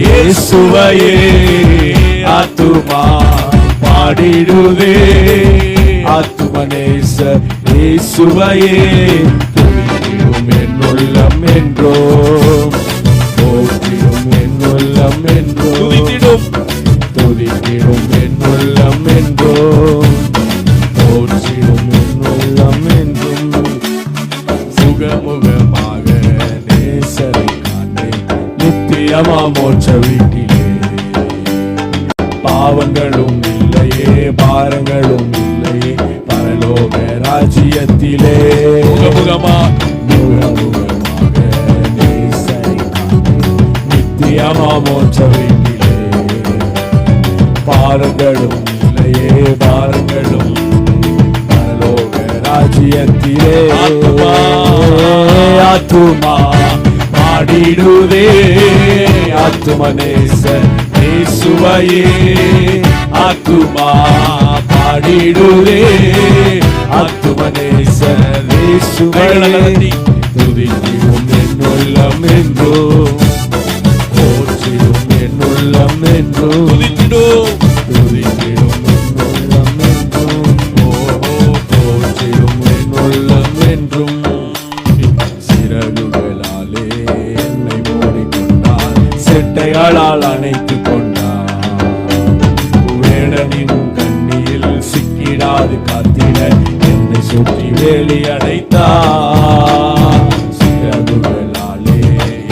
இயேசுவையே ஆத்துமா பாடிடுதே. ஆத்துமனேச இயேசுவையே துதித்திடும் என் உள்ளம் என்றோ, போற்றிடும் என் உள்ளம் என்றோ, துதித்திடும் என் உள்ளம் என்றோ, போற்றிடும் என் உள்ளம் என்றும். சுகமுகமாக நேசரை காணேன் நித்தியமா மோட்ச வீட்டிலே. பாவங்களும் இல்லையே பாரங்களும் இல்லையே பரலோக ராஜ்யத்திலே. முகமுகமாக நேசரை காணேன் நித்தியமா மோட்ச வீட்டிலே. பாரங்களும் இல்லையே பாரங்களும் பரலோக ராஜ்யத்திலே. ஆத்துமா பாடிடுதே. ஆத்துமனேச இயேசுவையே ஆத்துமா பாடிடுதே. ஆத்துமனேச இயேசுவையே துதித்திடும் என் உள்ளம் என்றோ, போற்றிடும் என் உள்ளம் என்றோ, துதித்திடும் என் உள்ளம் என்றும், போற்றிடும் என் உள்ளம் என்றும். சிறகுகளாலே என்னை மூடிக்கொண்டார், செட்டைகளால் அணைத்துக் கொண்டார். வேடனின் கண்ணியில் சிக்கிடாது காத்திட என்னை சுற்றி வேலி அடைத்தார். சிறகுகளாலே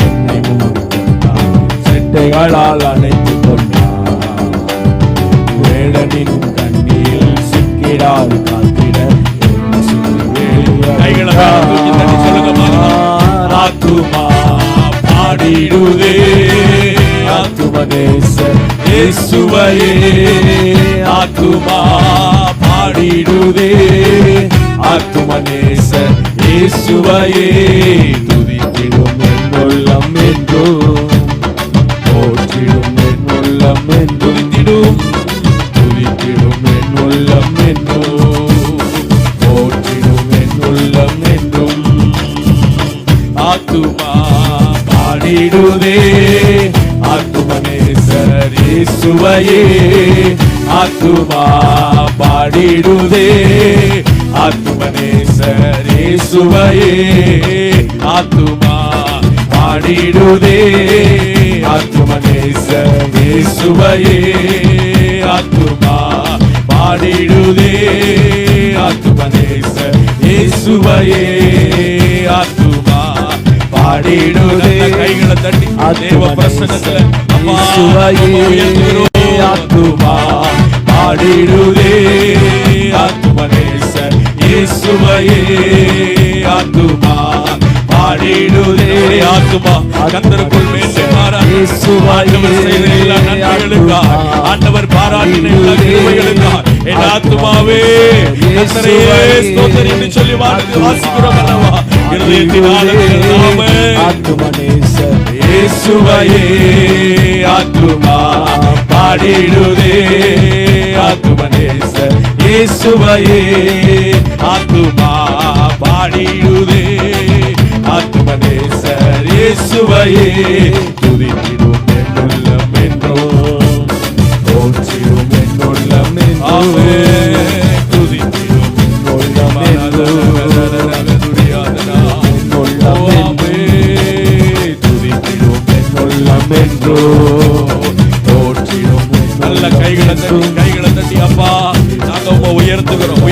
என்னை மூடிக்கொண்டார், செட்டைகளால் அணைத்துக் கொண்டார். வேடனின் கண்ணியில் சிக்கிடாது காத்திட என்னை சுற்றி வேலி ஆத்துமா பாடிடுதே. ஆத்துமனேச இயேசுவையே ஆத்துமா பாடிடுதே. ஆத்துமனேச இயேசுவையே துதித்திடும் என் உள்ளம் என்றோ, போற்றிடும் என் உள்ளம் என்றோ, துதித்திடும் என் உள்ளம் என்றோ, போற்றிடும் என் உள்ளம் என்றும். ஆத்துமா பாடிடுதே. ஆத்துமனேசர் இயேசுவையே ஆத்துமா பாடிடுதே. ஆத்துமனேசர் இயேசுவையே ஆத்துமா பாடிடுதே. ஆத்துமனேசர் இயேசுவையே ஆத்துமா பாடிடுதே. ஆத்துமனேசர் இயேசுவையே ஆத்துமா பாடிடுதே. கைகளை தட்டி தேவ பிரசன்னத்துல ஆத்துமா பாடிடுதே. ஆத்துமனேசர் இயேசுவையே ஆத்துமா பாடிடுதே. ஆத்துமா கர்த்தருக்குள் மேன்மை பாராட்டுகளுக்காக, ஆண்டவர் பாராட்டின எல்லா கிருபைகளுக்காக என் ஆத்துமாவே கர்த்தரையே ஸ்தோத்திரம் என்று சொல்லி வாசிக்கிறோம் அல்லவா? ஆத்துமனேசர் இயேசுவையே ஆத்துமா பாடிடுதே. ஆத்துமனேசர் இயேசுவையே ஆத்துமா பாடிடுதே. ஆத்துமனேசர் இயேசுவையே துதித்திடும் என் உள்ளம் என்றோ, போற்றிடும் என் உள்ளம் என்றோ, துதித்திடும் என் உள்ளம் என்றோ, துதித்திடும் என் உள்ளம் என்றோ, போற்றிடும். நல்ல கைகளை தட்டி அப்பா நாங்க உங்க உயர்த்துகிறோம்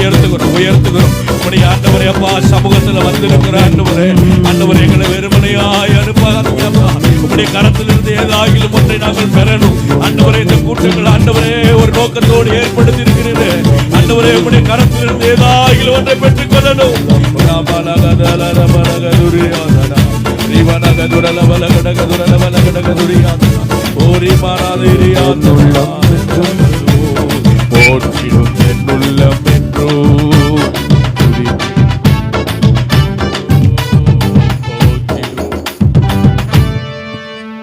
உங்களுடைய ஆண்டவரே அப்பா சமூகத்துல வந்திருக்கிற ஆண்டவரே எங்களை வெறுமனையாய் அனுப்பாதீங்க அப்பா. உங்களுடைய கரத்திலிருந்து ஏதாகிலும் ஒன்றை நாங்கள் பெறணும் ஆண்டவரே. இந்த கூட்டங்கள் ஆண்டவரே ஒரு நோக்கத்தோடு ஏற்படுத்தி இருக்கிறது ஆண்டவரே. உங்களுடைய கரத்திலிருந்து ஏதாகிலும் ஒன்றை பெற்றுக் கொள்ளணும். போற்றிடும் என் உள்ளம் என்றோ,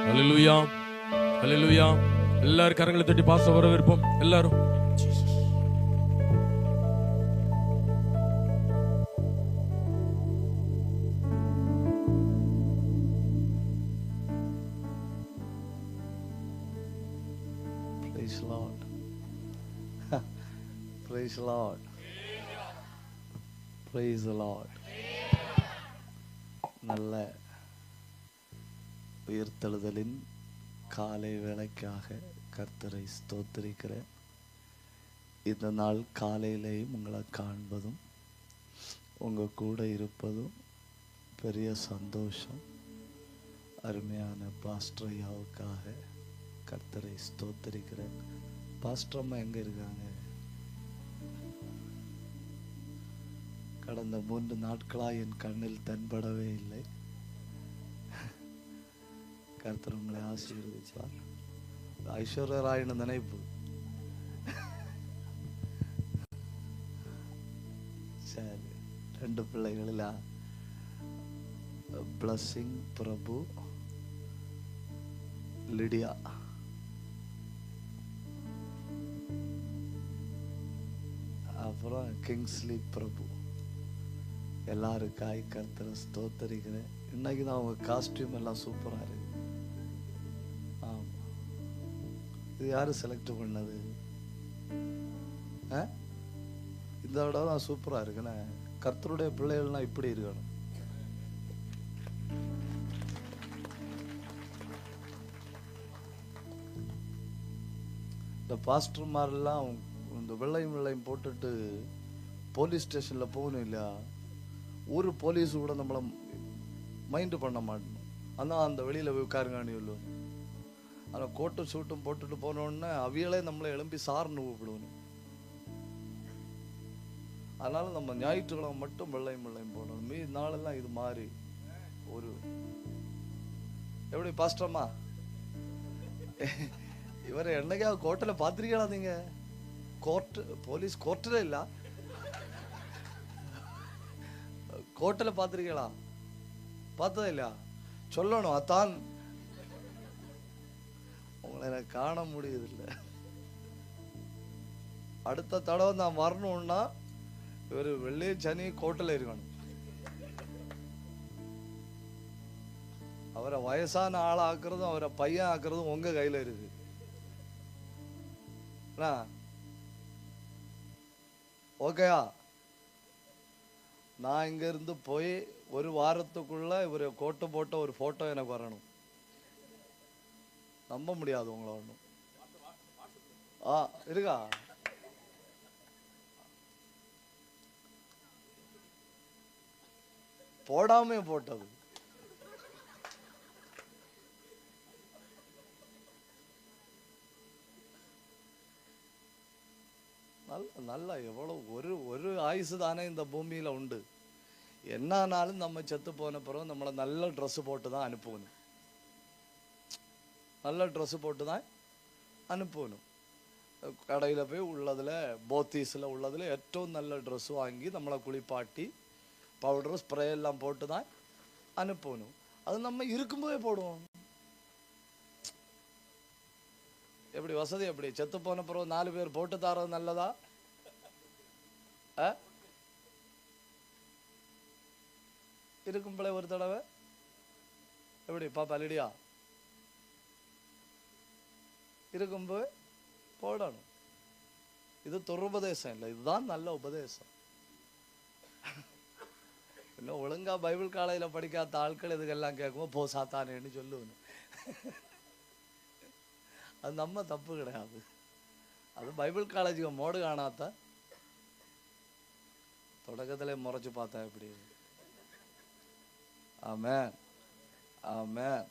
ஹல்லேலூயா ஹல்லேலூயா. எல்லாரும் கரங்களை தட்டி பாச வரவேற்போம் எல்லாரும். Praise Lord. Praise Lord. Praise the Lord. நல்ல உயிர்த்தெழுதலின் காலை வேளைக்காக கர்த்தரை ஸ்தோத்திரிக்கிறேன். இந்த நாள் காலையிலேயும் உங்களை காண்பதும் உங்கள் கூட இருப்பதும் பெரிய சந்தோஷம். அருமையான பாஸ்டர் ஐயாவுக்காக கர்த்தரை ஸ்தோத்திரிக்கிறேன். பாஸ்டர் அம்மா எங்கே இருக்காங்க? கடந்த 3 நாட்களாக என் கண்ணில் தென்படவே இல்லை. கர்த்தர் உங்களை ஆசீர்வதிப்பார். ஐஸ்வர்யா ராயின் நினைப்பு. சரி, 2 பிள்ளைகளில் பிளஸிங் பிரபு, லிடியா. அப்புறம் கிங்ஸ்லி பிரபு. எல்லாருக்காய் கர்த்தரை ஸ்தோத்தரிக்கிறேன். இன்னைக்கு தான் அவங்க காஸ்டியூம் எல்லாம் சூப்பராக இருக்கு. ஆமாம், இது யாரு செலக்ட் பண்ணது? இந்த விட தான் சூப்பராக இருக்குண்ணே. கர்த்தருடைய பிள்ளைகள்லாம் இப்படி இருக்கணும். இந்த பாஸ்டர்மாரெல்லாம் இந்த வெள்ளையும் போட்டுட்டு போலீஸ் ஸ்டேஷனில் போகணும் இல்லையா? ஒரு போலீஸ் கூட நம்மளை மைண்டு பண்ண மாட்டோம். ஆனால் அந்த வெளியில் போய் உட்காருங்கானி சொல்லுவோம். ஆனால் கோட்டும் சூட்டும் போட்டுட்டு போனோடனே அவியலே நம்மளை எழும்பி சார்னு கூப்பிடுவோம். அதனால நம்ம ஞாயிற்றுக்கிழமை மட்டும் வெள்ளையும் போடணும். மீதி நாளெல்லாம் இது மாதிரி ஒரு எப்படி பாஸ்டர்மா இவரை என்னைக்காவது கோர்ட்டில் பார்த்துருக்கீங்களா? நீங்கள் போலீஸ் கோர்ட்டில் இல்லை, கோர்ட்டில் பார்த்துருக்கீங்களா? பார்த்ததே இல்லையா? சொல்லணும். அத்தான் உங்களை எனக்கு காண முடியுதில்லை. அடுத்த தடவை நான் வரணும்னா இவர் வெள்ளி சனி கோர்ட்டில் இருக்கணும். அவரை வயசான ஆளை ஆக்குறதும் அவரை பையன் ஆக்குறதும் உங்க கையில இருக்கு. ஓகேயா? நான் இங்க இருந்து போய் ஒரு வாரத்துக்குள்ள இவரை கோட்டு போட்ட ஒரு போட்டோ எனக்கு வரணும். நம்ப முடியாது உங்களை ஒன்றும். இருக்கா? போடாமே போட்டது. நல்ல எவ்வளவு ஒரு ஆயுசு தானே இந்த பூமியில உண்டு. என்னானாலும் நம்ம செத்து போன பிறகு நம்மளை நல்ல ட்ரெஸ் போட்டு தான் அனுப்பணும். நல்ல ட்ரெஸ் போட்டு தான் அனுப்பணும். கடையில் போய் உள்ளதில் போத்தீஸில் உள்ளதில் ഏറ്റവും நல்ல ட்ரெஸ் வாங்கி நம்மளை குளிப்பாட்டி பவுடர் ஸ்ப்ரே எல்லாம் போட்டு தான் அனுப்பணும். அது நம்ம இருக்கும்போதே போடுவோம். எப்படி வசதி? எப்படி செத்து போன பிறகு 4 பேர் போட்டு தரது நல்லதா? இருக்கும்போதே ஒரு தடவை எப்படி பாப்பா லிடியா இருக்கும்போது போடணும். இது துருபதேசம் இல்லை, இதுதான் நல்ல உபதேசம். இன்னும் ஒழுங்கா பைபிள் காலையில் படிக்காத ஆட்கள் இதுக்கெல்லாம் கேட்கும்போது போ சாத்தானேன்னு சொல்லுவேன். அது நம்ம தப்பு கிடையாது. அது பைபிள் காலேஜுக்கு மோடு காணாத தொடக்கத்திலே முறைச்சு பார்த்தா எப்படி? ஆமென், ஆமென்.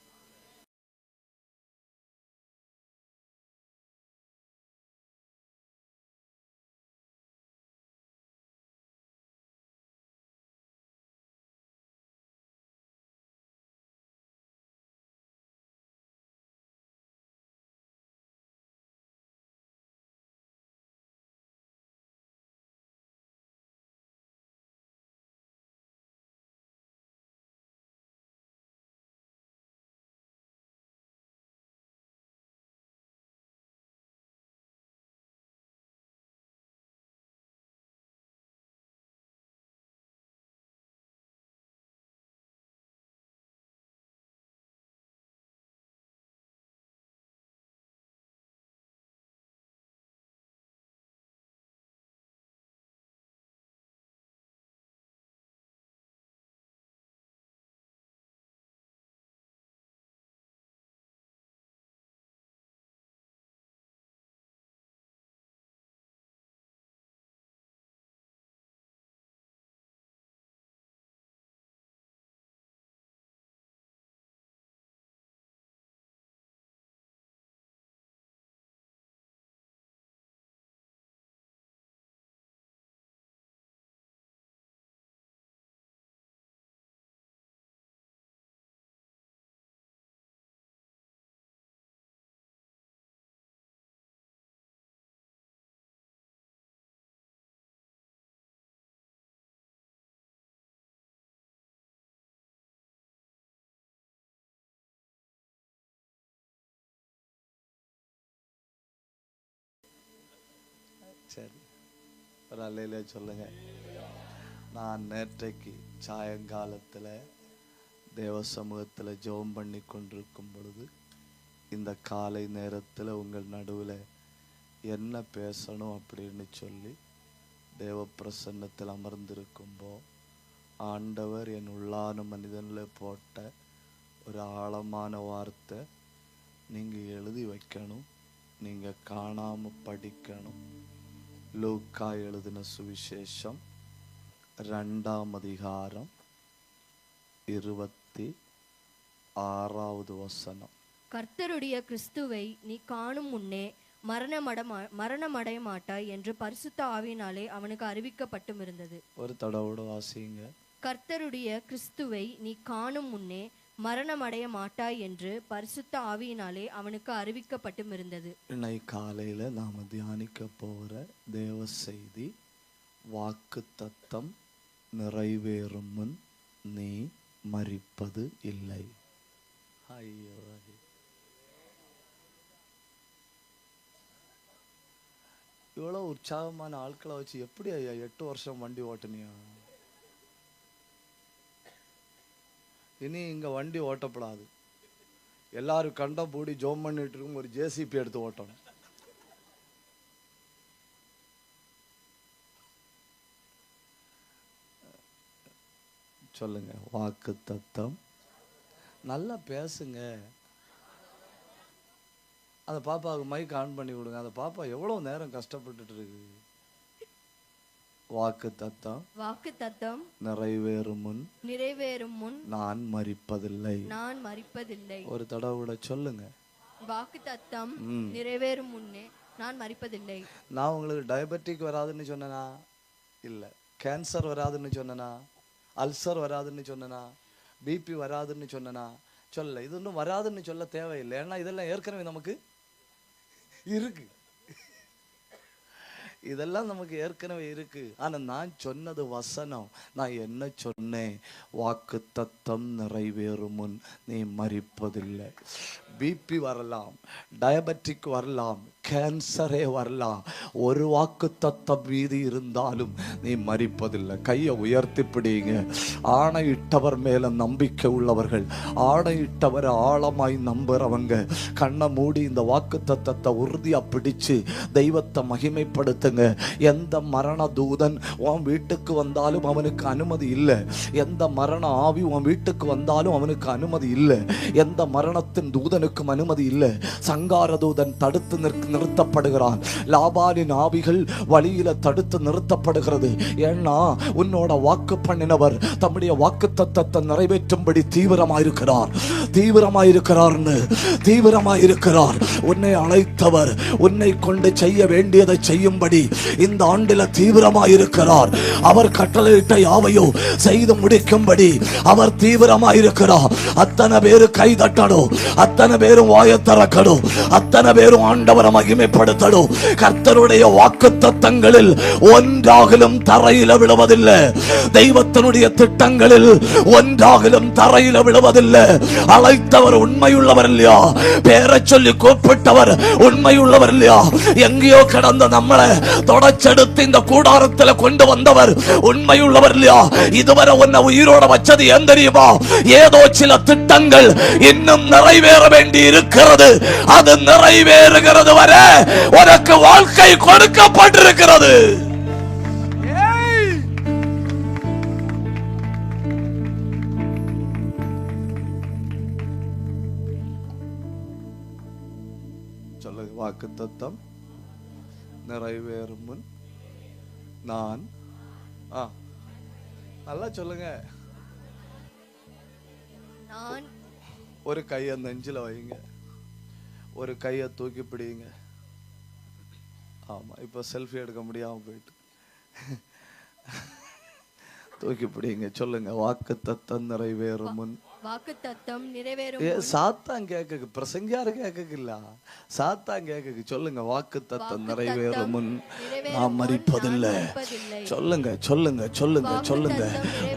சரி, ஒரு அல்லையில சொல்லுங்க. நான் நேற்றைக்கு சாயங்காலத்தில் தேவ சமூகத்தில் ஜெபம் பண்ணி கொண்டிருக்கும் பொழுது இந்த காலை நேரத்தில் உங்கள் நடுவில் என்ன பேசணும் அப்படின்னு சொல்லி தேவ பிரசன்னத்தில் அமர்ந்திருக்கும்போ ஆண்டவர் என் உள்ளான மனிதனில் போட்ட ஒரு ஆழமான வார்த்தை, நீங்கள் எழுதி வைக்கணும், நீங்கள் காணாமல் படிக்கணும். லூக்கா எழுதின சுவிசேஷம் 2ஆம் அதிகாரம் 26வது வசனம். கர்த்தருடைய கிறிஸ்துவை நீ காணும் முன்னே மரணமடைய மாட்டாய் என்று பரிசுத்த ஆவியினாலே அவனுக்கு அறிவிக்கப்பட்டும் இருந்தது. ஒரு தடவோட வாசிங்க. கர்த்தருடைய கிறிஸ்துவை நீ காணும் முன்னே மரணமடைய மாட்டாய் என்று பரிசுத்த ஆவியினாலே அவனுக்கு அறிவிக்கப்பட்டும் இருந்தது. இன்னைக்கு காலையில நாம தியானிக்க போகிற தேவ செய்தி, வாக்கு தத்தம் நிறைவேறும் முன் நீ மரிப்பது இல்லை. ஐயோ, இவ்வளவு உற்சாகமான ஆட்களை வச்சு எப்படி ஐயா 8 வருஷம் வண்டி ஓட்டுனியா? இனி இங்க வண்டி ஓட்டப்படாது. எல்லாரும் கண்டம் பூடி ஜோம் பண்ணிட்டு இருக்கும், ஒரு ஜேசிபி எடுத்து ஓட்டணும். சொல்லுங்க, வாக்கு தத்தம். நல்லா பேசுங்க. அந்த பாப்பாவுக்கு மைக் ஆன் பண்ணி கொடுங்க. அந்த பாப்பா எவ்வளவு நேரம் கஷ்டப்பட்டுட்டு இருக்கு. வாக்கு தத்தம் நிறைவேறும் முன் நான் மரிப்பதில்லை. ஒரு தடவை சொல்லுங்க, வாக்கு தத்தம் நிறைவேறும் முன்னே நான் மரிப்பதில்லை. நான் உங்களுக்கு டயபெட்டிக் வராதுன்னு சொன்னனா? இல்ல. கேன்சர் வராதுன்னு சொன்னனா? அல்சர் வராதுன்னு சொன்னனா? பிபி வராதுன்னு சொன்னனா? சொல்ல. இது ஒன்றும் வராதுன்னு சொல்ல தேவையில்லை. ஏன்னா இதெல்லாம் ஏற்கனவே நமக்கு இருக்கு. இதெல்லாம் நமக்கு ஏற்கனவே இருக்கு. ஆனா நான் சொன்னது வசனம். நான் என்ன சொன்னேன்? வாக்கு தத்தம் நிறைவேறும் முன் நீ மரிப்பதில்லை. பிபி வரலாம், டயபெட்டிக் வரலாம், கேன்சரே வரலாம். ஒரு வாக்கு தத்தம் மீதி இருந்தாலும் நீ மரிப்பதில்லை. கையை உயர்த்தி பிடிங்க. ஆணையிட்டவர் மேல நம்பிக்கை உள்ளவர்கள், ஆணையிட்டவர் ஆழமாய் நம்புறவங்க, கண்ணை மூடி இந்த வாக்கு தத்தத்தை உறுதியா பிடிச்சு தெய்வத்தை மகிமைப்படுத்துங்க. எந்த மரண தூதன் உன் வீட்டுக்கு வந்தாலும் அவனுக்கு அனுமதி இல்லை. எந்த மரண ஆவி உன் வீட்டுக்கு வந்தாலும் அவனுக்கு அனுமதி இல்லை. எந்த மரணத்தின் தூதனுக்கும் அனுமதி இல்லை. சங்கார தூதன் தடுத்து நிறுத்தப்படுகிறான். லாபாலின் ஆவிகள் வழியில தடுத்து நிறுத்தப்படுகிறது. ஏன்னா உன்னோட வாக்கு பண்ணினவர் தம்முடைய வாக்கு தத்தத்தை நிறைவேற்றும்படி தீவிரமாயிருக்கிறார். உன்னை அழைத்தவர் உன்னை கொண்டு செய்ய வேண்டியதை செய்யும்படி இந்த ஆண்டில தீவிரமாயிருக்கிறார். அவர் கட்டளையிட்ட யாவையோ செய்து முடிக்கும்படி அவர் தீவிரமாயிருக்கிறார். அத்தனை பேரு கை தட்டணும், அத்தனை பேரும் வாயை திறக்கணும், அத்தனை பேரும் ஆண்டவரை மகிமைப்படுத்தணும். கர்த்தருடைய வாக்குத்தத்தங்களில் ஒன்றாகிலும் தரையில விழுவதில்லை. தெய்வத்தினுடைய திட்டங்களில் ஒன்றாகிலும் தரையில விழுவதில்லை. அழைத்தவர் உண்மையுள்ளவர் இல்லையா? பேரை சொல்லி கூப்பிட்டவர் உண்மையுள்ளவர் இல்லையா? எங்கேயோ கடந்த நம்மளை தொடச்செடுத்து இந்த கூடாரத்தில் கொண்டு வந்தவர் உண்மையுள்ளவர் இல்லையா? இதுவரை உன்னை உயிரோட வச்சது ஏன் தெரியுமா? ஏதோ சில திட்டங்கள் இன்னும் நிறைவேற வேண்டி இருக்கிறது. அது நிறைவேறுகிறது வரை உனக்கு வாழ்க்கை கொடுக்கப்பட்டிருக்கிறது. சொல்லுங்க, வாக்கு தத்தம் நிறைவேறும் முன் நான் நல்லா சொல்லுங்க. ஒரு கையை நெஞ்சில வைங்க, ஒரு கையை தூக்கி பிடிங்க. ஆமா, இப்ப செல்ஃபி எடுக்க முடியாம போயிட்டு தூக்கி பிடிங்க. சொல்லுங்க, வாக்கு தத்தம் நிறைவேறும் முன் வாக்குத்தத்தம் நிறைவேறும் சாத்தான் கேட்க பிரசங்கியாரு கேட்கல, சாத்தான் கேட்க. சொல்லுங்க, வாக்கு தத்தம் நிறைவேறும் முன் நாம் மரிப்பதில்லை. சொல்லுங்க சொல்லுங்க சொல்லுங்க சொல்லுங்க.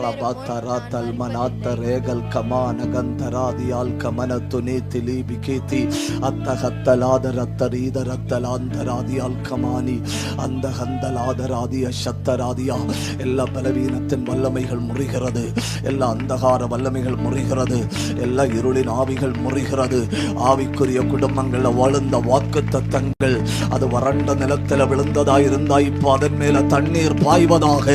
ரபாத்தராத்தல் மனாத்த ரேகல் கமான கந்தராதியால் கமனத்து நீத்தி லீபி கீத்தி அத்தகத்தலாத ரத்தரீத ரத்தலாந்தராதியால் கமானி அந்த கந்தலாதராதிய சத்தராதியா. எல்லா பலவீனத்தின் வல்லமைகள் முறிகிறது, எல்லா அந்தகார வல்லமைகள் முறிகிறது, எல்லா இருளின் ஆவிகள் முறிகிறது. ஆவிக்குரிய குடும்பங்கள்ல வாழ்ந்த வாக்கு தத்தங்கள் அது வறண்ட நிலத்துல விழுந்ததா இருந்தா இப்போ அதன் மேல தண்ணீர் பாய்வதாக.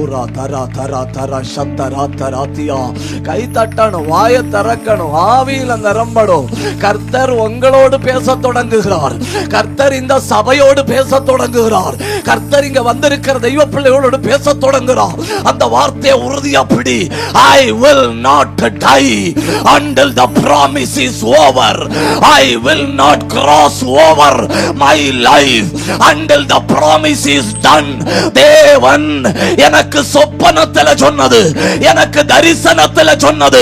உரா தரா தரா தரா சத்தரா தராத்தியா. கை தட்டணும், வாயை திறக்கணும், ஆவியில நிரம்பணும். கர்த்தர் உங்களோடு பேச தொடங்குகிறார். கர்த்தர் இந்த சபையோடு பேச தொடங்குகிறார். கர்த்தர் இங்க வந்திருக்கிற தெய்வ பிள்ளைகளோடு பேச தொடங்குகிறார். அந்த வார்த்தையை உறுதியா பிடி. I will not die until the promise is over. I will not cross over my life until the promise is done. தேவன் எனக்கு சொப்பனத்துல சொன்னது, எனக்கு தரிசனத்துல சொன்னது,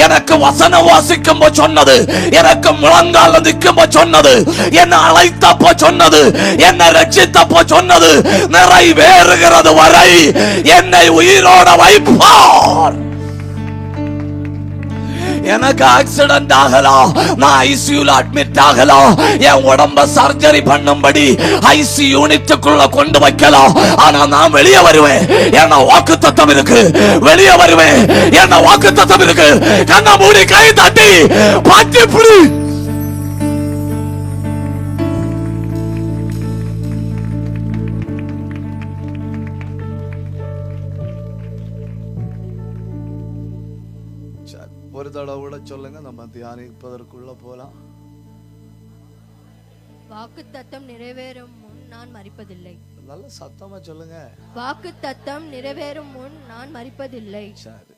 எனக்கு வசனம் வாசிக்கும்போ சொன்னது, எனக்கு முழங்கால நிக்கும்போ சொன்னது, என்னை அழைத்தப்போ சொன்னது, என்னை ரட்சித்தப்போ சொன்னது நிறைவேறுகிறது வரை என்னை உயிரோட வைப்பார். எனக்கு ஆக்சிடென்ட் ஆகலாம், நான் ஐசியூல அட்மிட் ஆகலாம், என் உடம்ப சர்ஜரி பண்ணும்படி ஐசி யூனிட்டுக்குள்ள கொண்டு வைக்கலாம். ஆனா நான் வெளியே வருவேன், என்ன வாக்குத்தத்தம் இருக்கு. வெளியே வருவேன், என்ன வாக்குத்தத்தம் இருக்கு. கண்ண மூடி கை தட்டி பட்டி புடி. ஒரு தடவை கூட சொல்லுங்க, நம்ம தியானிப்பதற்குள்ள போலாம். வாக்குத்தத்தம் நிறைவேறும் முன் நான் மரிப்பதில்லை. நல்ல சத்தமா சொல்லுங்க. வாக்குத்தத்தம் நிறைவேறும் முன் நான் மரிப்பதில்லை. சரி,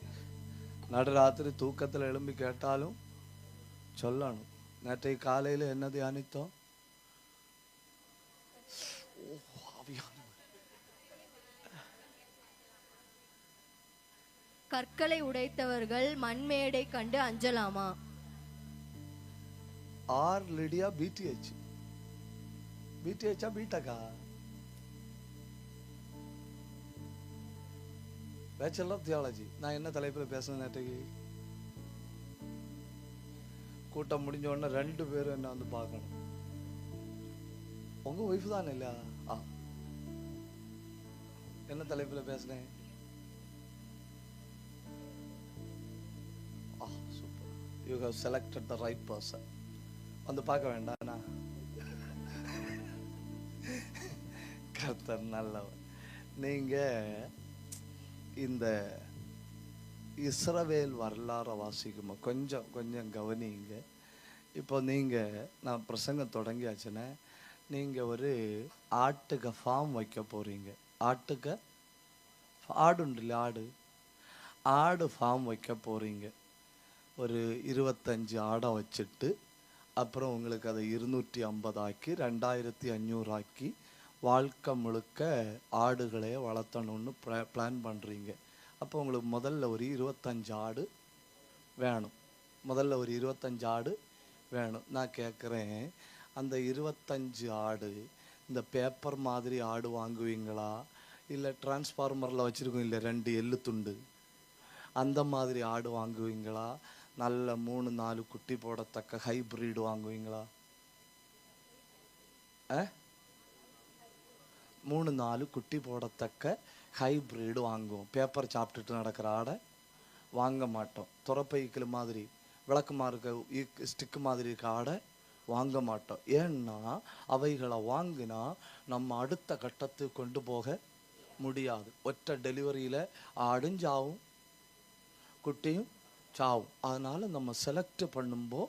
நடுராத்திரி தூக்கத்துல எழும்பி கேட்டாலும் சொல்லணும். நேற்றை காலையில என்ன தியானித்தோம்? கற்களை உடைத்தவர்கள் மண்மேடை கண்டு அஞ்சலாமா? R Lydia PhD. பிடிஹெச்சா பிடெக்கா? Bachelor of theology. நான் என்ன தலைப்பில் பேசுனேன் நேற்றைக்கு? கூட்டம் முடிஞ்ச உடனே 2 பேரும் என்ன வந்து பார்க்கணும். உங்க ஒய்ஃப் தானே இல்லையா? என்ன தலைப்பில் பேசுனேன்? You have selected the right person. வந்து பார்க்க வேண்டாம். கர்த்தர் நல்லவர். நீங்க இந்த இஸ்ரவேல் வரலாறு வாசிக்குமா கொஞ்சம் கொஞ்சம் கவனிங்க. இப்போ நீங்க நான் பிரசங்கம் தொடங்கியாச்சுன்னா நீங்க ஒரு ஆட்டுக்கு ஃபார்ம் வைக்க போறீங்க. ஆட்டுக்கு ஆடு உண்டு இல்லை, ஆடு ஃபார்ம் வைக்க போறீங்க. ஒரு 25 ஆடை வச்சுட்டு அப்புறம் உங்களுக்கு அதை 250 ஆக்கி 2500 ஆக்கி வாழ்க்கை முழுக்க ஆடுகளே வளர்த்தணும்னு பிளான் பண்ணுறீங்க. அப்போ உங்களுக்கு முதல்ல ஒரு 25 ஆடு வேணும். ஒரு 25 ஆடு வேணும். நான் கேட்குறேன், அந்த 25 ஆடு இந்த பேப்பர் மாதிரி ஆடு வாங்குவீங்களா, இல்லை டிரான்ஸ்ஃபார்மரில் வச்சுருக்கோம் இல்லை 2 எள்ளு துண்டு அந்த மாதிரி ஆடு வாங்குவீங்களா, நல்ல 3-4 குட்டி போடத்தக்க ஹைப்ரிட் வாங்குவீங்களா? 3-4 குட்டி போடத்தக்க ஹைப்ரிட் வாங்குவோம். பேப்பர் சாப்பிட்டுட்டு நடக்கிற ஆடை வாங்க மாட்டோம். துறப்பைக்கில் மாதிரி விளக்கமாக இருக்க ஸ்டிக்கு மாதிரி இருக்க ஆடை வாங்க மாட்டோம். ஏன்னா அவைகளை வாங்கினா நம்ம அடுத்த கட்டத்துக்கு கொண்டு போக முடியாது. ஒற்றை டெலிவரியில் ஆடும் சாவும் குட்டியும் சாவும். அதனால நம்ம செலக்ட் பண்ணும்போ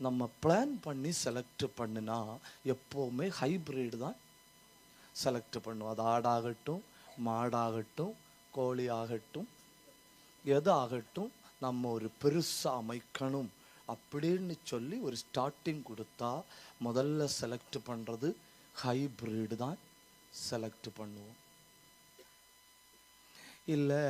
நம்ம பிளான் பண்ணி செலக்ட் பண்ணினா எப்போவுமே ஹைப்ரிட் தான் செலக்ட் பண்ணுவோம். அது ஆடாகட்டும், மாடாகட்டும், கோழி ஆகட்டும், எது ஆகட்டும், நம்ம ஒரு பெருசாக அமைக்கணும் அப்படின்னு சொல்லி ஒரு ஸ்டார்டிங் கொடுத்தா முதல்ல செலக்ட் பண்ணுறது ஹைப்ரிட் தான் செலக்ட் பண்ணுவோம். இல்லை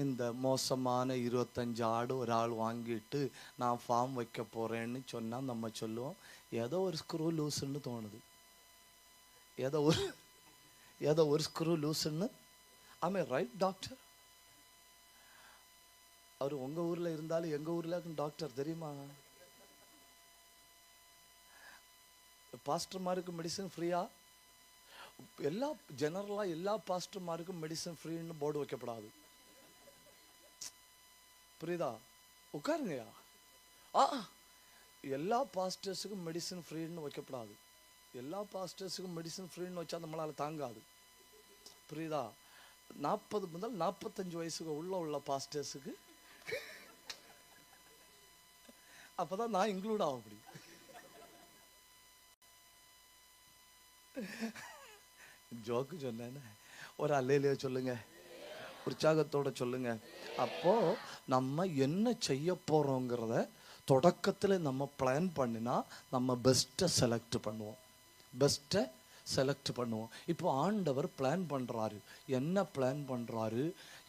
இந்த மோசமான 25 ஆடு ஒரு ஆள் வாங்கிட்டு நான் ஃபார்ம் வைக்க போகிறேன்னு சொன்னால் நம்ம சொல்லுவோம் ஏதோ ஒரு ஸ்க்ரூ லூஸுன்னு தோணுது. ஏதோ ஒரு ஸ்க்ரூ லூஸுன்னு. ஆமே ரைட் டாக்டர்? அவர் உங்கள் ஊரில் இருந்தாலும் எங்கள் ஊரில் டாக்டர் தெரியுமா? பாஸ்டர்மாருக்கு மெடிசன் ஃப்ரீயா? ஜெனரலாக எல்லா பாஸ்டர்மாருக்கும் மெடிசன் ஃப்ரீன்னு போர்டு வைக்கப்படாது. புரியுதா? உட்காருங்கய்யா. எல்லா பாஸ்டர்ஸுக்கும் மெடிசன் ஃப்ரீன்னு வைக்கப்படாது. எல்லா பாஸ்டர்ஸுக்கும் மெடிசன் ஃப்ரீன்னு வச்சா நம்மளால் தாங்காது. புரியுதா? 40 முதல் 45 வயசுக்கு உள்ள பாஸ்டர்ஸுக்கு அப்பதான் நான் இன்க்ளூட் ஆக முடியும். ஜோக்கு சொன்னேன்னு ஒரு அல்லையிலேயே சொல்லுங்க, உற்சாகத்தோட சொல்லுங்க. அப்போ நம்ம என்ன செய்ய போறோங்கிறத தொடக்கத்தில் நம்ம பிளான் பண்ணினா நம்ம பெஸ்ட்டை செலக்ட் பண்ணுவோம். இப்போ ஆண்டவர் பிளான் பண்றாரு. என்ன பிளான் பண்றாரு?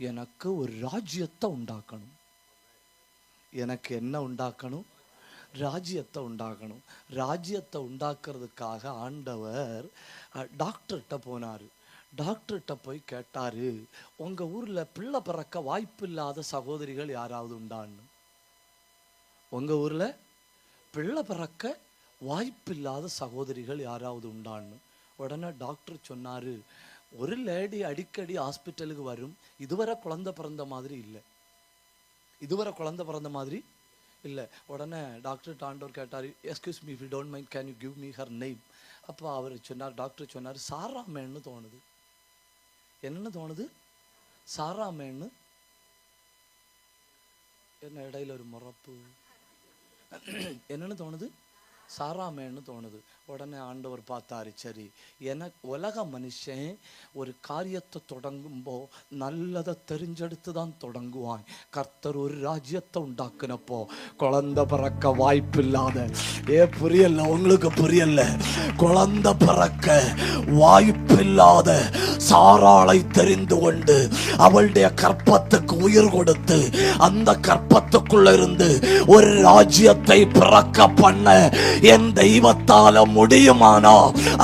எனக்கு ஒரு ராஜ்யத்தை உண்டாக்கணும். எனக்கு என்ன உண்டாக்கணும்? ராஜ்யத்தை உண்டாக்கணும். ராஜ்யத்தை உண்டாக்குறதுக்காக ஆண்டவர் டாக்டர்கிட்ட போனாரு. டாக்டர்கிட்ட போய் கேட்டாரு, உங்க ஊர்ல பிள்ளை பிறக்க வாய்ப்பு இல்லாத சகோதரிகள் யாராவது உண்டான்னு? உங்க ஊர்ல பிள்ளை பிறக்க வாய்ப்பு இல்லாத சகோதரிகள் யாராவது உண்டான்னு. உடனே டாக்டர் சொன்னாரு, ஒரு லேடி அடிக்கடி ஹாஸ்பிட்டலுக்கு வரும், இதுவரை குழந்தை பிறந்த மாதிரி இல்லை. உடனே டாக்டர் ஆண்டவர் கேட்டார், excuse me, if you don't mind can you give me her name? அப்போ அவர் சொன்னார், டாக்டர் சொன்னார், சாராமேன்னு தோணுது. என்னன்னு தோணுது? சாராமேன்னு. என்ன இடையில ஒரு முறப்பு? என்னன்னு தோணுது? சாராமேன்னு தோணுது. உடனே ஆண்டவர் பார்த்தாரு, சரி, எனக்கு உலக மனுஷன் ஒரு காரியத்தை தொடங்கும்போ நல்லதை தெரிஞ்செடுத்து தான் தொடங்குவான். கர்த்தர் ஒரு ராஜ்யத்தை உண்டாக்குனப்போ குழந்தை பிறக்க வாய்ப்பு இல்லாத, புரியல உங்களுக்கு? புரியல? குழந்தை பிறக்க வாய்ப்பு இல்லாத சாராளை தெரிந்து கொண்டு அவளுடைய கற்பத்துக்கு உயிர் கொடுத்து அந்த கற்பத்துக்குள்ள இருந்து ஒரு ராஜ்யத்தை பிறக்க பண்ண என் தெய்வத்தால முடியுமானா?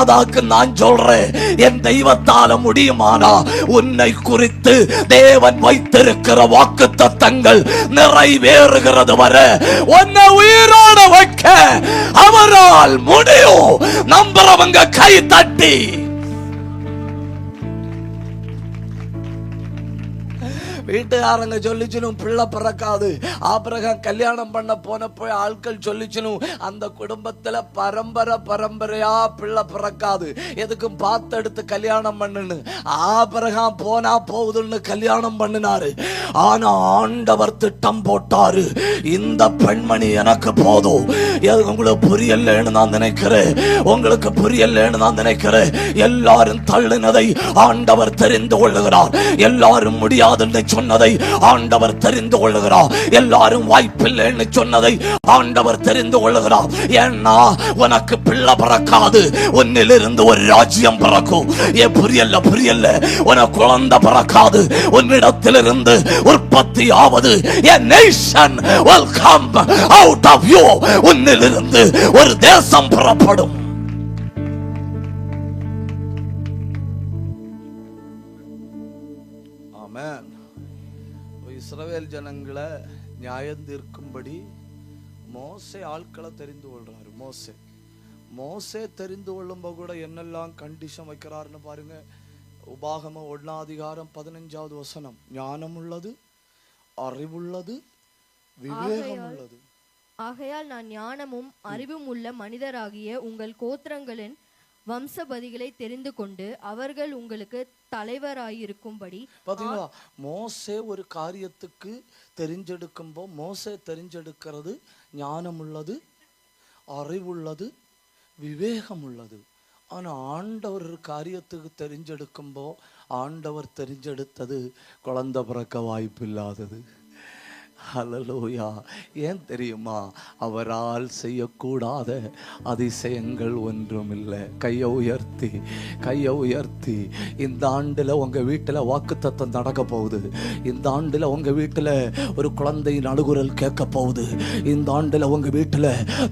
அதாக்கு நான் சொல்றேன், என் தெய்வத்தால முடியுமானா உன்னை குறித்து தேவன் வைத்திருக்கிற வாக்குத்தத்தங்கள் நிறைவேறுகிறது வரை உன்னை உயிரோட வைக்க அவரால் முடியும். நம்புறவங்க கை தட்டி. வீட்டுக்காரங்க சொல்லிச்சுனும் பிள்ளை பிறக்காது. ஆபிரகாம் கல்யாணம் பண்ண போனப்போ ஆட்கள் சொல்லிச்சுனும் அந்த குடும்பத்துல பரம்பரையா பிள்ளை பிறக்காது, எதுக்கும் பார்த்தெடுத்து கல்யாணம் பண்ணுன்னு. ஆபிரகாம் போனா போகுதுன்னு கல்யாணம் பண்ணினாரு. ஆனா ஆண்டவர் திட்டம் போட்டாரு, இந்த பெண்மணி எனக்கு போதும். உங்களுக்கு புரியலன்னு நான் நினைக்கிறேன். எல்லாரும் தள்ளினதை ஆண்டவர் தெரிந்து கொள்ளுகிறார். எல்லாரும் முடியாதுன்னு சொன்னதை ஆண்டவர் தெரிந்து கொள்ளுகிறார். எல்லாரும் வாய்ப்பில்லைன்னு சொன்னதை ஆண்டவர் தெரிந்து கொள்ளுகிறார். ஏன்னா உனக்கு பிள்ளை பிறக்காது, உன்னிலிருந்து ஒரு ராஜ்யம் பிறக்கும். புரியல? உனக்கு குழந்தை பிறக்காது, உன்னிடத்திலிருந்து உற்பத்தி ஆவது a nation will come out of you. உன்னிலிருந்து ஒரு தேசம் புறப்படும். ஆமென். இஸ்ரவேல் ஜனங்களை நியாயம் தீர்க்கும்படி மோசே ஆட்களை தெரிந்து கொள்றாரு. மோசே தெரிந்து கொள்ளும்போது கூட என்னெல்லாம் கண்டிஷன் வைக்கிறாருன்னு பாருங்க. உபாகமம் 1 வசனம், ஞானம் உள்ளது, அறிவுள்ளது, விவேகம் உள்ளது. ஆகையால் நான் ஞானமும் அறிவும் உள்ள மனிதராகிய உங்கள் கோத்திரங்களின் வம்சபதிகளை தெரிந்து கொண்டு அவர்கள் உங்களுக்கு தலைவராயிருக்கும்படி. பாத்தீங்களா? மோசே ஒரு காரியத்துக்கு தெரிஞ்செடுக்கும்போ மோசே தெரிஞ்செடுக்கிறது ஞானம் உள்ளது, அறிவுள்ளது, விவேகம் உள்ளது. ஆனா ஆண்டவர் காரியத்துக்கு தெரிஞ்செடுக்கும்போ ஆண்டவர் தெரிஞ்செடுத்தது குழந்தை பிறக்க வாய்ப்பு இல்லாதது. ஹல்லேலூயா. ஏன் தெரியுமா? அவரால் செய்யக்கூடாத அதிசயங்கள் ஒன்றும் இல்லை. கையை உயர்த்தி இந்த ஆண்டுல உங்க வீட்டுல வாக்குத்தத்தம் நடக்க போகுது. இந்த ஆண்டுல உங்க வீட்டுல ஒரு குழந்தையின் அழுகுரல் கேட்க போகுது. இந்த ஆண்டுல உங்க வீட்டுல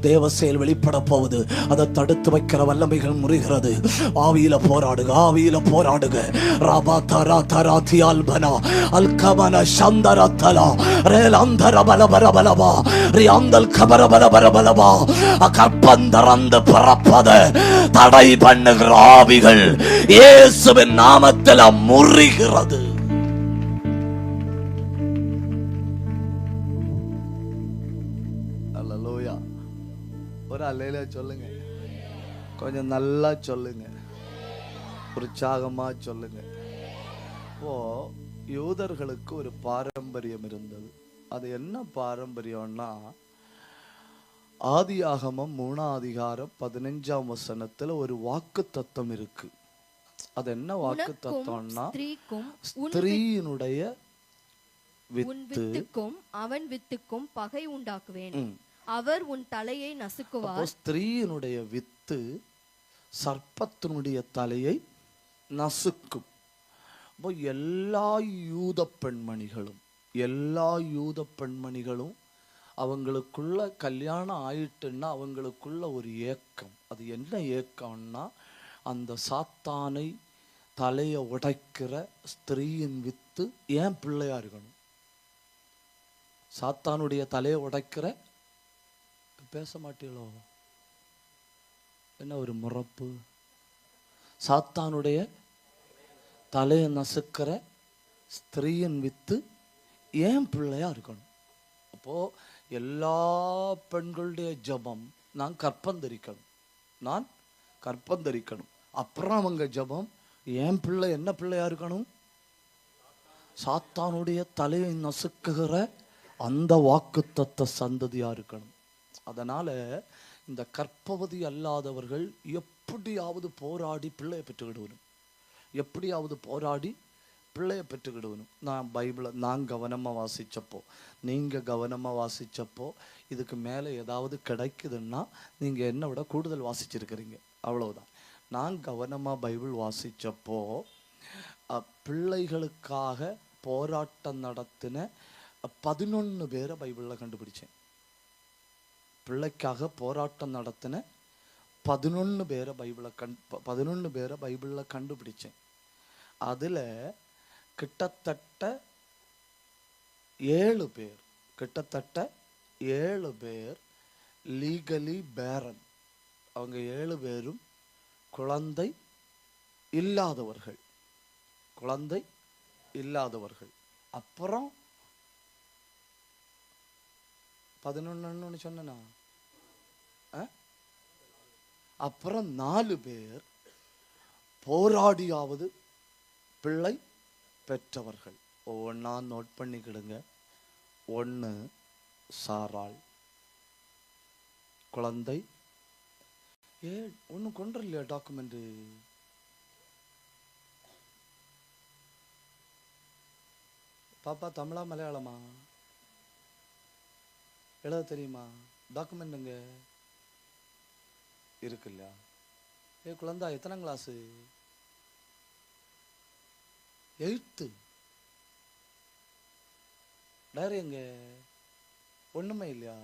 தேவ செயல் வெளிப்பட போகுது. அதை தடுத்து வைக்கிற வல்லமைகள் முறிகிறது. ஆவியில போராடுக. ராபா தரா தரா தியால் பனா அல்கமன சந்தர தலா ரேலந்தர பலபரபலபா ரியாந்தல் கபரபலபரபலபா. கற்பந்தரந்து பிறப்பத தடை பண்ணுகிற ஆவிகள் இயேசுவின் நாமத்தில் முறிகிறது. அல்லேலூயா. ஒரு அல்லேலூயா சொல்லுங்க. கொஞ்சம் நல்லா சொல்லுங்க. உற்சாகமா சொல்லுங்க. இப்போ யூதர்களுக்கு ஒரு பாரம்பரியம் இருந்தது. அது என்ன பாரம்பரியம்னா, ஆதியாகமம் 3ஆம் அதிகாரம் 15ஆம் வசனத்துல ஒரு வாக்கு தத்தம் இருக்கு. அது என்ன வாக்கு தத்தம்னா, ஸ்திரீயினுடைய வித்துக்கும் அவன் வித்துக்கும் பகை உண்டாக்குவேன், அவர் உன் தலையை நசுக்குவார். ஸ்திரீயினுடைய வித்து சர்ப்பத்தினுடைய தலையை நசுக்கும். எல்லா யூத பெண்மணிகளும் அவங்களுக்குள்ள கல்யாணம் ஆயிட்டுன்னா அவங்களுக்குள்ள ஒரு ஏக்கம். அது என்ன ஏக்கம்னா, அந்த சாத்தானை தலையை உடைக்கிற ஸ்திரீயின் வித்து ஏன் பிள்ளையா இருக்கணும். சாத்தானுடைய தலையை உடைக்கிற, பேச மாட்டீங்களோ, என்ன ஒரு முறப்பு. சாத்தானுடைய தலையை நசுக்கிற ஸ்திரீயின் வித்து ஏன் பிள்ளையா இருக்கணும். அப்போ எல்லா பெண்களுடைய ஜபம், நான் கற்பந்தரிக்கணும். அப்புறம் அவங்க ஜபம், ஏன் பிள்ளை என்ன பிள்ளையா இருக்கணும், சாத்தானுடைய தலையை நசுக்குகிற அந்த வாக்குத்தத்த சந்ததியா இருக்கணும். அதனால இந்த கற்பவதி அல்லாதவர்கள் எப்படியாவது போராடி பிள்ளையை பெற்றுக்கிடுவனும். நான் பைபிளை கவனமாக வாசித்தப்போ, நீங்கள் கவனமாக வாசித்தப்போ, இதுக்கு மேலே ஏதாவது கிடைக்குதுன்னா நீங்கள் என்னை விட கூடுதல் வாசிச்சிருக்கிறீங்க, அவ்வளவுதான். நான் கவனமாக பைபிள் வாசித்தப்போ பிள்ளைகளுக்காக போராட்டம் நடத்தின 11 பேரை பைபிளில் கண்டுபிடிச்சேன். பிள்ளைக்காக போராட்டம் நடத்தின 11 பேரை பைபிளில் கண்டுபிடிச்சேன். அதில் கிட்டத்தட்ட 7 பேர் லீகலி பேரன். அவங்க 7 பேரும் குழந்தை இல்லாதவர்கள். அப்புறம் 11 சொன்னா, அப்புறம் 4 பேர் போராடியாவது பிள்ளை பெற்றவர்கள். ஒவ்வொன்றா நோட் பண்ணிக்கிடுங்க. 1 சாராள், குழந்தை. ஒன்றும் கொண்டு இல்லையா டாக்குமெண்ட்? பாப்பா தமிழா மலையாளமா எழுத தெரியுமா? டாக்குமெண்ட்டுங்க இருக்குல்ல. குழந்தா எத்தனாம் கிளாஸு? 8th. டைரி எங்க? ஒண்ணுமே இல்லையா?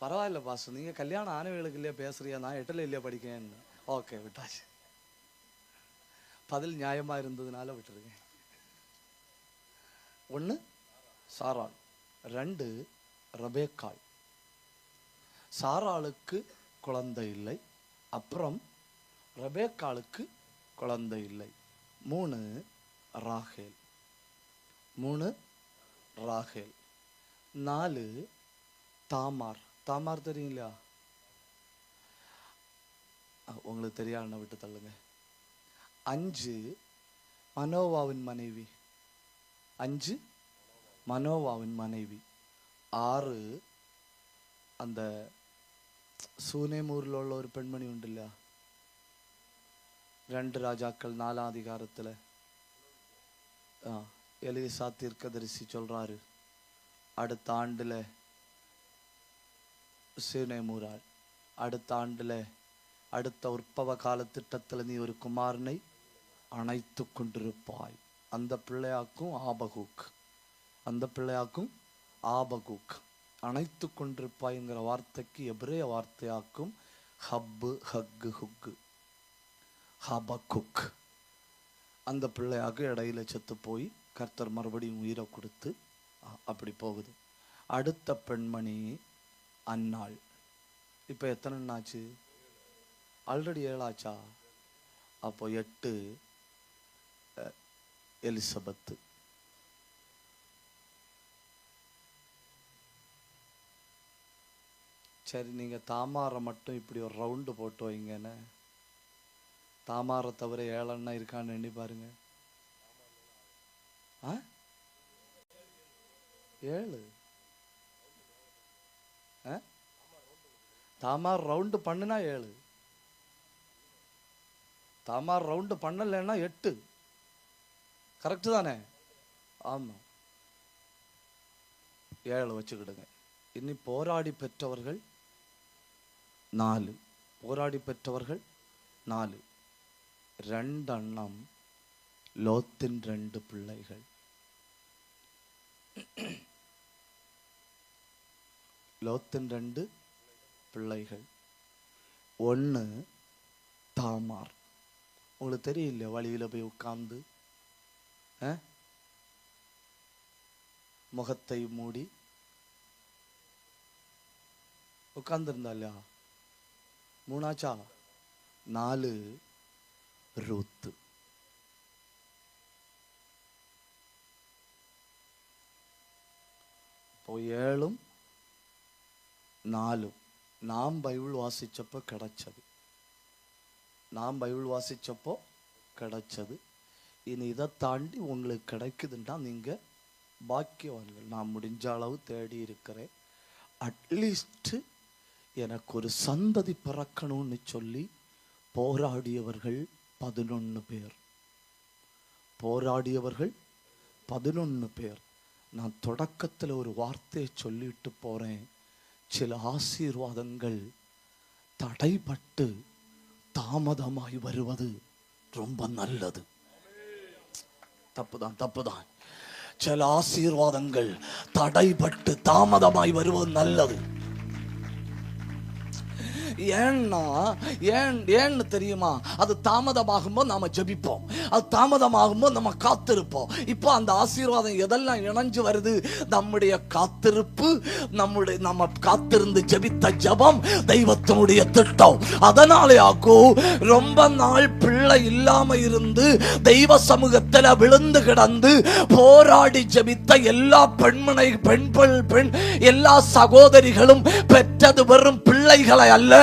பரவாயில்ல பாஸ், நீங்க கல்யாணம் ஆனவர்களுக்கு இல்லையா பேசுறியா, நான் 8ல இல்லையா படிக்கேன். ஓகே, விட்டாச்சு. பதில் நியாயமா இருந்ததுனால விட்டுருக்கேன். 1 சாராள், 2 ரெபேக்காள். சாராளுக்கு குழந்தை இல்லை, அப்புறம் ரெபேக்காளுக்கு குழந்தை இல்லை. 3 ராகேல். 4 தாமார். தாமார் தெரியுங்களா? உங்களுக்கு தெரியாதுன்னா விட்டு தள்ளுங்க. 5 மனோவாவின் மனைவி. 6 அந்த சூனேமூரில் உள்ள ஒரு பெண்மணி உண்டு இல்லையா, 2 ராஜாக்கள் 4ஆம் அதிகாரத்தில் எலிசா தீர்க்கதரிசி சொல்றாரு, அடுத்த ஆண்டுல சீனேமூரால், அடுத்த ஆண்டுல அடுத்த உற்பவ கால திட்டத்தில் நீ ஒரு குமாரனை அணைத்து கொண்டிருப்பாய். அந்த பிள்ளையாக்கும் ஆபகூக், அந்த பிள்ளையாக்கும் ஆபகூக். அணைத்து கொண்டிருப்பாய்ங்கிற வார்த்தைக்கு எபிரேய வார்த்தையாக்கும் ஹப்பு ஹக்கு ஹுக்கு ஹபகுக். அந்த பிள்ளையாக இடையில செத்து போய் கர்த்தர் மறுபடியும் உயிரை கொடுத்து அப்படி போகுது. அடுத்த பெண்மணி அன்னாள். இப்போ எத்தனை ஆச்சு? ஆல்ரெடி 7 ஆச்சா? அப்போ 8 எலிசபெத்து. சரி, நீங்க தாமாரை மட்டும் இப்படி ஒரு ரவுண்டு போட்டு வைங்கன்னு. தாமாரை தவிர 7 இருக்கான்னு எண்ணி பாருங்க. 7. தாமார் ரவுண்டு பண்ணுனா 7, தாமார் ரவுண்டு பண்ணலைன்னா 8. கரெக்டு தானே? ஆமா, 7 வச்சுக்கிடுங்க. இனி போராடி பெற்றவர்கள் 4, போராடி பெற்றவர்கள் 4. 2 அண்ணம், லோத்தின் 2 பிள்ளைகள். லோத்தின் 2 பிள்ளைகள். 1 தாமார். உங்களுக்கு தெரியல, வழியில போய் உட்கார்ந்து முகத்தை மூடி உட்கார்ந்துருந்தா இல்லையா? 3 ஆச்சா? 4 ரூத்து. இப்போ 7 4 நாம் பைபிள் வாசிச்சப்போ கிடைச்சது, நாம் பைபிள் வாசிச்சப்போ கிடைச்சது. இனி இதை தாண்டி உங்களுக்கு கிடைக்குதுன்னா நீங்க பாக்கியவான்கள். நான் முடிஞ்ச அளவு தேடி இருக்கிறேன். அட்லீஸ்ட் எனக்கு ஒரு சந்ததி பிறக்கணும்னு சொல்லி போராடியவர்கள் 11 பேர். போராடியவர்கள் 11 பேர். நான் தொடக்கத்தில் ஒரு வார்த்தையை சொல்லிட்டு போறேன். சில ஆசீர்வாதங்கள் தடைபட்டு தாமதமாய் வருவது ரொம்ப நல்லது. தப்புதான், தப்புதான். சில ஆசீர்வாதங்கள் தடைபட்டு தாமதமாய் வருவது நல்லது. ஏன்னு தெரியுமா? அது தாமதமாகும்போது நாம ஜெபிப்போம், அது தாமதமாகும்போது நம்ம காத்திருப்போம். இப்போ அந்த ஆசீர்வாதம் எதெல்லாம் இணைஞ்சு வருது? நம்முடைய காத்திருப்பு, நம்ம காத்திருந்து ஜெபித்த ஜெபம் தெய்வத்தினுடைய திட்டம். அதனாலே ஆகும் ரொம்ப நாள் பிள்ளை இல்லாம இருந்து தெய்வ சமூகத்தில் விழுந்து கிடந்து போராடி ஜெபித்த எல்லா பெண் எல்லா சகோதரிகளும் பெற்றது வெறும் பிள்ளைகளை அல்ல,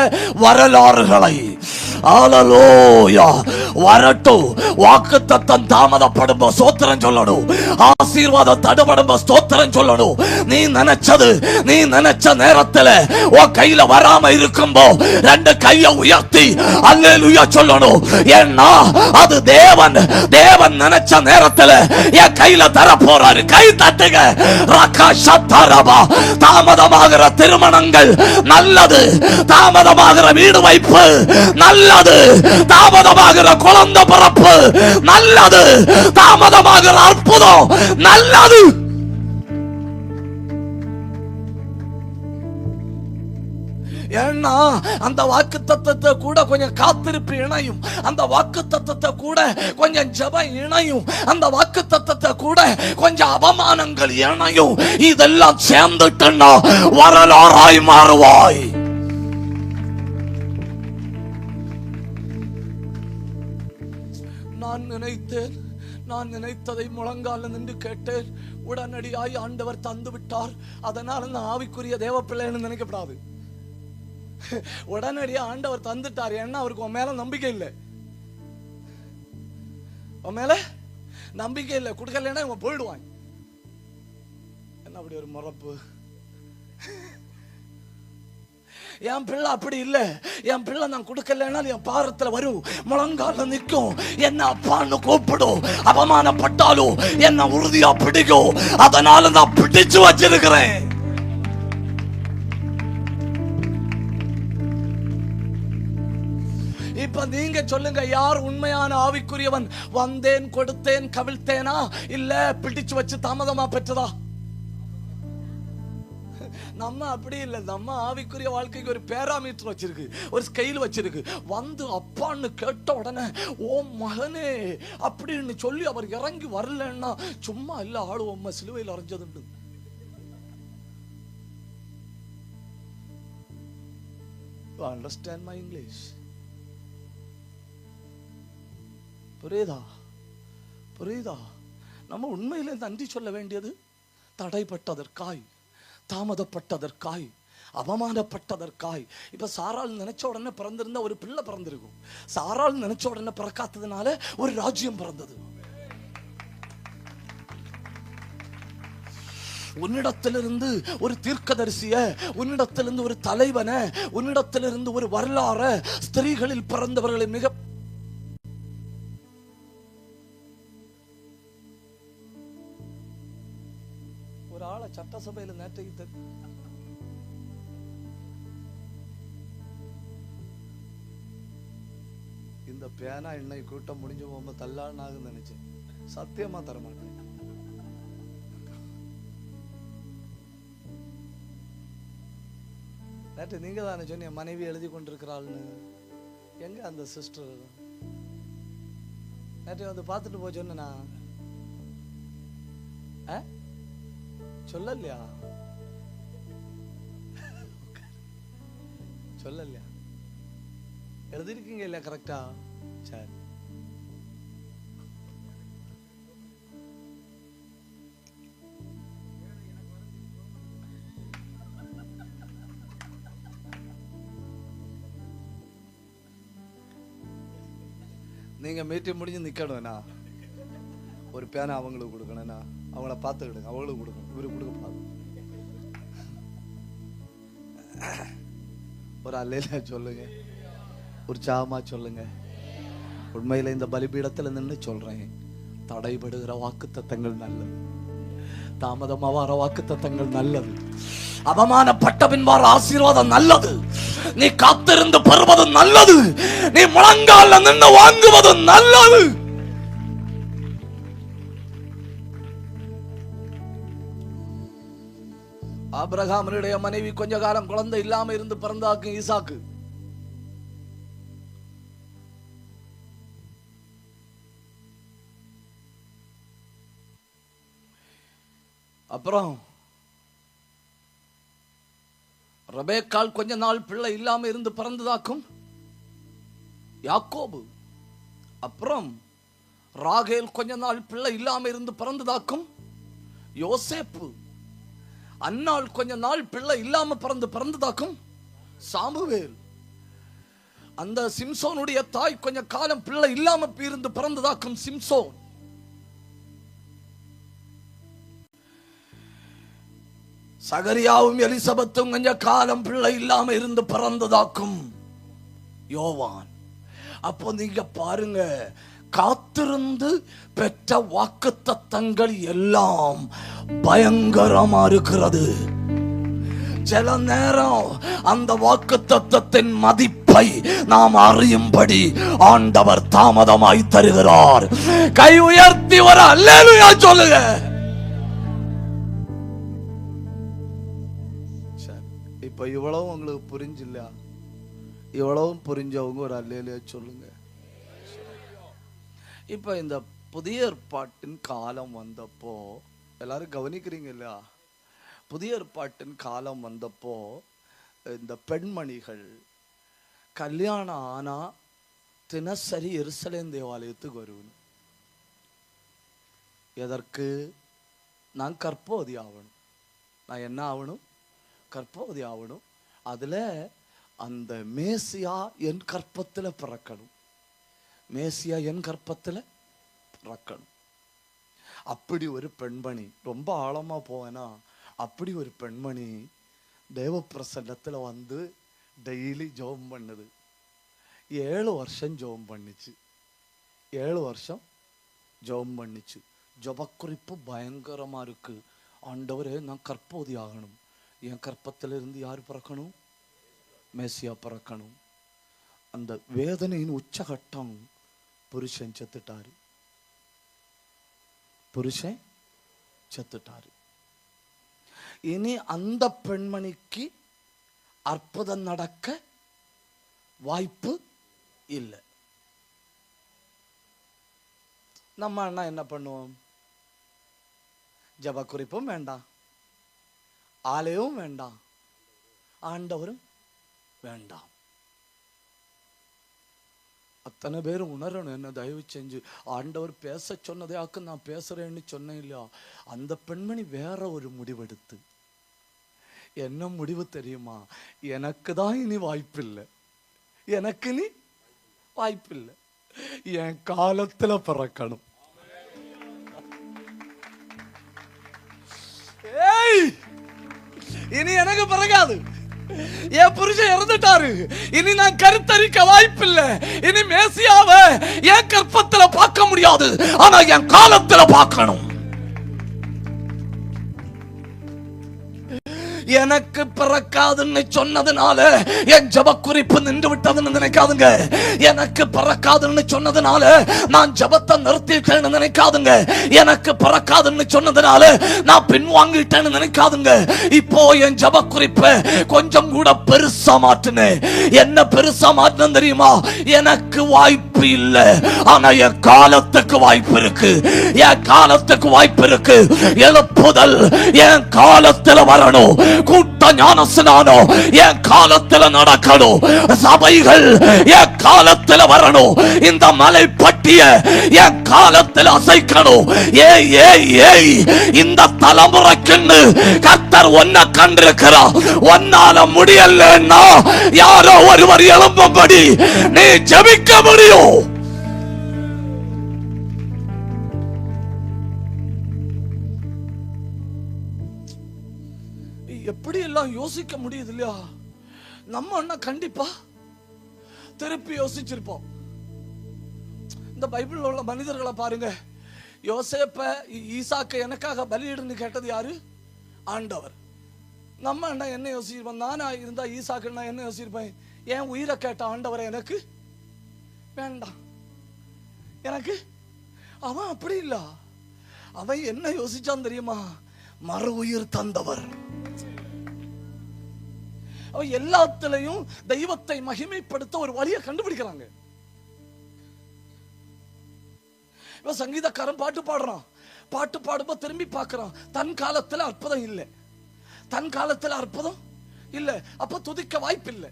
வரலாறுகளை. ஹல்லேலூயா. வரட்டும். வாக்குத்தத்தம் தாமதப்படும் ஸ்தோத்திரம் சொல்லணும். ஆசீர்வாதம் தடுபடும் ஸ்தோத்திரம் சொல்லணும். நீ நினைச்ச நேரத்துல உன் கையில வராம இருக்கும்போ 2 கையை உயர்த்தி அல்லேலூயா சொல்லணும். ஏன்னா அது தேவன் நினைச்ச நேரத்துல என் கையில தர போறாரு. கை தட்டுங்க. தாமதமாகிற திருமணங்கள் நல்லது, தாமதமாகிற வீடு வைப்பு நல்லது, தாமதமாகிற குழந்தை பிறப்பு நல்லது, தாமதமாகிற அற்புதம் நல்லது. ஏன்னா அந்த வாக்கு தத்தத்தை கூட கொஞ்சம் காத்திருப்பு இணையும், அந்த வாக்கு தத்தத்தை கூட கொஞ்சம் ஜெபம் இணையும், அந்த வாக்கு தத்தத்தை கூட கொஞ்சம் அவமானங்கள் இணையும். இதெல்லாம் சேர்ந்துட்டா வரலாறாய் மாறுவாய். நான் நினைத்ததை முழங்கால நின்று கேட்டேன். உடனடியாய் ஆண்டவர் தந்து விட்டார். அதனால நான் ஆவிக்குரிய தேவ பிள்ளைன்னு நினைக்கப்படாது. உடனடியா ஆண்டவர் தந்துட்டார். ஏன்னா அவருக்கு உன் மேல நம்பிக்கை இல்லை, உன் மேல நம்பிக்கை இல்லை. கொடுக்கலன்னா இவன் போயிடுவான். என்ன அப்படி ஒரு மறப்பு? என் பிள்ளை அப்படி இல்லை. என் பிள்ளை நான் கொடுக்கலன்னா என் பாரத்துல வரும், முழங்கால நிற்கும், என்ன அப்பான்னு கூப்பிடும், அவமானப்பட்டாலும் என்ன உறுதியா பிடிக்கும். அதனால நான் பிடிச்சு வச்சிருக்கிறேன். இப்ப நீங்க சொல்லுங்க, யார் உண்மையான ஆவிக்குரியவன்? வந்தேன், கொடுத்தேன், கவிழ்த்தேனா, இல்ல பிடிச்சு வச்சு தாமதமா பெற்றதா? நம்ம அப்படி இல்லை. நம்ம ஆவிக்குரிய வாழ்க்கைக்கு ஒரு பேராமீட்டர் வச்சிருக்கு, ஒரு ஸ்கெயில் வச்சிருக்கு. வந்து அப்பான்னு கேட்ட உடனே ஓ மகனே அப்படின்னு சொல்லி அவர் இறங்கி வரலன்னா சும்மா இல்ல, ஆளு உண்மை சிலுவையில் அரைஞ்சதுண்டு. Understand my English? புரியுதா? புரியுதா? நம்ம உண்மையிலே நன்றி சொல்ல வேண்டியது தடைப்பட்டதற்காய், தாமதப்பட்டதற்காய், அவமானப்பட்டதற்காய். இப்ப சாராள் நினைச்ச உடனே பிறந்திருந்த ஒரு பிள்ளை பிறந்திருக்கும். சாராள் நினைச்ச உடனே பிறக்காததுனால ஒரு ராஜ்யம் பிறந்தது. உன்னிடத்திலிருந்து ஒரு தீர்க்கதரிசிய, உன்னிடத்திலிருந்து ஒரு தலைவனை, உன்னிடத்திலிருந்து ஒரு வரலாறு, ஸ்திரீகளில் பிறந்தவர்களை மிக ஆள சட்டசபையில் நேற்றைக்கு இந்த பேனா இன்னைக்கு கூட்டம் முடிஞ்சு போகும்போது தள்ளானாக நினைச்சேன். சத்தியமா தரமாட்டேன். நேற்று நீங்க தானே சொன்னீங்க மனைவி எழுதி கொண்டிருக்கிறாள்னு. எங்க அந்த சிஸ்டர்? நேற்று வந்து பார்த்துட்டு போய் சொன்னா சொல்லலையா? சொல்லலையா? எழுதிருக்கீங்க இல்லையா கரெக்டா? சரி. நீங்க மீட்டிங் முடிஞ்சு நிக்கணும்னா ஒரு பேனா அவங்களுக்கு கொடுக்கணும்னா அவங்கள பார்த்துக்கிடுங்க, அவங்களுக்கு கொடுக்கணும், இவருக்கு கொடுக்க. ஒரு அல்லேலூயா சொல்லுங்க, உற்சாகமா சொல்லுங்க. உண்மையில இந்த பலிபீடத்துல நின்று சொல்றேன், தடைபடுகிற வாக்குத்தத்தங்கள் நல்லது, தாமதமா வர வாக்குத்தத்தங்கள் நல்லது, அவமானப்பட்ட பின்பார் ஆசீர்வாதம் நல்லது, நீ காத்திருந்து பெறுவது நல்லது, நீ முழங்கால நின்று வாங்குவது நல்லது. ஆபிரகாமுடைய மனைவி கொஞ்ச காலம் குழந்தை இல்லாம இருந்து பிறந்தாக்கு ஈசாக்கு. அப்புறம் ரெபேக்காள் கொஞ்ச நாள் பிள்ளை இல்லாம இருந்து பிறந்ததாக்கும் யாக்கோபு. அப்புறம் ராகேல் கொஞ்ச நாள் பிள்ளை இல்லாம இருந்து பிறந்ததாக்கும் யோசேப்பு. அன்னாள் கொஞ்ச நாள் பிள்ளை இல்லாம பிறந்ததாக்கும் சாமுவேல். அந்த சிம்சோனுடைய தாய் கொஞ்ச காலம் பிள்ளை இல்லாம இருந்து பிறந்ததாக்கும் சிம்சோன். சகரியாவும் எலிசபெத்தும் கொஞ்ச காலம் பிள்ளை இல்லாம இருந்து பிறந்ததாக்கும் யோவான். அப்போ நீங்க பாருங்க, காத்திருந்து பெற்ற வாக்குத்தத்தங்கள் எல்லாம் பயங்கரமா இருக்கிறது. சில நேரம் அந்த வாக்குத்தத்தத்தின் மதிப்பை நாம் அறியும்படி ஆண்டவர் தாமதமாய் தருகிறார். கை உயர்த்தி வர அல்லேலூயா சொல்லுங்க. இப்ப இவ்வளவு உங்களுக்கு புரிஞ்சில்ல? இவ்வளவும் புரிஞ்சவங்க ஒரு அல்லேலூயா சொல்லுங்க. இப்ப இந்த புதிய ஏற்பாட்டின் காலம் வந்தப்போ எல்லாரும் கவனிக்கிறீங்க இல்லையா? புதிய ஏற்பாட்டின் காலம் வந்தப்போ இந்த பெண்மணிகள் கல்யாணம் ஆனா தினசரி எருசலேம் தேவாலயத்துக்கு வருவேன். எதற்கு? நான் கர்ப்பவதி ஆகணும். நான் என்ன ஆகணும்? கர்ப்பவதி ஆகணும். அதுல அந்த மேசியா என் கற்பத்துல பிறக்கணும். மேசியா என் கற்பத்துல பிறக்கணும். அப்படி ஒரு பெண்மணி, ரொம்ப ஆழமா போவேனா, அப்படி ஒரு பெண்மணி தேவ பிரசன்னத்துல வந்து டெய்லி ஜெபம் பண்ணுது. 7 வருஷம் ஜெபம் பண்ணிச்சு. 7 வருஷம் ஜெபம் பண்ணிச்சு. ஜெபக்குறிப்பு பயங்கரமா இருக்கு. ஆண்டவரே, நான் கற்போதி ஆகணும். என் கற்பத்திலிருந்து யார் பிறக்கணும்? மேசியா பிறக்கணும். அந்த வேதனையின் உச்சகட்டம், புருஷன் செத்துட்டாரு. புருஷன் செத்துட்டாரு. இனி அந்த பெண்மணிக்கு அற்புதம் நடக்க வாய்ப்பு இல்லை. நம்ம அண்ணா என்ன பண்ணுவோம்? ஜப குறிப்பும் வேண்டாம், ஆலயமும் வேண்டாம், ஆண்டவரும் வேண்டாம். அத்தனை பேரும் உணரணும். என்ன தயவு செஞ்சு ஆண்டவர் பேச சொன்னதையாக்கு நான் பேசுறேன்னு சொன்னேன் இல்லையா? அந்த பெண்மணி வேற ஒரு முடிவெடுத்து, என்ன முடிவு தெரியுமா? எனக்கு தான் இனி வாய்ப்பில்லை, எனக்கு இனி வாய்ப்பில்லை, என் காலத்துல பிறக்கணும். இனி எனக்கு பிறகாது, என் புருஷன் இறந்துட்டாரு, இனி நான் கருத்தரிக்க வாய்ப்பில்லை, இனி மேசியாவை என் கற்பத்துல பார்க்க முடியாது, ஆனா என் காலத்துல பார்க்கணும். எனக்கு பிறக்காதுன்னு சொன்னதுனால என் ஜப குறிப்பு நின்று விட்டதுன்னு நினைக்காதுங்க. எனக்கு பிறக்காதுன்னு சொன்னதுனால நான் ஜபத்தை நிறுத்திட்டேன்னு நினைக்காதுங்க. எனக்கு பிறக்காதுன்னு சொன்னதுனால நான் பின்வாங்கிட்டேன்னு நினைக்காதுங்க. இப்போ என் ஜப குறிப்பை கொஞ்சம் கூட பெருசா மாற்றினேன். என்ன பெருசா மாற்றினேன் தெரியுமா? எனக்கு வாய்ப்பு இல்லை, ஆனா என் காலத்துக்கு வாய்ப்பு இருக்கு. என் காலத்துக்கு வாய்ப்பு இருக்கு. எழுப்புதல் என் காலத்துல வரணும். கூட்ட ஞானஸ்நானம் என் காலத்துல நடக்கணும். சபைகள் என் காலத்துல வரணும். இந்த மலை பட்டிய என் காலத்துல அசைக்கணும். ஏய் ஏய் ஏய், இந்த தலைமுறைக்குன்னு கர்த்தர் ஒன்ன கண்டிருக்கிறார். ஒன்னால முடியலன்னா யாரோ ஒருவர் எழும்பும்படி நீ ஜெபிக்க முடியும். எப்படி எல்லாம் யோசிக்க முடியுது இல்லையா? நம்ம அண்ணா கண்டிப்பா திருப்பி யோசிச்சிருப்போம். இந்த பைபிள்ல உள்ள மனிதர்களை பாருங்க. யோசேப்ப ஈசாக்க எனக்காக பலியிடுன்னு கேட்டது யாரு? ஆண்டவர். நம்ம அண்ணா என்ன யோசிச்சிருப்போம்? நானா இருந்தா ஈசாக்கு நான் என்ன யோசிச்சிருப்பேன்? என் உயிரை கேட்ட ஆண்டவரை எனக்கு வேண்டாம், எனக்கு. அவன் அப்படி இல்ல. அவன் என்ன யோசிச்சான் தெரியுமா? மறு உயிர் தந்தவர். எல்லாத்திலையும் தெய்வத்தை மகிமைப்படுத்த ஒரு வழியை கண்டுபிடிக்கிறாங்க. சங்கீதக்காரன் பாட்டு பாடுறான். பாட்டு பாடும்போது திரும்பி பார்க்கிறான். தன் காலத்துல அற்புதம் இல்லை, தன் காலத்துல அற்புதம் இல்லை, அப்ப துதிக்க வாய்ப்பில்லை.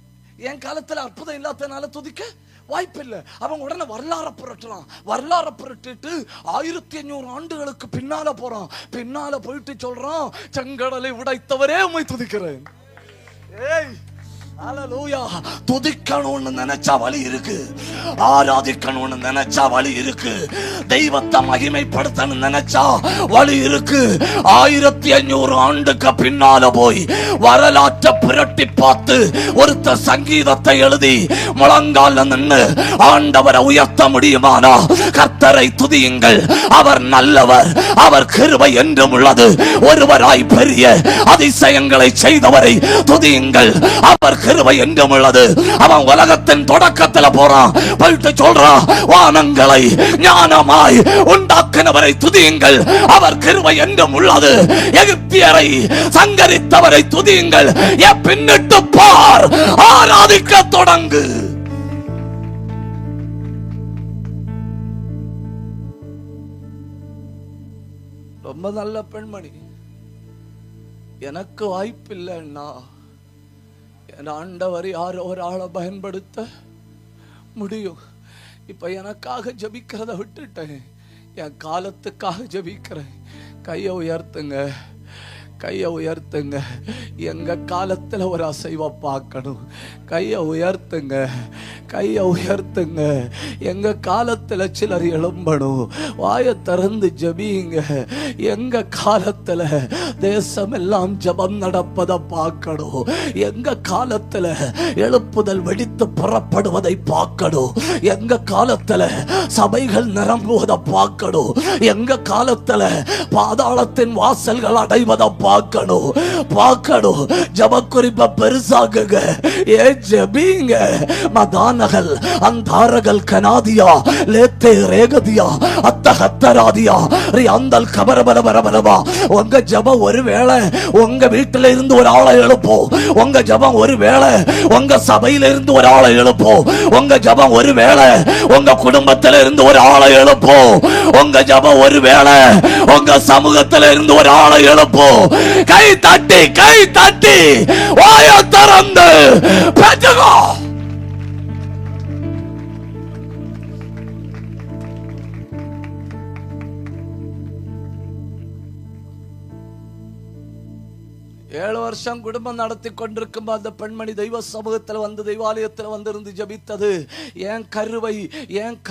என் காலத்துல அற்புதம் இல்லாதனால துதிக்க வாய்ப்பில்லை. அவன் உடனே வரலாறு புரட்டுறான். வரலாறு புரட்டிட்டு 1500 ஆண்டுகளுக்கு பின்னால போறான். பின்னால போயிட்டு சொல்றான், செங்கடலை உடைத்தவரே உம்மை துதிக்கிறேன். ஏய், ஹalleluya. துதிக்கணும்னு நினைச்சா வழி இருக்கு, ஆராதிக்கணும்னு நினைச்சா வழி இருக்கு, தெய்வத்தை மகிமைப்படுத்தணும்னு நினைச்சா வழி இருக்கு. 1500 ஆண்டுக்கு பின்னால போய் வரலாற்றை புரட்டி பார்த்து ஒருத்தர் சங்கீதத்தை எழுதி முழங்கால நின்று ஆண்டவரை உயர்த்த முடியுமானா? கர்த்தரை துதியுங்கள், அவர் நல்லவர், அவர் கிருபை என்றும் உள்ளது. ஒருவராய் பெரிய அதிசயங்களை செய்தவரை துதியுங்கள், அவர் கிருபை என்றும் உள்ளது. அவன் உலகத்தின் தொடக்கத்துல போறான். போயிட்டு சொல்றான், வானங்களை ஞானமாய் உண்டாக்கினவரை துதியுங்கள், அவர் கிருபை என்றும் உள்ளது. எகிப்தியரை சங்கரித்தவரை துதியுங்கள், பின்னிட்டு பார், ஆராதிக்க தொடங்கு. ரொம்ப நல்ல பெண்மணி. எனக்கு வாய்ப்பில்லைன்னா என் ஆண்டவர் யாரோ ஒரு ஆளை பயன்படுத்த முடியும். இப்ப எனக்காக ஜபிக்கிறத விட்டுட்டேன், என் காலத்துக்காக ஜபிக்கிறேன். கையை உயர்த்துங்க, கையை உயர்த்துங்க. எங்க காலத்துல ஒரு அசைவை பார்க்கணும். கையை உயர்த்துங்க, கையை உயர்த்துங்க. எங்க காலத்துல சிலர் எழும்பணும். வாயை திறந்து ஜெபிங்க. எங்க காலத்துல தேசம் எல்லாம் ஜெபம் நடப்பதை பார்க்கணும். எங்க காலத்துல எழுப்புதல் வெடித்து புறப்படுவதை பார்க்கணும். எங்க காலத்துல சபைகள் நிரம்புவதை பார்க்கணும். எங்க காலத்துல பாதாளத்தின் வாசல்கள் அடைவதை பார்க்கணும். ஜப குறிப்பை பெருசாக்குங்க. ஜெபிங்க. மதானகள் அந்தாரகள் கனாதியா லேத்தே ரேகதியா அத்தகத்தராதியா ரியாந்தல் கபரபரபரபரபா. உங்க ஜபம் ஒருவேளை உங்க வீட்டில இருந்து ஒரு ஆளை எழுப்போம். உங்க ஜபம் ஒருவேளை உங்க சபையில இருந்து ஒரு ஆளை எழுப்போம். உங்க ஜபம் ஒருவேளை உங்க குடும்பத்தில இருந்து ஒரு ஆளை எழுப்போம். உங்க ஜபம் ஒருவேளை உங்க சமூகத்தில இருந்து ஒரு ஆளை எழுப்போம். கை தட்டி வாயை திறந்து பெற்றுக்கோ. ஏழு வருஷம் குடும்பம் நடத்தி கொண்டிருக்கும் அந்த பெண்மணி தெய்வ சமூகத்தில் வந்து தெய்வாலயத்தில் வந்திருந்து ஜபித்தது. என்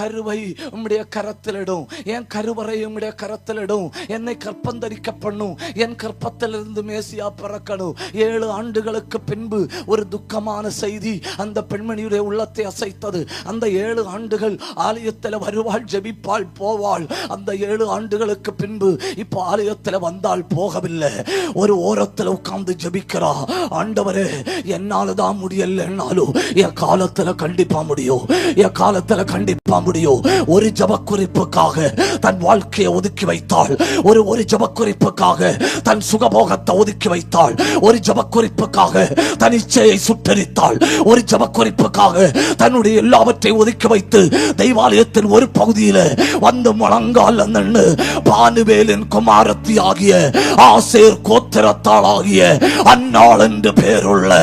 கருவை உம்முடைய கரத்திலிடும், என் கருவறை உம்முடைய கரத்திலிடும், என்னை கற்பந்தரிக்க பண்ணும், என் கற்பத்திலிருந்து மேசியா பிறக்கணும். 7 ஆண்டுகளுக்கு பின்பு ஒரு துக்கமான செய்தி அந்த பெண்மணியுடைய உள்ளத்தை அசைத்தது. அந்த 7 ஆண்டுகள் ஆலயத்தில் வருவாள், ஜபிப்பாள், போவாள். அந்த 7 ஆண்டுகளுக்கு பின்பு இப்ப ஆலயத்தில் வந்தாள், போகவில்லை. ஒரு ஓரத்தில் உட்கார்ந்து ஜெபிக்கிறா. ஆண்டவரே, என்னாலதான் முடியலன்னாலும் என் காலத்துல கண்டிப்பா முடியும், என் காலத்துல கண்டிப்பா முடியும். ஒரு ஜப குறிப்புக்காக தன் வாழ்க்கையை ஒதுக்கி வைத்தாள். ஒரு ஜப குறிப்புக்காக தன் சுகபோகத்தை ஒதுக்கி வைத்தாள். ஒரு ஜப குறிப்புக்காக தன் இச்சையை சுட்டரித்தாள். ஒரு ஜப குறிப்புக்காக தன்னுடைய எல்லாவற்றையும் ஒதுக்கி வைத்து தெய்வாலயத்தின் ஒரு பகுதியில வந்து முழங்கால் நின்று பானுவேலின் குமாரத்தி ஆகிய ஆசேர் கோத்திரத்தால் ஆகிய அன்னாள் என்று பேருள்ள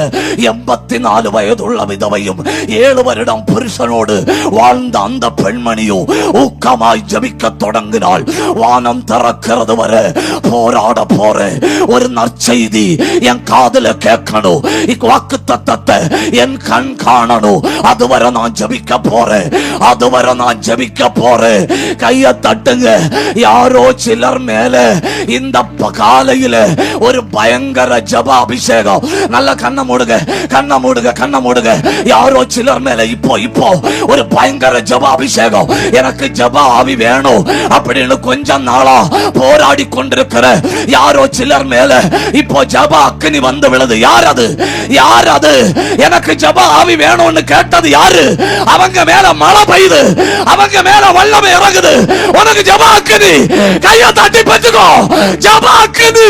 84 வயதுள்ள விதவையும் 7 வருடம் புருஷனோடு வாழ்ந்த அந்த பெண்மணியும் ஊக்கமாய் ஜபிக்க தொடங்கினாள். வானம் திறக்கிறது வர போராட போற ஒரு நற்செய்தி என் காதுல கேட்கணும், வாக்கு தத்தத்தை என் கண் காணணும். அதுவரை நான் ஜபிக்க போறேன், அதுவரை நான் ஜபிக்க போறேன். கைய தட்டுங்க. யாரோ சிலர் மேல இந்த காலையில ஒரு பயங்கர ஜப அபிஷேகம். நல்ல கண்ண மூடுங்க. யாரோ சிலர் மேல இப்போ ஒரு பயங்கர ஜப அபிஷேகம். எனக்கு ஜப ஆவி வேணும் அப்படின்னு கொஞ்சம் நாளா போராடி கொண்டிருக்கிற யாரோ சிலர் மேல இப்போ ஜப அக்கினி வந்து விழுது. யார் அது? எனக்கு ஜப ஆவி வேணும்னு கேட்டது யாரு? அவங்க மேல மழை பெய்யுது, அவங்க மேல வல்லமை இறங்குது. உனக்கு ஜப அக்கினி. கையை தட்டி பெற்றுக்கோ. ஜப அக்கினி.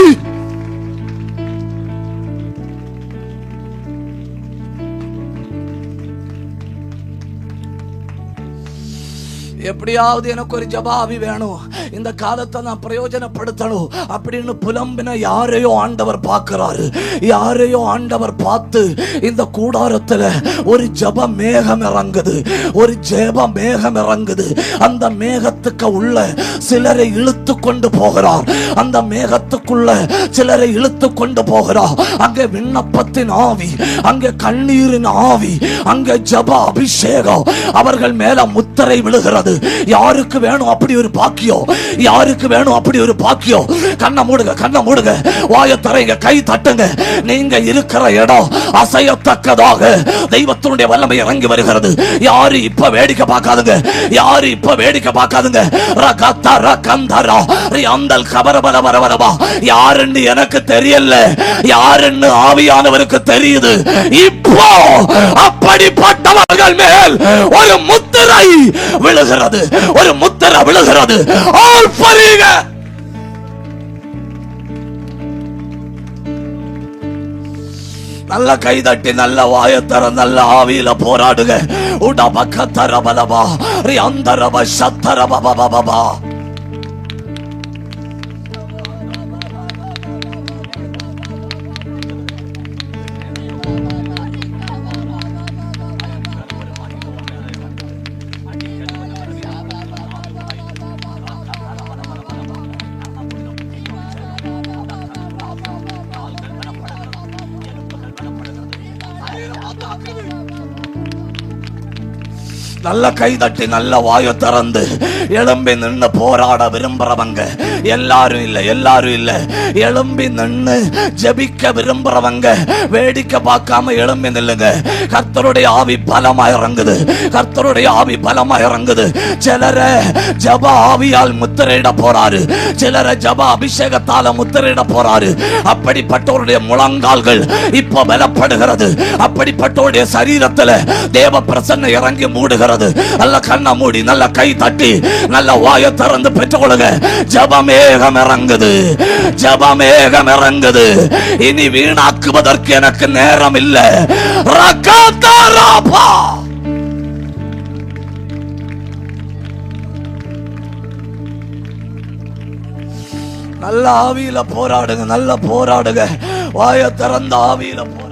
எப்படியாவது எனக்கு ஒரு ஜபாவி வேணும், இந்த காலத்தை நான் பிரயோஜனப்படுத்தணும் அப்படின்னு புலம்பின யாரையோ ஆண்டவர் பார்க்கிறாரு. யாரையோ ஆண்டவர் பார்த்து இந்த கூடாரத்துல ஒரு ஜப மேகம் இறங்குது, ஒரு ஜெப மேகம் இறங்குது. அந்த மேகத்துக்கு உள்ள சிலரை இழுத்து கொண்டு போகிறார். அந்த மேகத்துக்குள்ள சிலரை இழுத்து கொண்டு போகிறார். அங்கே விண்ணப்பத்தின் ஆவி, அங்கே கண்ணீரின் ஆவி, அங்கே ஜப அபிஷேகம் அவர்கள் மேல முத்திரை விழுகிறது. யாருக்கு வேணும் அப்படி ஒரு பாக்கியம்? யாருக்கு வேணும் அப்படி ஒரு பாக்கியம்? கண்ணை மூடுங்க, வாயை திறங்க, கை தட்டுங்க. நீங்க இருக்கிற இடம் அசையத்தக்கதாக தெய்வத்தினுடைய வல்லமை இறங்கி வருகிறது. யாரு இப்ப வேடிக்கை பார்க்காதுங்க, யாரு இப்ப வேடிக்கை பார்க்காதுங்க. யாருன்னு எனக்கு தெரியல, யாருன்னு ஆவியானவருக்கு தெரியுது. இப்போ அப்படிப்பட்டவர்கள் மேல் ஒரு முத்திரை விழுகிறது, ஒரு முத்திரை விழுகிறது. நல்ல கைதட்டி, நல்ல வாயத்தர, நல்ல ஆவியில போராடுங்க. உடபக்கத்தரபலபா ரியாந்தரப சத்தரபபபபா. நல்ல கை தட்டி நல்ல வாயை திறந்து எழும்பி நின்று போராட விரும்புறவங்க எல்லாரும் இல்ல எழும்பி நின்று ஜெபிக்க விரும்புறவங்க வேடிக்கை பார்க்காம எழும்பி நில்லுங்க. கர்த்தருடைய ஆவி பலமா இறங்குது. சிலரை ஜப ஆவியால் முத்திரையிட போறாரு, சிலரை ஜப அபிஷேகத்தால முத்திரையிட போறாரு. அப்படிப்பட்டவருடைய முழங்கால்கள் இப்ப பலப்படுகிறது. அப்படிப்பட்டவருடைய சரீரத்துல தேவ பிரசன்னம் இறங்கி மூடுகிறது. நல்ல கண்ண மூடி நல்ல கை தட்டி நல்ல வாயை திறந்து பெற்றுக்கொள்ளுங்க. ஜபமேகம் இறங்குது. இனி வீணாக்குவதற்கு எனக்கு நேரம் இல்லை. நல்ல ஆவியில போராடுங்க. வாயை திறந்த ஆவியில போராடுங்க.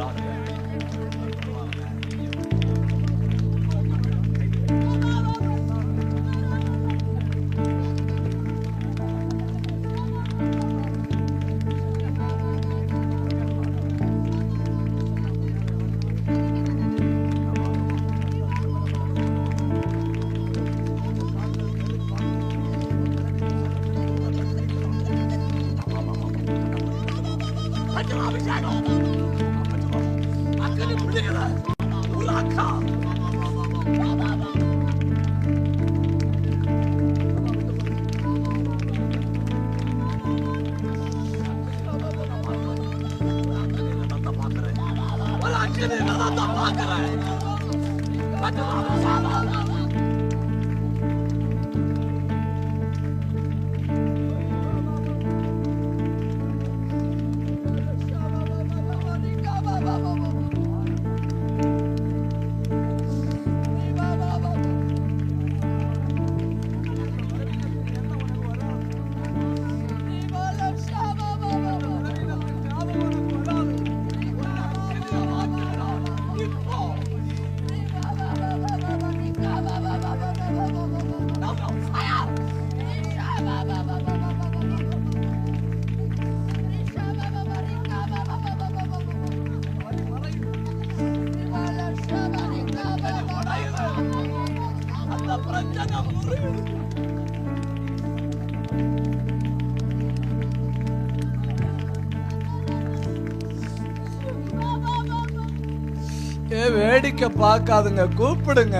வேடிக்கை பார்க்காதுங்க, கூப்பிடுங்க.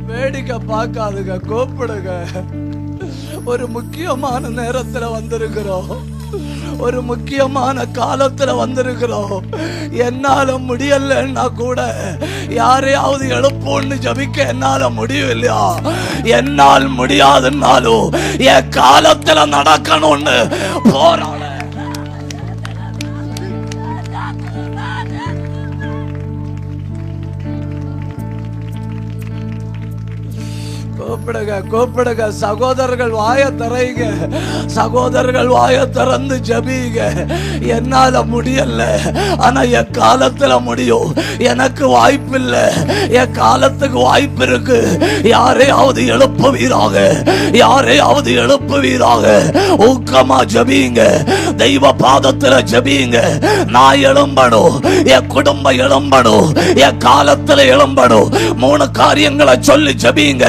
வேடிக்கை பார்க்காதுங்க, கூப்பிடுங்க. ஒரு முக்கியமான நேரத்துல வந்திருக்கிறோம், ஒரு முக்கியமான காலத்துல வந்திருக்கிறோம். என்னால முடியலன்னா கூட யாரையாவது எழுப்போன்னு ஜபிக்க என்னால முடியும் இல்லையா? என்னால் முடியாதுன்னாலும் என் காலத்துல நடக்கணும்னு போராட கூப்பிடுங்க. சகோதரர்கள் வாய திறங்க, சகோதரர்கள் வாய திறந்து ஜபிங்க. என்னால முடியல, ஆனா என் காலத்துல முடியும். எனக்கு வாய்ப்பு இல்லை, என் காலத்துக்கு வாய்ப்பு இருக்கு. யாரையாவது எழுப்புவீராக. ஊக்கமா ஜபிங்க, தெய்வ பாதத்துல ஜபிங்க. நான் எழும்பணும், என் குடும்பம் எழும்பணும், என் காலத்துல எழும்பணும். 3 காரியங்களை சொல்லி ஜபிங்க.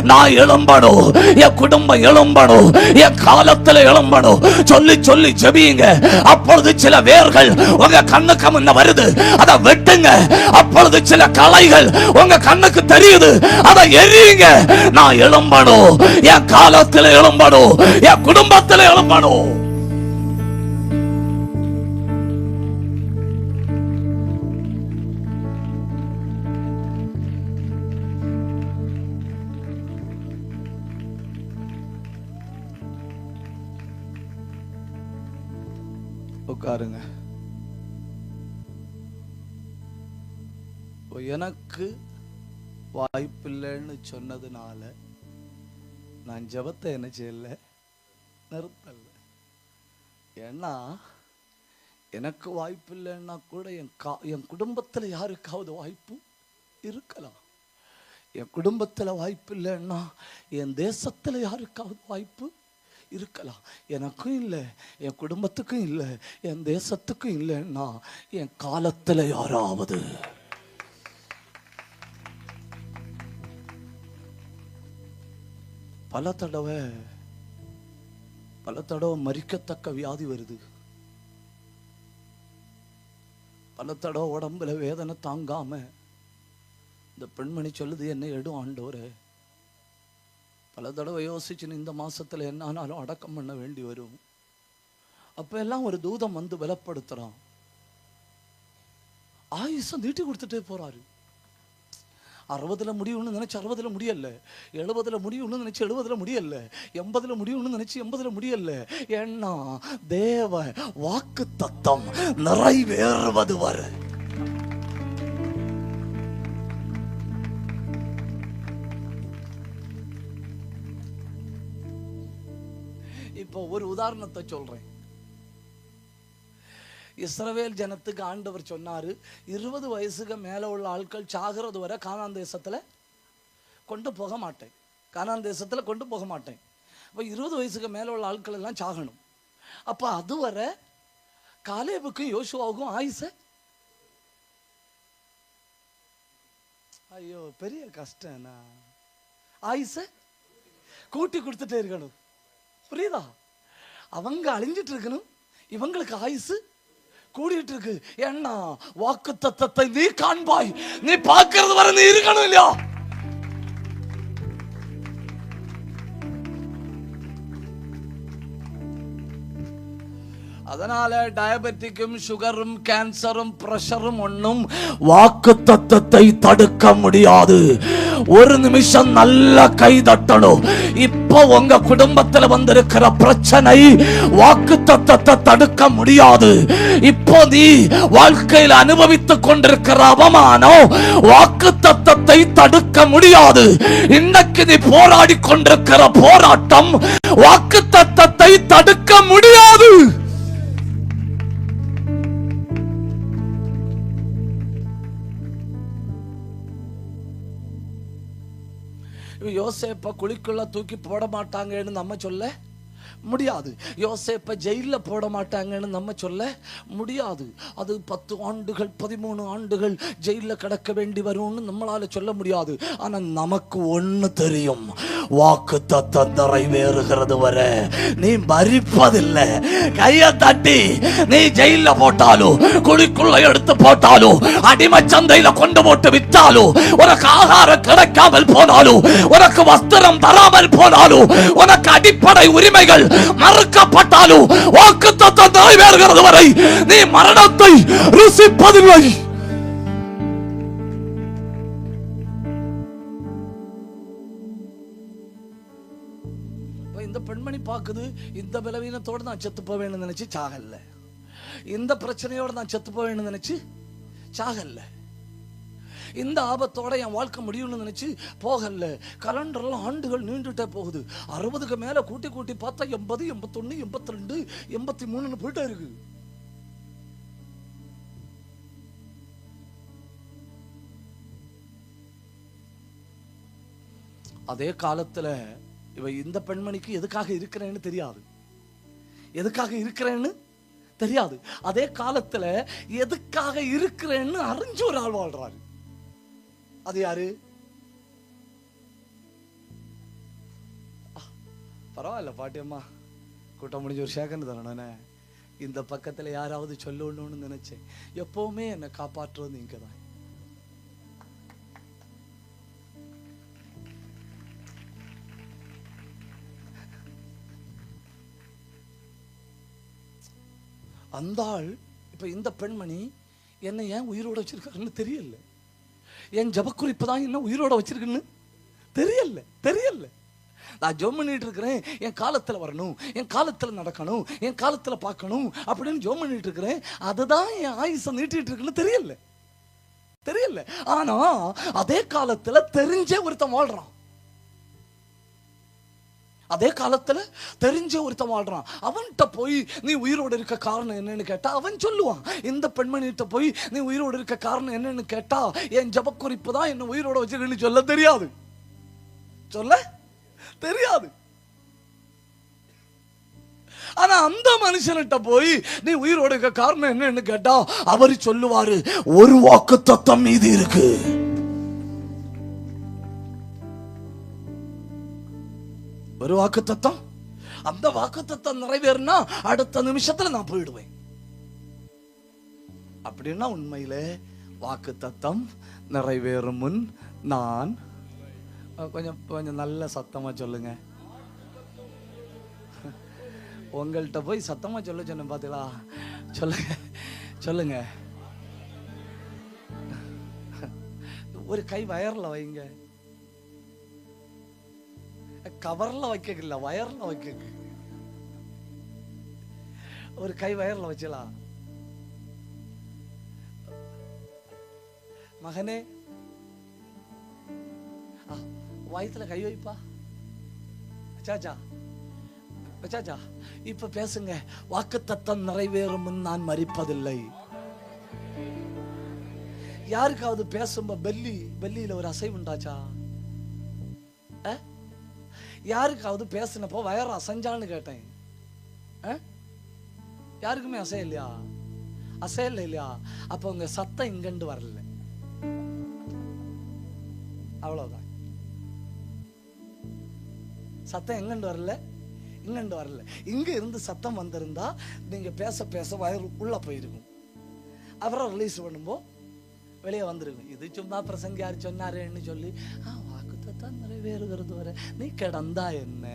நான் எழும்பணும், என் குடும்பம் எழும்பணும், என் காலத்துல எழும்பணும். சொல்லி ஜெபிங்க. அப்பொழுது சில வேர்கள் உங்க கண்ணுக்கு முன்ன வருது, அதை வெட்டுங்க. அப்பொழுது சில களைகள் உங்க கண்ணுக்கு தெரியுது, அதை எரியுங்க. நான் எழும்பணும், என் காலத்துல எழும்பணும், என் குடும்பத்துல எழும்பணும். உட்காருங்க. எனக்கு வாய்ப்பில்லைன்னு சொன்னதுனால நான் ஜெபத்தை என்ன செய்யல, நிறுத்தல. ஏன்னா எனக்கு வாய்ப்பில்லைன்னா கூட என் குடும்பத்தில் யாருக்காவது வாய்ப்பு இருக்கலாம். என் குடும்பத்தில் வாய்ப்பு இல்லைன்னா என் தேசத்தில் யாருக்காவது வாய்ப்பு இருக்கலாம். எனக்கும் இல்லை, என் குடும்பத்துக்கும் இல்லை, என் தேசத்துக்கும் இல்லைன்னா என் காலத்தில் யாராவது பல தடவை மரிக்கத்தக்க வியாதி வருது. பல தடவை உடம்புல வேதனை தாங்காம இந்த பெண்மணி சொல்லுது, என்ன எடும் ஆண்டவரே. பல தடவை யோசிச்சுன்னு இந்த மாசத்துல என்ன ஆனாலும் அடக்கம் பண்ண வேண்டி வரும். அப்ப எல்லாம் ஒரு தூதம் வந்து பலப்படுத்துறான். ஆயுசம் நீட்டி கொடுத்துட்டே போறாரு. 60 முடியும்னு நினைச்சு 60 முடியல, 70 முடியும்னு நினைச்சு 70 முடியல, 80 முடியும்னு நினைச்சு 80 முடியல. ஏன்னா தேவ வாக்கு தத்தம் நிறைவேறுவது வரை. இப்போ ஒரு உதாரணத்தை சொல்றேன். இஸ்ரவேல் ஜனத்துக்கு ஆண்டவர் சொன்னாரு, 20 வயசுக்கு மேல உள்ள ஆட்கள் சாகிறது வரை கானான் தேசத்துல கொண்டு போக மாட்டேன், கானான் தேசத்துல கொண்டு போக மாட்டேன். அப்ப 20 வயசுக்கு மேல உள்ள ஆட்கள் எல்லாம் சாகணும். அப்ப அதுவரை காலேபுக்கும் யோசுவாவுக்கும் ஆயுச, ஐயோ பெரிய கஷ்டம், ஆயுச கூட்டி கொடுத்துட்டே இருக்கணும். புரியுதா? அவங்க அழிஞ்சிட்டு இருக்கணும், இவங்களுக்கு ஆயுசு கூடிட்டு இருக்கு. ஏன்னா வாக்கு தத்தத்தை நீ காண்பாய், நீ பார்க்கிறது வரை நீ இருக்கணும் இல்லையா? அதனால டயபெட்டிக்கும் சுகரும் கேன்சரும் பிரஷரும் ஒன்னும் வாக்கு தத்தத்தை தடுக்க முடியாது. ஒரு நிமிஷம் நல்ல கை தட்டணும். இப்போ உங்க குடும்பத்தில் வந்திருக்கிற பிரச்சனை வாக்கு தத்தத்தை தடுக்க முடியாது. இப்போ நீ வாழ்க்கையில் அனுபவித்துக் கொண்டிருக்கிற அவமானம் வாக்கு தத்தத்தை தடுக்க முடியாது. இன்னைக்கு நீ போராடி கொண்டிருக்கிற போராட்டம் வாக்கு தத்தத்தை தடுக்க முடியாது. யோசேப்ப குழிக்குள்ள தூக்கி போட மாட்டாங்கன்னு நம்ம சொல்ல முடியாது. யோசேப்ப ஜெயில போட மாட்டாங்கன்னு நம்ம சொல்ல முடியாது. அது 10 ஆண்டுகள் 13 ஆண்டுகள் ஜெயில கிடக்க வேண்டி வரும்னு நம்மளால சொல்ல முடியாது. ஆனா நமக்கு ஒண்ணு தெரியும், வாக்கு தத்தம் நிறைவேறுகிறது வரை நீ மரிப்பதில்லை. கைய தட்டி நீ ஜெயில போட்டாலும், குழிக்குள்ள எடுத்து போட்டாலும், அடிமை சந்தையில கொண்டு போட்டு வித்தாலும், உனக்கு ஆகாரம் கிடைக்காமல் போனாலும், உனக்கு வஸ்திரம் தராமல் போனாலும், உனக்கு அடிப்படை உரிமைகள் மறுக்கப்பட்டாலும், வாக்கு தத்தம் நிறைவேறுகிறது வரை நீ மரணத்தை ருசிப்பதில்லை. இந்த பெண்மணி பாக்குது, இந்த பலவீனத்தோட நான் செத்து போவேன்னு நினைச்சு சாகல்ல, இந்த பிரச்சனையோட நான் செத்து போவேன்னு நினைச்சு சாகல்ல, இந்த ஆபத்தோட என் வாழ்க்கை முடியும்னு நினைச்சு போகல. கலண்டர்ல ஆண்டுகள் நீண்டுட்டே போகுது. 60க்கு மேல கூட்டி கூட்டி பார்த்தா 80, 81, 82, 83 போயிட்டே இருக்கு. அதே காலத்துல இவ இந்த பெண்மணிக்கு எதுக்காக இருக்கிறேன்னு தெரியாது, எதுக்காக இருக்கிறேன்னு தெரியாது. அதே காலத்துல எதுக்காக இருக்கிறேன்னு அறிஞ்சு ஒரு ஆள் வாழ்றாரு. அது யாரு? பரவாயில்ல பாட்டியம்மா, கூட்டம் முடிஞ்ச ஒரு சேகண்ட் தானே. இந்த பக்கத்துல யாராவது சொல்லணும்னு நினைச்சேன். எப்பவுமே என்னை காப்பாற்றுறது நீங்க தான். அந்த ஆள் இப்ப இந்த பெண்மணி என்ன ஏன் உயிரோட வச்சிருக்காருன்னு தெரியல, என் ஜபக்குறிப்பு தான் என்ன உயிரோட வச்சிருக்குன்னு தெரியல. நான் ஜெபம் பண்ணிட்டு இருக்கிறேன், என் காலத்துல வரணும், என் காலத்துல நடக்கணும், என் காலத்துல பார்க்கணும் அப்படின்னு ஜெபம் பண்ணிட்டு இருக்கிறேன். அதுதான் என் ஆயுசை நீட்டிட்டு இருக்குன்னு தெரியல. ஆனா அதே காலத்துல தெரிஞ்ச ஒருத்தன் வாழ்றான். அதே காலத்துல தெரிஞ்ச ஒருத்தன் வாழ்றான். அவன்கிட்ட போய் நீ உயிரோடு இருக்க காரணம் என்னன்னு கேட்டா அவன் சொல்லுவான். இந்த பெண்மணிகிட்ட போய் நீ உயிரோடு இருக்க காரணம் என்னன்னு கேட்டா என் ஜபக்குறிப்பு தான் என்ன உயிரோட வச்சிருக்குன்னு சொல்ல தெரியாது. ஆனா அந்த மனுஷன்கிட்ட போய் நீ உயிரோடு இருக்க காரணம் என்னன்னு கேட்டா அவரு சொல்லுவாரு, ஒரு வாக்குத்தத்தம் மீதி இருக்கு. ஒரு வாக்குத்தத்தம், அந்த வாக்குத்தத்தம் நிறைவேறினா அடுத்த நிமிஷத்துல நான் போயிடுவேன். அப்படின்னா உண்மையிலே வாக்குத்தத்தம் நிறைவேறும் முன் நான் கொஞ்சம் கொஞ்சம் நல்ல சத்தமா சொல்லுங்க. உங்கள்கிட்ட போய் சத்தமா சொல்ல சொன்ன பாத்தீங்களா? சொல்லுங்க சொல்லுங்க. ஒரு கை வயர்ல வைங்க, கவர்ல வைக்க, வயர்ல வைக்க. ஒரு கை வயர்ல வச்சலாம். மகனே வயிற்றுல கை வைப்பா. சாச்சா சாச்சா இப்ப பேசுங்க. வாக்குத்தத்தம் நிறைவேறும் நான் மரிப்பதில்லை. யாருக்காவது பேசும்ப பெல்லியில ஒரு அசைவு உண்டாச்சா? யாருக்காவது பேசினப்போ வயர் அசைஞ்சான்னு கேட்டேன். யாருக்குமே அசைய இல்லையா? அசையல இல்லையா? அப்ப உங்க சத்தம் இங்கண்டு வரல, அவ்வளவுதான். சத்தம் எங்கண்டு வரல, இங்கண்டு வரல. இங்க இருந்து சத்தம் வந்திருந்தா நீங்க பேச பேச வயர் உள்ள போயிருக்கும். அப்புறம் ரிலீஸ் பண்ணும்போது வெளியே வந்திருக்கும். இது சும்மா பிரசங்க யாரு சொன்னாருன்னு சொல்லி வாக்குத்தத்தம் நிறைவேறுகிறது வரை நீ கிடந்தா என்ன?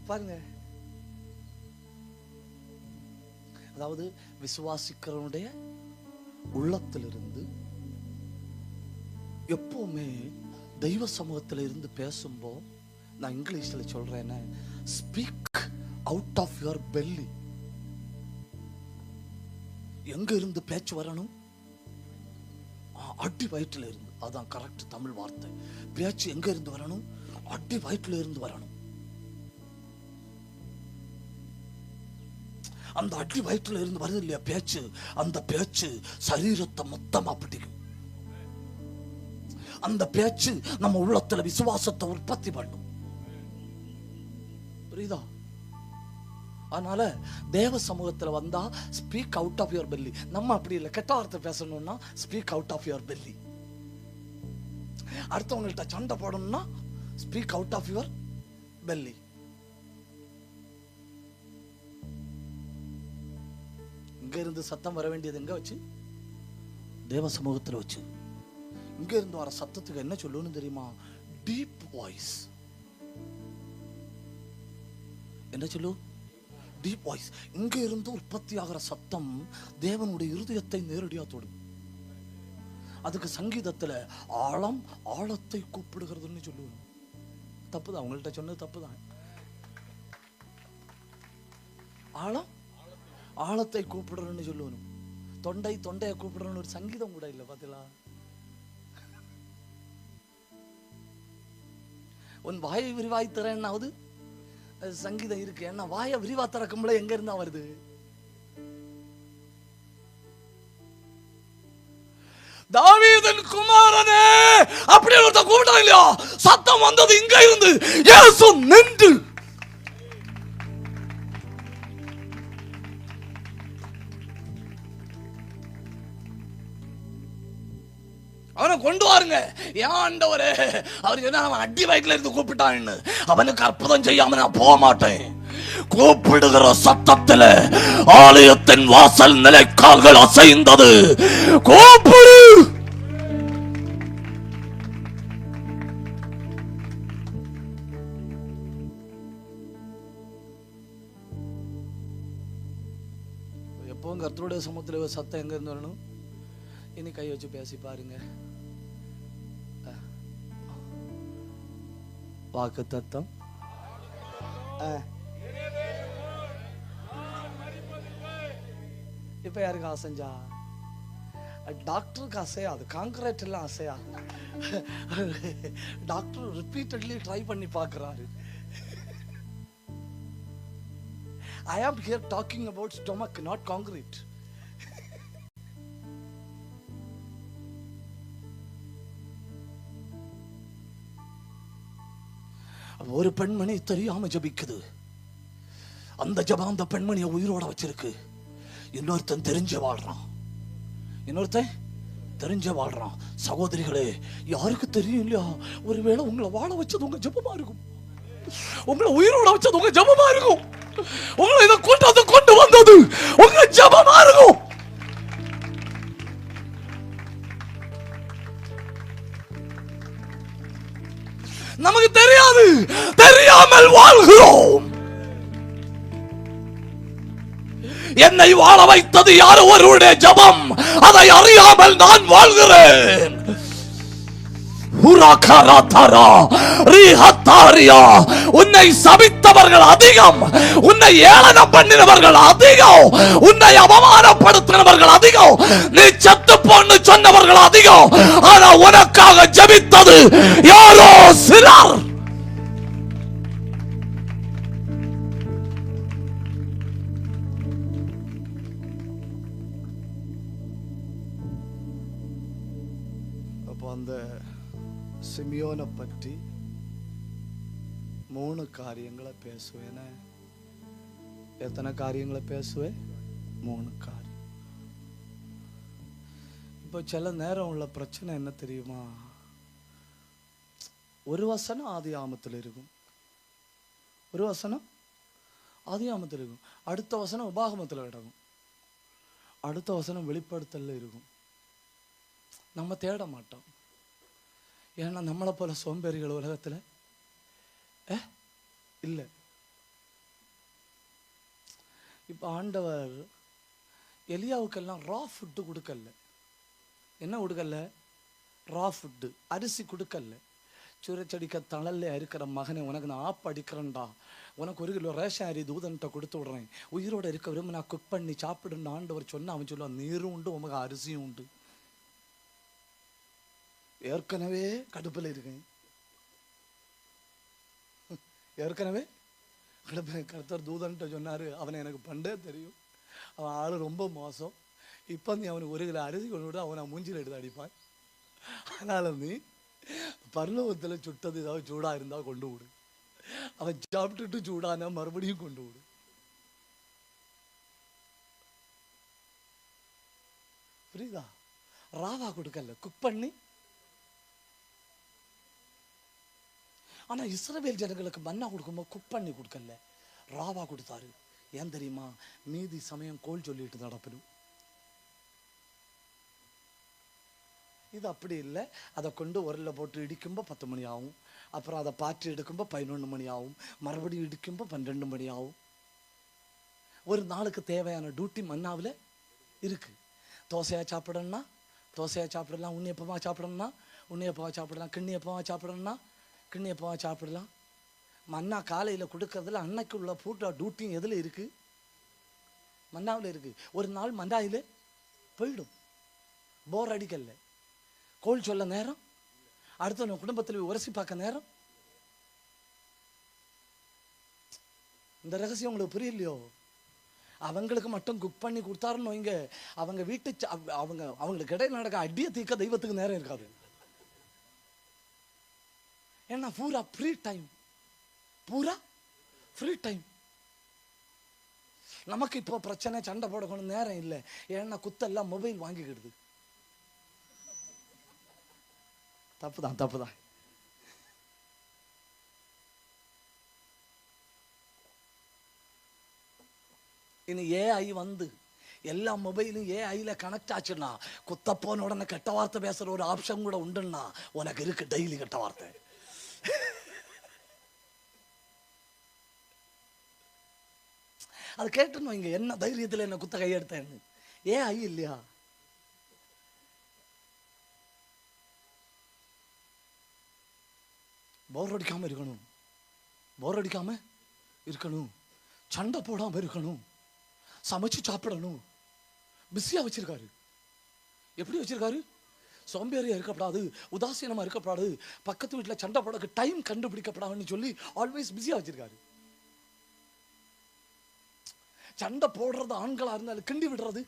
பாருங்க, அதாவது விசுவாசிக்கிறவனுடைய உள்ளத்திலிருந்து எப்பவுமே தெய்வ சமூகத்தில் இருந்து பேசும்போ, நான் இங்கிலீஷ்ல சொல்றேன், speak out of your belly. எங்க இருந்து பேச்சு வரணும்? அடி வயிற்றுல இருந்து. அதான் கரெக்ட் தமிழ் வார்த்தை. பேச்சு எங்க இருந்து வரணும்? அடி வயிற்றுல இருந்து வரணும். அந்த அடி வயிற்றுல இருந்து வருது இல்லையா பேச்சு, அந்த பேச்சு சரீரத்தை மொத்தமா பிடிக்கும். அந்த பேச்சு நம்ம உள்ளத்துல விசுவாசத்தை உற்பத்தி பண்ணும். புரியுதா? அதனால தேவ சமூகத்துல வந்தா speak out of your belly. நம்ம அப்படி இல்லை. கெட்ட வார்த்தை பேசணும்னா speak out of your belly. அடுத்தவங்கள்ட்ட சண்டை போடணும்னா speak out of your belly. இங்க இருந்து சத்தம் வர வேண்டியது எங்க வச்சு? தேவ சமூகத்துல வச்சு. இங்க இருந்து வர சத்தத்துக்கு என்ன சொல்லணும்னு தெரியுமா? Deep voice. என்ன சொல்லு? Deep voice. இங்க இருந்து உற்பத்தி ஆகிற சத்தம் தேவனுடைய இருதயத்தை நேரடியா தொடும். அதுக்கு சங்கீதத்துல ஆழம் ஆழத்தை கூப்பிடுகிறதுன்னு சொல்லுவோம். தப்புதான், உங்கள்கிட்ட சொன்னது தப்புதான். ஆழம் ஆழத்தை கூப்பிடுறன்னு சொல்லுவோம். தொண்டையை கூப்பிடுறன்னு ஒரு சங்கீதம் கூட இல்லை. பாத்தீங்களா? உன் வாயை விரிவாய் தரேன்னாவது சங்கீதம் இருக்கு. ஏன்னா வாயை விரிவா திறக்கும்போது எங்க இருந்தா வருது? தாவீதின் குமாரனே அப்படி ஒருத்த கூப்பிட்டா இல்லையா? சத்தம் வந்தது இங்க இருந்து. இயேசு நின்று அவனை கொண்டு வாருங்க. ஏன் ஆண்டவரே? அவர் சொன்னா அவன் அடி வயிற்றுல இருந்து கூப்பிட்டான்னு. அவனுக்கு அற்புதம் செய்யாம நான் போக மாட்டேன். கூப்பிடுகிற சத்தத்துல ஆலயத்தின் வாசல் நிலைக்கால்கள் அசைந்தது. கூப்பிடு. எப்பவும் கர்த்தருடைய சமூகத்துல சத்தம் எங்க இருந்து வரணும்? இனி கை வச்சு பேசி பாருங்க. வாக்குத்தத்தம் இப்ப யாருக்கு அசைஞ்சா? டாக்டருக்கு அசையாது, கான்கிரீட் எல்லாம் அசையாது. டாக்டர் ரிப்பீட்டட்லி ட்ரை பண்ணி பார்க்கிறாரு. I am here talking about stomach, not concrete. ஒரு பெண்மணி தெரியாம ஜபிக்குது. அந்த ஜபம் அந்த பெண்மணியை உயிரோட வச்சிருக்கு. இன்னொருத்தன் தெரிஞ்ச வாழ்றான். இன்னொருத்தன் தெரிஞ்ச வாழ்றான். சகோதரிகளே, யாருக்கு தெரியும் இல்லையா, ஒருவேளை உங்களை வாழ வச்சது உங்க ஜபமா இருக்கும். உங்களை உயிரோட வச்சது உங்க ஜபமா இருக்கும். உங்களை இதை கொண்டு வந்தது உங்க ஜபமா இருக்கும். நமக்கு தெரியாது, தெரியாமல் வாழ்கிறோம். என்னை வாழ வைத்தது யார்? ஒருவருடைய ஜபம். அதை அறியாமல் நான் வாழ்கிறேன். உன்னை சபித்தவர்கள் அதிகம், உன்னை ஏளனம் பண்ணினவர்கள் அதிகம், உன்னை அவமானப்படுத்தினவர்கள் அதிகம், நீ செத்து போன்னு சொன்னவர்கள் அதிகம். ஆனா உனக்காக ஜபித்தது யாரோ சிலர். அப்போ அந்த சிமியோனை பற்றி 3 காரியங்களை பேசுவேன். எத்தனை காரியங்களை பேசுவேன்? 3 காரியம். இப்போ சில நேரம் உள்ள பிரச்சனை என்ன தெரியுமா? ஒரு வசனம் ஆதியாகமத்தில் இருக்கும், ஒரு வசனம் ஆதியாகமத்தில் இருக்கும், அடுத்த வசனம் உபாகமத்தில் கிடக்கும், அடுத்த வசனம் வெளிப்படுத்தல இருக்கும். நம்ம தேட மாட்டோம். ஏன்னா நம்மளை போல சோம்பேறிகள் உலகத்தில் இல்லை. இப்போ ஆண்டவர் எலியாவுக்கெல்லாம் ரா ஃபுட்டு கொடுக்கல. என்ன கொடுக்கல? ரா ஃபுட்டு, அரிசி கொடுக்கல. சூரச்சடிக்க தணல்ல இருக்கிற மகனை, உனக்கு நான் ஆப்பு அடிக்கிறேன்டா, உனக்கு 1 கிலோ ரேஷன் அரி தூதன்ட்ட கொடுத்து விடுறேன், உயிரோடு இருக்க விரும்ப நான் குக் பண்ணி சாப்பிடுன்னு ஆண்டவர் சொன்ன. அவன் சொல்லுவான், நீரும் உண்டு உமக்கு அரிசியும் உண்டு. ஏற்கனவே கடுப்பில் இருக்கேன், ஏற்கனவே கர்த்தர் தூதன்ட்ட சொன்னாரு, அவனை எனக்கு பண்டே தெரியும், அவன் ஆளு ரொம்ப மோசம். இப்போ நீ அவனுக்கு 1 கிலோ அரிசி கொண்டு விட்டு அவனை மூஞ்சில் எடுத்து அடிப்பான். அதனால நீ பரலோகத்தில் சுட்டது ஏதாவது சூடா இருந்தா கொண்டு விடு, அவன் சாப்பிட்டுட்டு சூடான மறுபடியும் கொண்டு விடு. புரியுதா? ராவா கொடுக்கல, குக் பண்ணி. ஆனா இஸ்ரவேல் ஜனங்களுக்கு மன்னா கொடுக்கும்போது குக் பண்ணி கொடுக்கல, ராவா கொடுத்தாரு. ஏன் தெரியுமா? மீதி சமயம் கோல் சொல்லிட்டு நடப்பணும். இது அப்படி இல்லை. அதை கொண்டு உரலில் போட்டு இடிக்கும்போது 10 மணி ஆகும், அப்புறம் அதை பாற்றி எடுக்கும்போது 11 மணி ஆகும், மறுபடியும் இடிக்கும்போது 12 மணி ஆகும். ஒரு நாளுக்கு தேவையான டியூட்டி மன்னாவில் இருக்கு. தோசையா சாப்பிடணும்னா தோசையா சாப்பிடலாம், உண்ணியப்பமாக சாப்பிடணும்னா உண்ணியப்பமாக சாப்பிடலாம், கிண்ணியப்பமாக சாப்பிடணும்னா கிண்ணியப்பமாக சாப்பிடலாம். மன்னா காலையில் கொடுக்கறதுல அன்னைக்கு உள்ள பூட்டா டியூட்டியும் எதில் இருக்கு? மன்னாவில் இருக்கு. ஒரு நாள் மன்னாயில் போயிடும், போர் அடிக்கல, கோல் சொல்ல நேரம், அடுத்த குடும்பத்தில் உரசி பார்க்க நேரம். இந்த ரகசியம் உங்களுக்கு புரியலையோ? அவங்களுக்கு மட்டும் குக் பண்ணி கொடுத்தாருன்னு வைங்க, அவங்க வீட்டு அவங்களுக்கு இடையில நடக்க அடிய தீக்க தெய்வத்துக்கு நேரம் இருக்காது. ஏன்னா பூரா ஃப்ரீ டைம், பூரா ஃப்ரீ டைம். நமக்கு இப்போ பிரச்சனை, சண்டை போடணும் நேரம் இல்லை. ஏன்னா குத்தெல்லாம் மொபைல் வாங்கிக்கிடுது. தப்புதான், தப்புதான். இனி ஏஐ வந்து எல்லா மொபைலும் ஏஐல கனெக்ட் ஆச்சுன்னா, குத்த போன உடனே கெட்ட வார்த்தை பேசுற ஒரு ஆப்ஷன் கூட உண்டுன்னா உனக்கு இருக்கு டெய்லி கெட்ட வார்த்தை. அது கேட்டுன்னு வைங்க, என்ன தைரியத்தில் என்ன குத்த கையெடுத்தேன்னு. ஏஐ இல்லையா? போர் அடிக்காம இருக்கணும், போர் அடிக்காம இருக்கணும், சண்டை போடாம இருக்கணும், சமைச்சு சாப்பிடணும். பிஸியா வச்சிருக்காரு. எப்படி வச்சிருக்காரு? சோம்பேறியா இருக்கப்படாது, உதாசீனமா இருக்கப்படாது, பக்கத்து வீட்டில் சண்டை போட டைம் கண்டுபிடிக்கப்படாதுன்னு சொல்லி ஆல்வேஸ் பிஸியா வச்சிருக்காரு. சண்டை போடுறது ஆண்களா இருந்தாலும் கிண்டி விடுறது.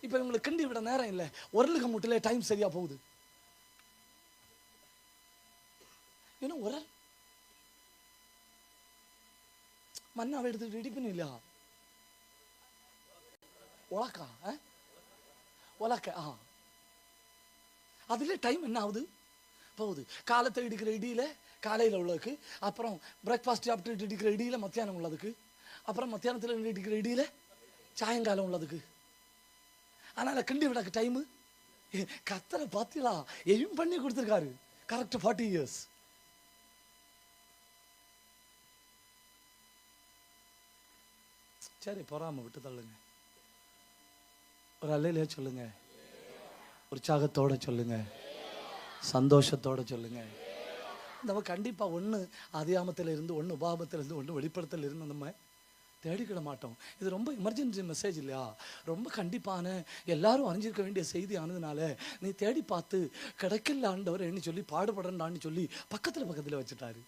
இப்ப இவங்களுக்கு கிண்டி விட நேரம் இல்லை, உரலுக்கு முட்டிலே டைம் சரியா போகுது. உரல் மண்ணாவை எடுத்துட்டு இடிப்பின்னு இல்லையா, உலக்கா உலக்க அதுல டைம் என்ன ஆகுது போகுது. காலத்தை இடிக்கிற இடியில காலையில் உள்ளதுக்கு, அப்புறம் பிரேக்ஃபாஸ்ட் சாப்பிட்டு இடிக்கிற இடியில மத்தியானம் உள்ளதுக்கு, அப்புறம் மத்தியானத்தில் இடிக்கிற இடியில சாயங்காலம் உள்ளதுக்கு. அதனால கிண்டி விடக்கு டைமு கத்தரை பார்த்தீங்களா எயும் பண்ணி கொடுத்துருக்காரு. Correct 40 years. சரி, பொறாம விட்டு தள்ளுங்க. ஒரு அல்லையிலே சொல்லுங்க, உற்சாகத்தோட சொல்லுங்க, சந்தோஷத்தோட சொல்லுங்க. நம்ம கண்டிப்பா ஒண்ணு அதிகாமத்தில் இருந்து, ஒண்ணு உபாகமத்தில் இருந்து, ஒண்ணு வெளிப்படுத்தல இருந்து நம்ம தேடிக்கிட மாட்டோம். இது ரொம்ப எமர்ஜென்சி மெசேஜ் இல்லையா, ரொம்ப கண்டிப்பான எல்லாரும் அறிஞ்சிருக்க வேண்டிய செய்தி ஆனதுனால நீ தேடி பார்த்து கிடைக்கல ஆண்டவர் என்ன சொல்லி பாடுபடுறான்னு சொல்லி பக்கத்துல வச்சுட்டாரு.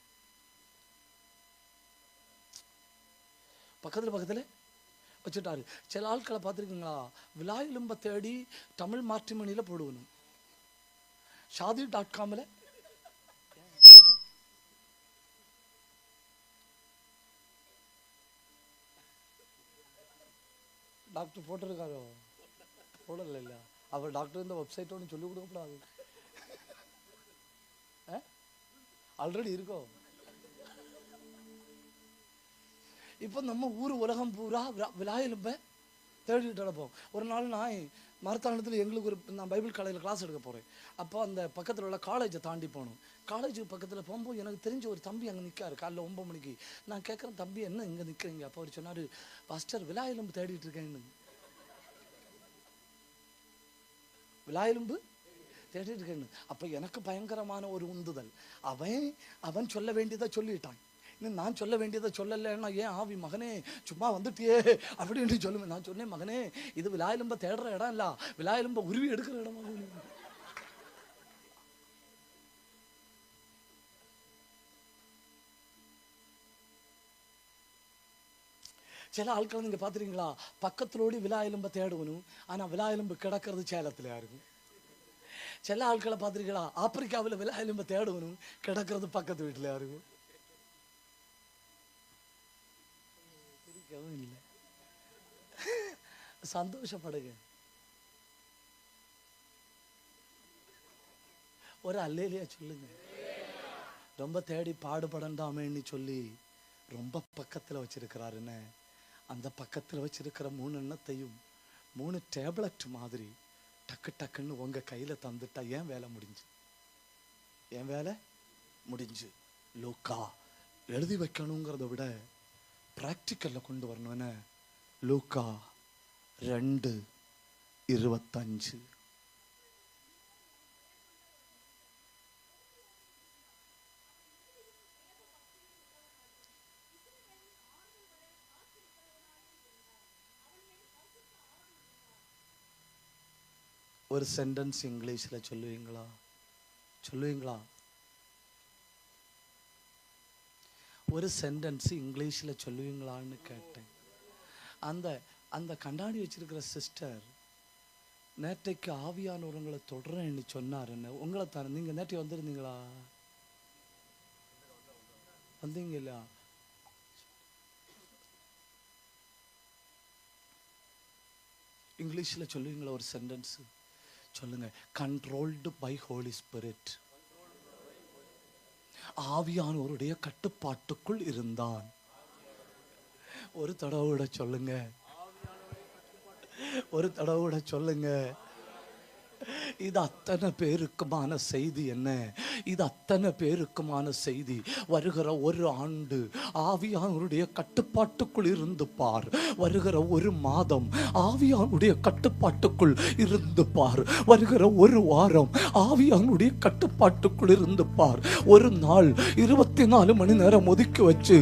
பக்கத்துல வச்சுட்டாரு. சில ஆட்களை பார்த்துருக்கீங்களா, விலாயெலும்ப தேடி தமிழ் மாற்றுமணியில போடுவணும். ஷாதி.comல டாக்டர் போட்டிருக்காரோ, போடல இல்ல, அவர் டாக்டர் இந்த வெப்சைட் ஒன்று சொல்லி கொடுக்கப்படாது, ஆல்ரெடி இருக்கோ. இப்போ நம்ம ஊர் உலகம் பூரா விலாயெலும்ப தேடிட்டு நடப்போம். ஒரு நாள் நான் மரத்தாண்டத்தில் எங்களுக்கு நான் பைபிள் காலேஜில் கிளாஸ் எடுக்க போகிறேன். அப்போ அந்த பக்கத்தில் உள்ள காலேஜை தாண்டி போகணும். காலேஜுக்கு பக்கத்தில் போகும்போது எனக்கு தெரிஞ்ச ஒரு தம்பி அங்கே நிற்காரு. காலைல 9 மணிக்கு நான் கேட்குறேன், தம்பி என்ன இங்கே நிற்கிறீங்க? அப்போ அவர் சொன்னார், பாஸ்டர் விலாயெலும்பு தேடிட்டு இருக்கேன்னு. விலாயெலும்பு தேடிட்டு இருக்கேன்னு. அப்போ எனக்கு பயங்கரமான ஒரு உந்துதல். அவன் சொல்ல வேண்டியதை சொல்லிட்டான். இன்னும் நான் சொல்ல வேண்டியதை சொல்லலைன்னா, ஏன் ஆவி மகனே சும்மா வந்துட்டியே அப்படின்னு சொல்லுவேன். நான் சொன்னேன், மகனே இது விலாயெலும்ப தேடுற இடம் இல்ல, விலாயெலும்ப உருவி எடுக்கிற இடமா. சில ஆட்கள் நீங்க பாத்துறீங்களா, பக்கத்திலோடி விலாயெலும்ப தேடுவனும், ஆனா விலாயெலும்பு கிடக்கிறது சேலத்துல இருக்கும். சில ஆட்களை பாத்திருக்கீங்களா, ஆப்பிரிக்காவில் விலாயெலும்ப தேடுவனும் கிடக்கிறது பக்கத்து வீட்டுல இருக்கும். இல்லை, சந்தோஷப்படுங்க. ஒரு அல்லேலியா சொல்லுங்க. ரொம்ப தேடி பாடுபடண்டாமேன்னு சொல்லி ரொம்ப பக்கத்துல வச்சிருக்கிறாருன்னு. அந்த பக்கத்துல வச்சிருக்கிற 3 எண்ணத்தையும் 3 டேப்லெட் மாதிரி டக்கு டக்குன்னு உங்க கையில தந்துட்டா ஏன் வேலை முடிஞ்சு? என் வேலை முடிஞ்சு. லூக்கா எழுதி வைக்கணுங்கிறத விட பிராக்டிக்கல்ல கொண்டு வரணும்னு லூக்கா 2:25. ஒரு சென்டென்ஸ் இங்கிலீஷ்ல சொல்லுவீங்களா? ஒரு சென்டென்ஸ் இங்கிலீஷ்ல சொல்லுவீங்களான்னு கேட்டேன். அந்த கண்ணாடி வச்சிருக்கிற சிஸ்டர் நேற்றைக்கு ஆவியானவர்களை தொடரேன்னு சொன்னாருன்னு. உங்களை தானே, நீங்க நேற்று வந்திருந்தீங்களா? வந்தீங்களா? இங்கிலீஷ்ல சொல்லுவீங்களா? ஒரு சென்டென்ஸ் சொல்லுங்க. Controlled by holy spirit. ஆவியானவருடைய கட்டுப்பாட்டுக்குள் இருந்தான். ஒரு தடவை சொல்லுங்க, ஒரு தடவை சொல்லுங்க. இது அத்தனை பேருக்குமான செய்தி என்ன? இது அத்தனை பேருக்குமான செய்தி. வருகிற ஒரு ஆண்டு ஆவியானுடைய கட்டுப்பாட்டுக்குள் இருந்து பார். வருகிற ஒரு மாதம் ஆவியானுடைய கட்டுப்பாட்டுக்குள் இருந்து பார். வருகிற ஒரு வாரம் ஆவியானுடைய கட்டுப்பாட்டுக்குள் இருந்து பார். ஒரு நாள் 24 மணி நேரம் ஒதுக்கி வச்சு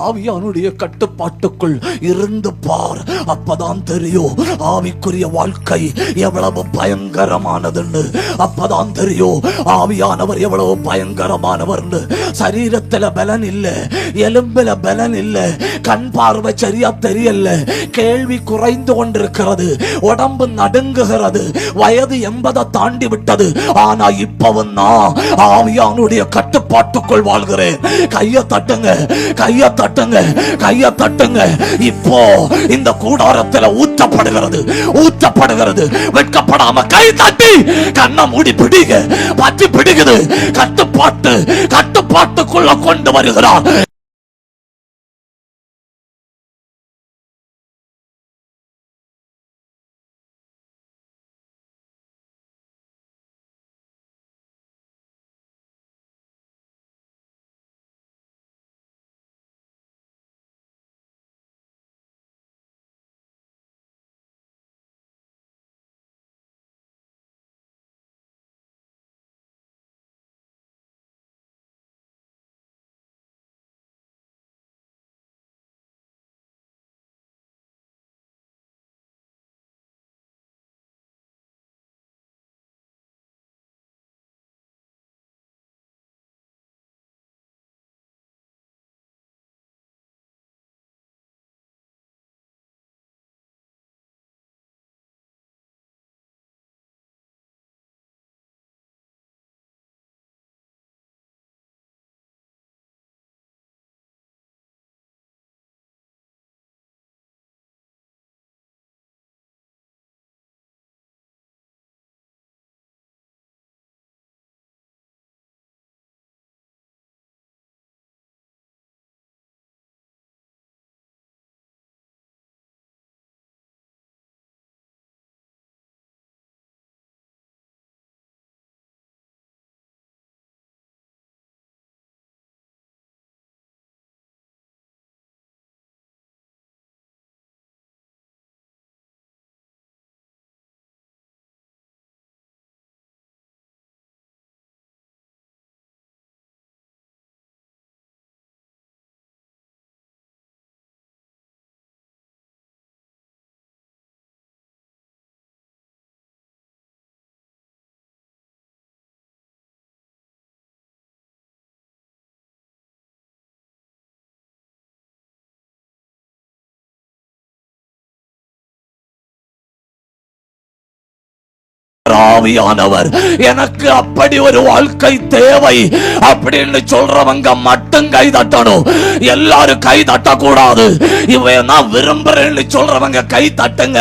ஆவியானுடைய கட்டுப்பாட்டுக்குள் இருந்து பார். அப்பதான் தெரியும் ஆவிக்குரிய வாழ்க்கை எவ்வளவு பயங்கரம் பயங்கரமானதுன்னு அப்பதான் தெரியும் ஆவியானவர் எவ்வளவு பயங்கரமானவர். சரீரத்துல பலன் இல்ல, எலும்புல பலன் இல்ல, கண் பார்வை சரியா தெரியல, கேள்வி குறைந்து கொண்டிருக்கிறது, உடம்பு நடுங்குகிறது, வயது 80 தாண்டி விட்டது. ஆனா இப்பவும் நான் ஆவியானுடைய கட்டுப்பாட்டுக்குள் வாழ்கிறேன். கைய தட்டுங்க, கைய தட்டுங்க, கைய தட்டுங்க. இப்போ இந்த கூடாரத்தில் ஊற்றப்படுகிறது, ஊற்றப்படுகிறது. வெட்கப்படாம கை தட்டி கண்ணை மூடி பிடிங்க. பற்றி பிடிக்குது. கட்டுப்பாட்டு, கட்டுப்பாட்டுக்குள்ள கொண்டு வருகிறார். ஆவியானவர் எனக்கு அப்படி ஒரு வாழ்க்கை தேவை அப்படின்னு சொல்றவங்க மட்டும் கை தட்டணும். எல்லாரும் கை தட்டக்கூடாது. இவன் நான் விரும்புறேன்னு சொல்றவங்க கை தட்டுங்க.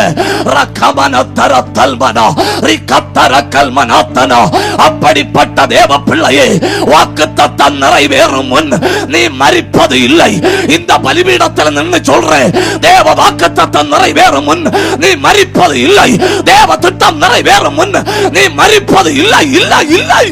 அப்படிப்பட்ட தேவ பிள்ளையே, வாக்குத்தத்தம் நிறைவேறும் முன் நீ மரிப்பது இல்லை. இந்த பலிபீடத்தில் நின்று சொல்றேன், தேவ வாக்குத்தத்தம் நிறைவேறும் முன் நீ மரிப்பது இல்லை. தேவ திட்டம் நிறைவேறும் முன் நீ மரிப்பது இல்லை, இல்லை, இல்லை.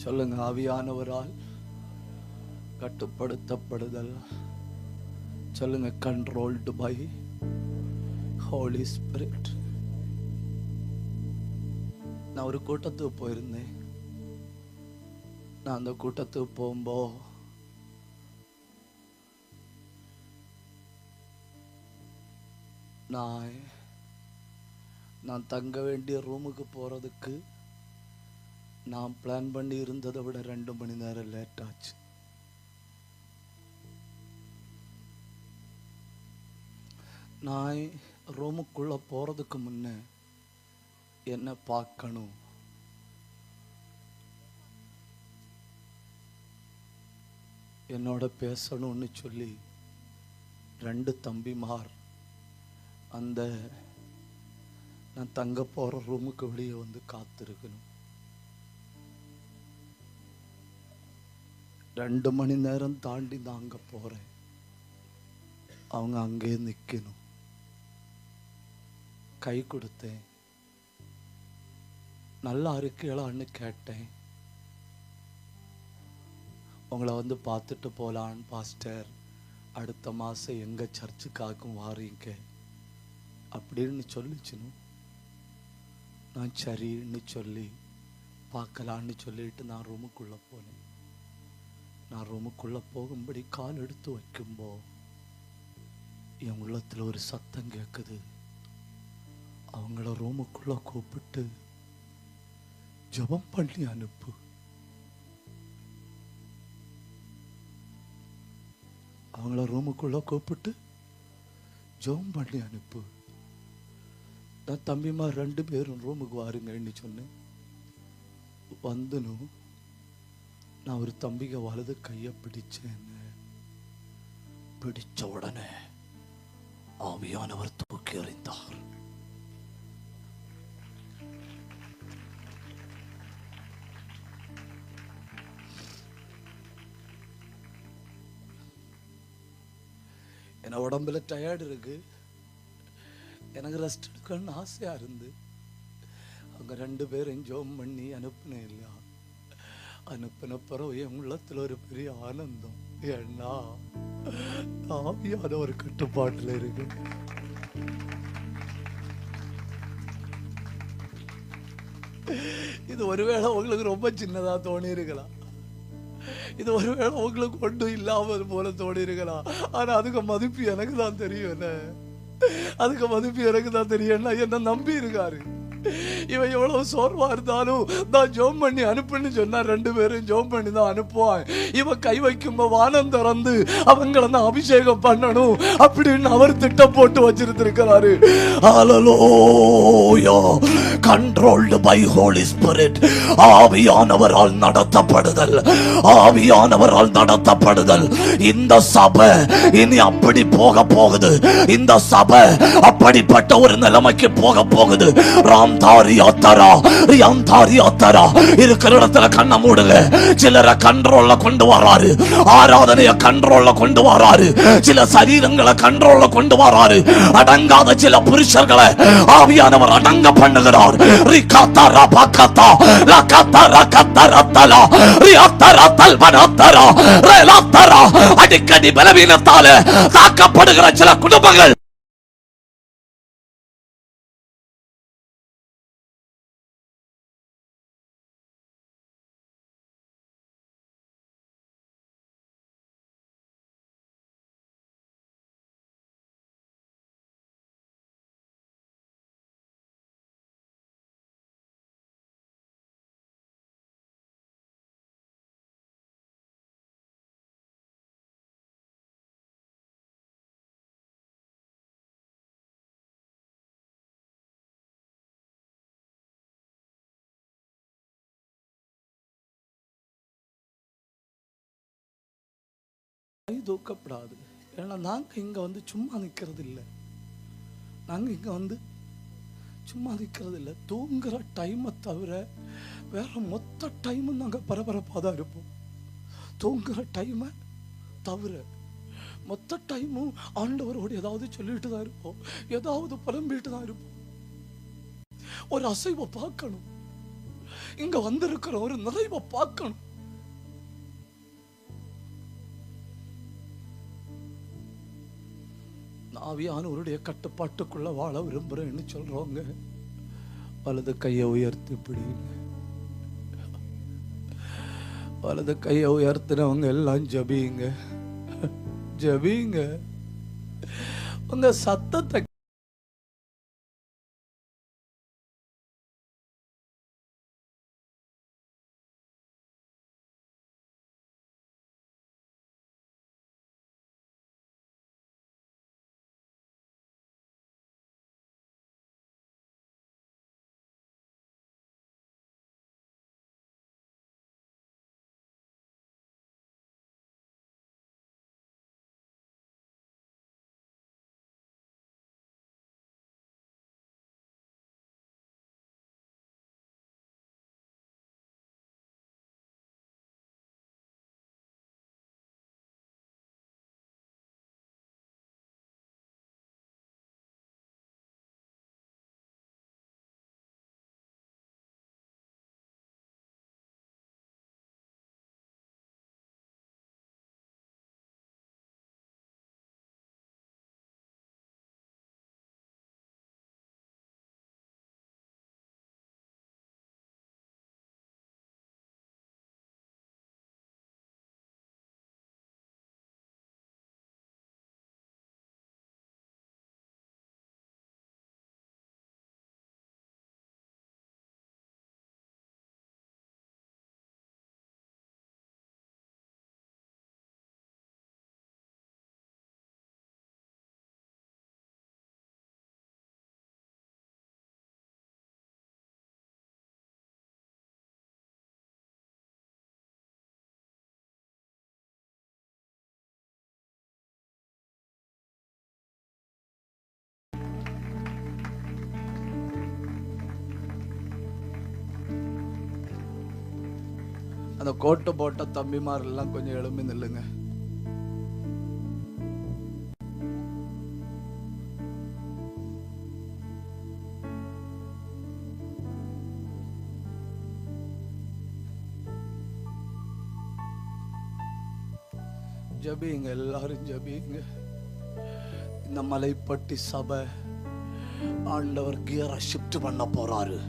சொல்லுங்க, ஆவியானவரால் கட்டுப்படுத்தப்படுதல். சொல்லுங்க, கண்ட்ரோல்டு பை ஹோலி ஸ்பிரிட். நான் ஒரு கூட்டத்துக்கு போயிருந்தேன். நான் அந்த கூட்டத்துக்கு போகும்போ நான் தங்க வேண்டிய ரூமுக்கு போறதுக்கு நான் பிளான் பண்ணி இருந்ததை விட 2 மணி நேரம் லேட் ஆச்சு. நான் ரூமுக்குள்ள போறதுக்கு முன்ன என்ன பார்க்கணும், என்னோட பேசணும்னு சொல்லி 2 தம்பிமார் அந்த நான் தங்க போற ரூமுக்கு வெளியே வந்து காத்திருக்கணும். 2 மணி நேரம் தாண்டி நான் அங்க போறேன். அவங்க அங்கே நிக்கணும். கை கொடுத்தேன். நல்லா இருக்கீங்களான்னு கேட்டேன். உங்களை வந்து பார்த்துட்டு போலான்னு பாஸ்டர், அடுத்த மாசம் எங்க சர்ச்சுக்காகவும் வாரீங்க அப்படின்னு சொல்லிச்சுன்னு நான் சரின்னு சொல்லி பார்க்கலான்னு சொல்லிட்டு நான் ரூமுக்குள்ளே போனேன். நான் ரூமுக்குள்ளே போகும்படி கால் எடுத்து வைக்கும்போ என் உள்ளத்தில் ஒரு சத்தம் கேட்குது. அவங்கள ரூமுக்குள்ளே கூப்பிட்டு ஜெபம் பண்ணி அனுப்பு. அவங்கள ரூமுக்குள்ளே கூப்பிட்டு ஜெபம் பண்ணி அனுப்பு. நான் தம்பிமா 2 பேரும் ரூமுக்கு வாருங்கன்னு சொன்னேன். வந்துனும் நான் ஒரு தம்பிக வலது கையை பிடிச்சேன்னு. பிடிச்ச உடனே ஆவியானவர் தூக்கி எறிந்தார். என் உடம்புல டயர்டு இருக்கு, எனக்கு ரெஸ்ட் எடுக்கணும்னு ஆசையா இருந்து அவங்க 2 பேரும் ஜெபம் பண்ணி அனுப்பினேன் இல்லையா. அனுப்பின பிறகு என் உள்ளத்துல ஒரு பெரிய ஆனந்தம். ஏன்னா ஆவியான ஒரு கட்டுப்பாட்டுல இருக்கு. இது ஒருவேளை உங்களுக்கு ரொம்ப சின்னதா தோணி இருக்கலாம், இது ஒருவேளை உங்களுக்கு ஒன்றும் இல்லாமல் போல தோணி இருக்கலாம். ஆனா அதுக்கு மதிப்பு எனக்கு தான் தெரியும். என்ன அதுக்கு மதிப்பு எனக்கு தான் தெரியும். என்ன நம்பி இருக்காரு. இவன் எவ்வளவு சோர்வா இருந்தாலும் நான் ஜெபம் பண்ணி அனுப்புன்னு சொன்னா 2 பேரும் ஜெபம் பண்ணி தான் அனுப்புவான். இவன் கை வைக்கும் வானம் திறந்து அவங்கள தான் அபிஷேகம் பண்ணணும் அப்படின்னு அவர் திட்டம் போட்டு வச்சிருந்திருக்கிறாரு. ஹalleluya. Controlled by Holy Spirit. ஆவியானவரால் நடத்தப்படுதல், ஆவியானவரால் நடத்தப்படுதல். இந்த சபை இனி அப்படி போக போகுது. இந்த சபை அப்படிப்பட்ட ஒரு நிலைமைக்கு போக போகுது. இருக்கிற இடத்துல கண்ண மூடுங்க. சிலரை கண்ட்ரோல்ல கொண்டு வராரு, ஆராதனைய கண்ட்ரோல்ல கொண்டு வராரு, சில சரீரங்களை கண்ட்ரோல்ல கொண்டு வராரு. அடங்காத சில புருஷர்களை ஆவியானவர் அடங்க பண்ணுகிறார். அடிக்கடி பலவீனத்தால தாக்கப்படுகிற சில குடும்பங்கள் தூக்கப்படாது. ஏன்னா நாங்க இங்க வந்து சும்மா நிக்கிறது இல்லை. நாங்க இங்க வந்து சும்மா நிக்கிறது இல்லை. தூங்குற டைமை தவிர வேற மொத்த டைமும் நாங்க பரபரப்பாக தான் இருப்போம். தூங்குற டைமை தவிர மொத்த டைமும் ஆண்டவரோடு ஏதாவது சொல்லிட்டு தான் இருப்போம், ஏதாவது புலம்பிட்டு தான் இருப்போம். ஒரு அசைவை பார்க்கணும், இங்க வந்திருக்கிற ஒரு நிறைவை பார்க்கணும். ஆவியானவருடைய கட்டுப்பாட்டுக்குள்ள வாழ விரும்புறேன்னு சொல்றவங்க வலது கையை உயர்த்தி பிடிங்க. வலது கையை உயர்த்தினவங்க எல்லாம் ஜபிங்க, ஜபிங்க. உங்க சத்தத்தை அந்த கோட்டை போட்ட தம்பிமாரெல்லாம் கொஞ்சம் எழும்பி நில்லுங்க. ஜபிங்க, எல்லாரும் ஜபிங்க. இந்த மலைப்பட்டி சபை ஆண்டவர் கியரை ஷிஃப்ட் பண்ண போறாரு.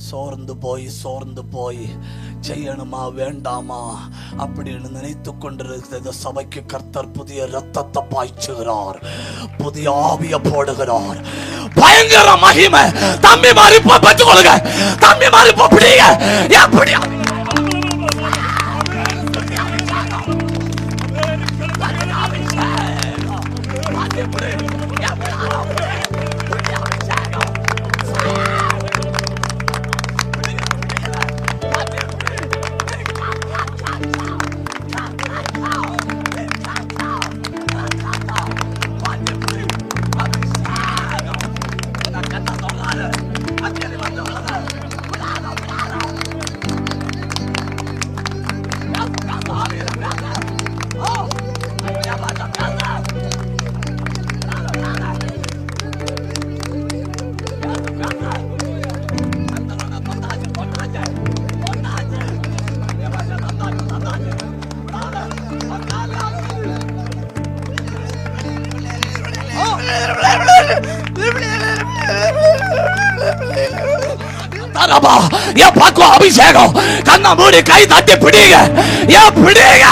சோர்ந்து போய் செய்யணுமா வேண்டாமா அப்படின்னு நினைத்து கொண்டிருக்கிற சபைக்கு கர்த்தர் புதிய ரத்தத்தை பாய்ச்சுகிறார், புதிய ஆவிய போடுகிறார். பயங்கர மகிமை. தம்பி மாறி பெற்றுக்கொள்ளுங்க, தம்பி மாறி பிடிங்க. எப்படி அபிஷேகம் கண்ண மூடி கை தட்டி பிடிங்க, பிடிங்க.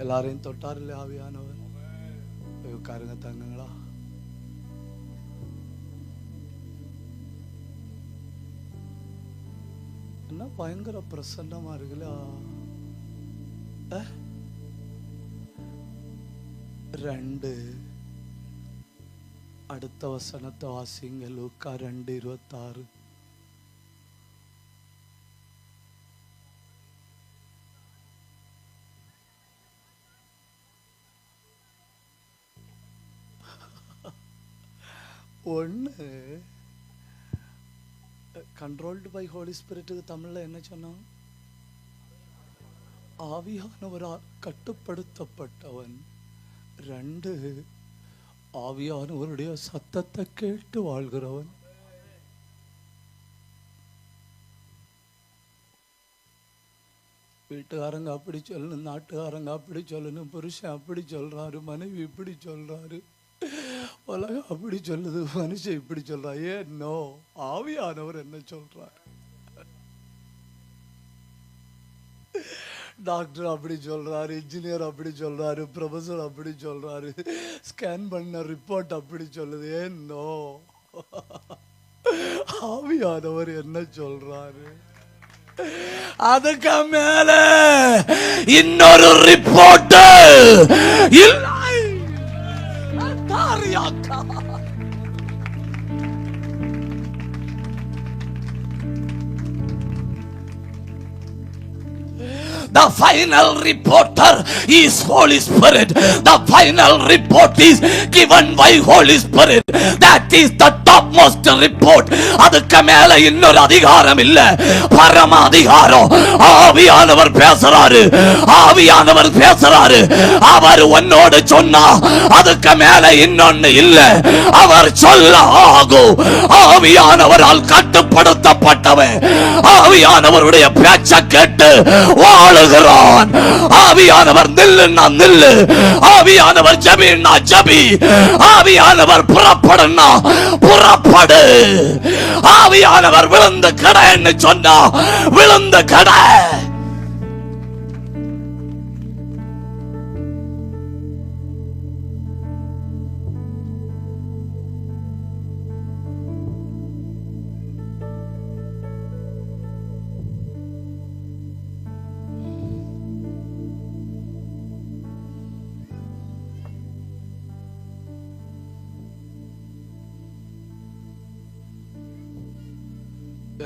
எல்லாரையும் தொட்டாரில்லை ஆவியானவர்? உட்காருங்க தங்கங்களா. என்ன பயங்கர பிரசன்னமா இருக்குல்ல. 2 அடுத்த வசனத்தை வாசிங்க. லூக்கா 2:26. ஒன்று கண்ட்ரோல்டு பை ஹோலி ஸ்பிரிட்டுக்கு தமிழ்ல என்ன சொன்னான்? ஆவியானவரால் கட்டுப்படுத்தப்பட்டவன். 2 ஆவியானவருடைய சத்தத்தை கேட்டு வாழ்கிறவன். வீட்டுக்காரங்க அப்படி சொல்லணும், நாட்டுக்காரங்க அப்படி சொல்லணும், புருஷன் அப்படி சொல்றாரு, மனைவி இப்படி சொல்றாரு, உலகம் அப்படி சொல்லுது, மனுஷன் இப்படி சொல்றா. ஏன்னோ ஆவியானவர் என்ன சொல்றார்? டாக்டர் அப்படி சொல்றாரு, இன்ஜினியர் அப்படி சொல்றாரு, ப்ரொஃபஸர் அப்படி சொல்றாரு, ஸ்கேன் பண்ண ரிப்போர்ட் அப்படி சொல்லுது. ஏன்னோ ஆவியானவர் என்ன சொல்றாரு? அதுக்கு மேல இன்னொரு ரிப்போர்ட் இல்லை. தாரியாக்கா. The final reporter is Holy Spirit. The final report is given by Holy Spirit. That is the topmost report. அதுக்கு மேல இன்னொரு அதிகாரம் இல்ல, பரம அதிகாரம். ஆவியானவர் பேசுறாரு, ஆவியானவர் பேசுறாரு. அவர் உன்னோடு சொன்னா அதுக்கு மேல இன்னொன்னு இல்ல. அவர் சொல்ல ஆகும். ஆவியானவரால் கட்டுப்படுத்தப்பட்டவன் ஆவியானவருடைய பேச்ச கேட்டு வாழுகிறான். ஆவியானவர் நில்லுன்னா நில்லு, ஆவியானவர் ஜபின்னா ஜபி, ஆவியானவர் புறப்படுன்னா புறப்படு. ஆவியானவர் விழுந்த கடைன்னு சொன்னா விழுந்த கடை.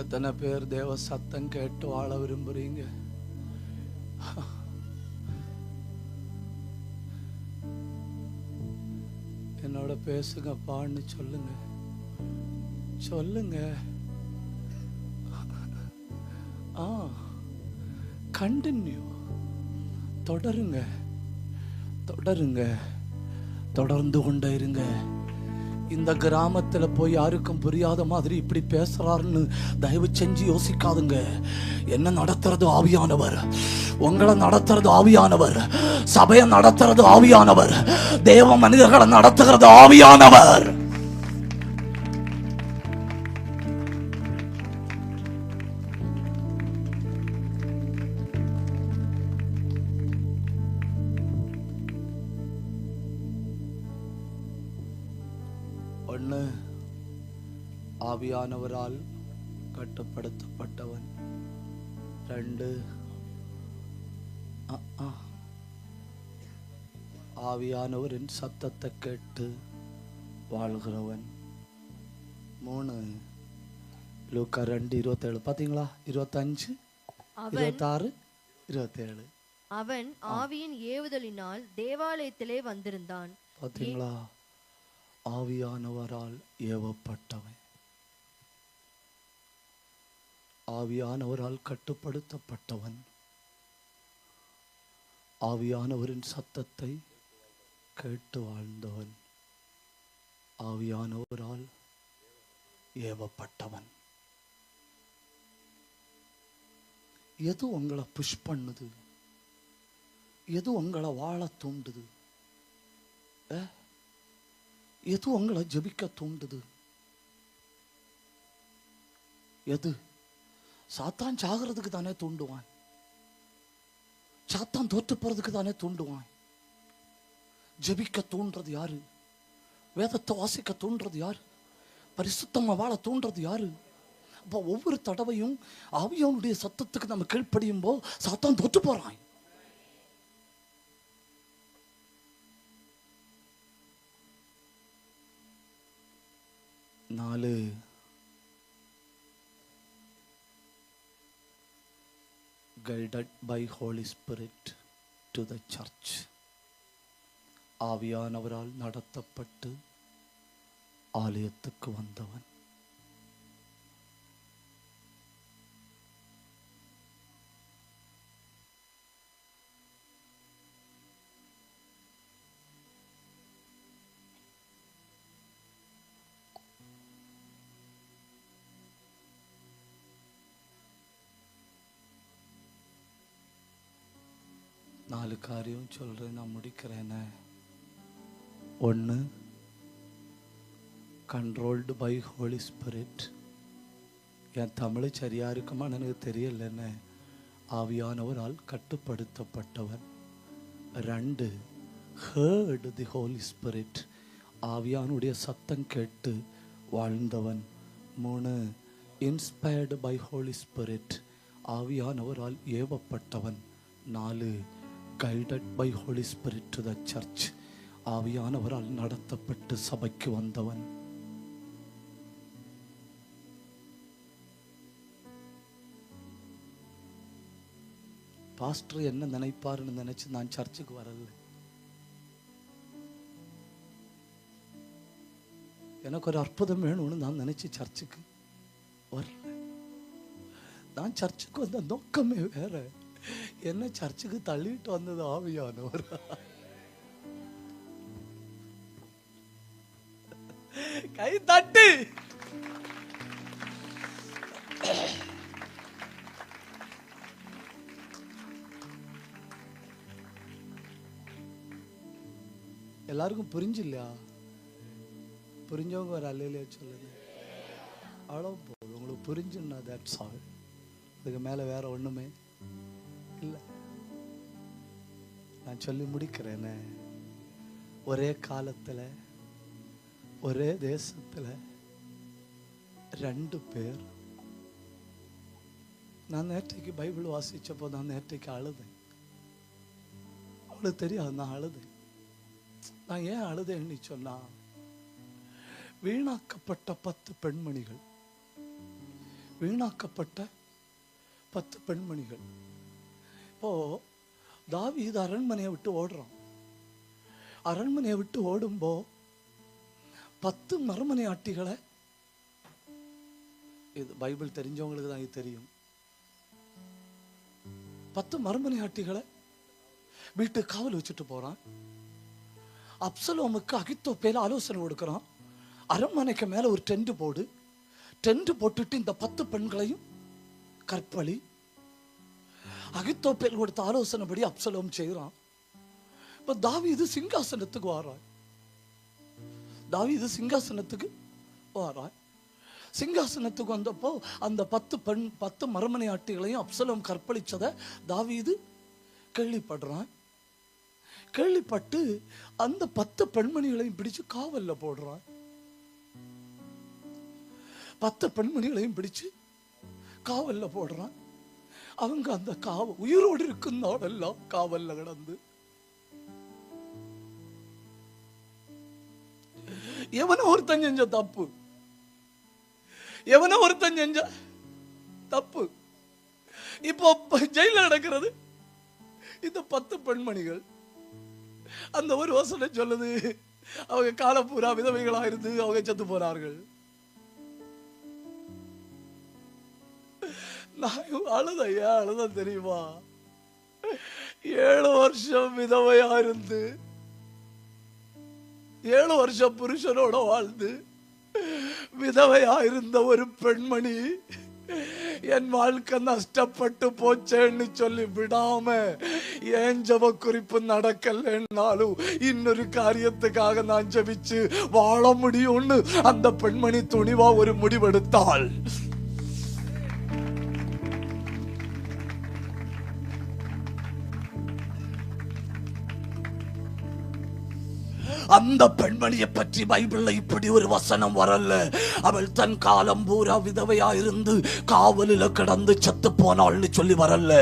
எத்தனை பேர் தேவ சத்தம் கேட்டு வாழ விரும்புறீங்க? என்னோட பேசுங்கப்பான்னு சொல்லுங்க, சொல்லுங்க. கண்டினியூ, தொடருங்க, தொடருங்க, தொடர்ந்து கொண்டே இருங்க. இந்த கிராமத்துல போய் யாருக்கும் புரியாத மாதிரி இப்படி பேசுறாருன்னு தயவு செஞ்சு யோசிக்காதுங்க. என்ன நடத்துறது ஆவியானவர், உங்களை நடத்துறது ஆவியானவர், சபையை நடத்துறது ஆவியானவர், தேவ மனிதர்களை நடத்துகிறது ஆவியானவர். ஒன்று, ஆவியானவரால் கட்டுப்படுத்தப்பட்டவன். ரெண்டு, ஆவியானவரின் சத்தத்தை கேட்டு வாழ்கிறவன். மூணு, லூக்கா 2:27 பாத்தீங்களா? 25, 26, 27. அவன் ஆவியின் ஏவுதலினால் தேவாலயத்திலே வந்திருந்தான். பாத்தீங்களா? ஆவியானவரால் ஏவப்பட்டவன், ஆவியானவரால் கட்டுப்படுத்தப்பட்டவன், ஆவியானவரின் சத்தத்தை கேட்டு வாழ்ந்தவன், ஆவியானவரால் ஏவப்பட்டவன். எது உங்களை புஷ் பண்ணுது? எது உங்களை வாழ தூண்டுது? எது உங்களை ஜெபிக்க தூண்டுது? எது? சாத்தான் சாகிறதுக்கு தானே தூண்டுவான், சாத்தான் தோற்று போறதுக்கு தானே தூண்டுவான். ஜெபிக்க தூண்டுறது யாரு? வேதத்தை வாசிக்க தூண்டுறது யாரு? பரிசுத்தமா வாழ தூண்டுறது யாரு? அப்போ ஒவ்வொரு தடவையும் ஆவியானுடைய சத்தத்துக்கு நம்ம கீழ்ப்படியும் போது சாத்தான் தோற்று போறான். நாலு, guided by Holy Spirit to the church. ஆவியானவரால் நடத்தப்பட்டு ஆலயத்துக்கு வந்தவன். நாலு காரியம் சொல்றேன், நான் முடிக்கிறேன். ஒன்று, கண்ட்ரோல்டு பை ஹோலி ஸ்பிரிட். என் தமிழ் சரியா இருக்குமான்னு எனக்கு தெரியலன்னு. ஆவியானவரால் கட்டுப்படுத்தப்பட்டவன். ரெண்டு, ஹர்ட் தி ஹோலி ஸ்பிரிட். ஆவியானுடைய சத்தம் கேட்டு வாழ்ந்தவன். மூணு, இன்ஸ்பயர்டு பை ஹோலி ஸ்பிரிட். ஆவியானவரால் ஏவப்பட்டவன். 4 guided by holy spirit to the church. ஆவியானவரால் நடத்தப்பட்டு சபைக்கு வந்தவன். பாஸ்டர் என்ன நினைப்பாருன்னு நினைச்சு நான் சர்ச்சுக்கு வரல. எனக்கு ஒரு அற்புதம் வேணும்னு நான் நினைச்சு சர்ச்சுக்கு வரல. நான் சர்ச்சுக்கு வந்த நோக்கமே வேற. என்ன சர்ச்சுக்கு தள்ளிட்டு வந்தது ஆவியானவர். கை தட்டு. எல்லாருக்கும் புரிஞ்சு இல்லையா? புரிஞ்சவங்க ஒரு அல்லையிலே சொல்லுங்க. அவ்வளோ போதும். உங்களுக்கு புரிஞ்சுன்னா தட்ஸ் ஆல். அதுக்கு மேலே வேற ஒன்றுமே இல்லை. நான் சொல்லி முடிக்கிறேனே, ஒரே காலத்தில் ஒரே தேசத்தில் 2 பேர். நான் நேற்றைக்கு பைபிள் வாசிச்சப்போ நான் நேற்றைக்கு அழுதேன். அவளுக்கு தெரியாது நான் அழுதேன். நான் ஏன் அழுதேன்னு சொன்னா, வீணாக்கப்பட்ட 10 பெண்மணிகள், வீணாக்கப்பட்ட 10 பெண்மணிகள். இப்போ தாவீது அரண்மனையை விட்டு ஓடுறான். அரண்மனையை விட்டு ஓடும்போ 10 மறுமனை ஆட்டிகளை, இது பைபிள் தெரிஞ்சவங்களுக்கு தான் இது தெரியும், 10 மறுமனை ஆட்டிகளை வீட்டு காவல் வச்சுட்டு போறான். அப்சலோமுக்கு அகித்தோப்பேல ஆலோசனை கொடுக்கிறான். அரண்மனைக்கு மேல ஒரு டென்ட் போடு, டென்ட் போட்டுட்டு இந்த 10 பெண்களையும் கற்பழி. அகித்தோப்பேல் கொடுத்த ஆலோசனைப்படி அப்சலோம் செய்கிறான். இப்ப தாவீது சிங்காசனத்துக்கு வாரான். தாவீது சிங்காசனத்துக்கு வாரான். சிங்காசனத்துக்கு வந்தப்போ அந்த 10 மறுமனை ஆட்டிகளையும் அப்சலோம் கற்பழிச்சதை தாவீது கேள்விப்படுறான். கேள்விப்பட்டு அந்த 10 பெண்மணிகளையும் பிடிச்சு காவல்ல போடுறான். 10 பெண்மணிகளையும் பிடிச்சு காவல்ல போடுறான். அவங்க அந்த உயிரோடு இருக்கும் நாளெல்லாம் காவல்ல கிடந்து, எவனோ ஒருத்தன் செஞ்ச தப்பு, எவனோ ஒருத்தன் செஞ்ச தப்பு. இப்போ ஜெயில நடக்கிறது இந்த 10 பெண்மணிகள். அந்த ஒரு வசனம் சொல்லுது, அவங்க காலம் பூரா விதவைகளா இருந்து அவங்க செத்து போனார்கள். நான் அழுதையா அழுத தெரியுமா? 7 வருஷம் விதவையா இருந்து, 7 வருஷம் புருஷனோட வாழ்ந்து விதவையா இருந்த ஒரு பெண்மணி என் வாழ்க்கை நஷ்டப்பட்டு போச்சேன்னு சொல்லி விடாம, ஏன் ஜெப குறிப்பு நடக்கலன்னாலும் இன்னொரு காரியத்துக்காக நான் ஜெபிச்சு வாழ முடியும்னு அந்த பெண்மணி துணிவா ஒரு முடிவெடுத்தாள். அந்த பெண்மணியை பற்றி பைபிள்ல இப்படி ஒரு வசனம் வரல. அவள் தன் காலம் பூரா விதவையா இருந்து காவலில கிடந்து செத்து போனாள்னு சொல்லி வரல.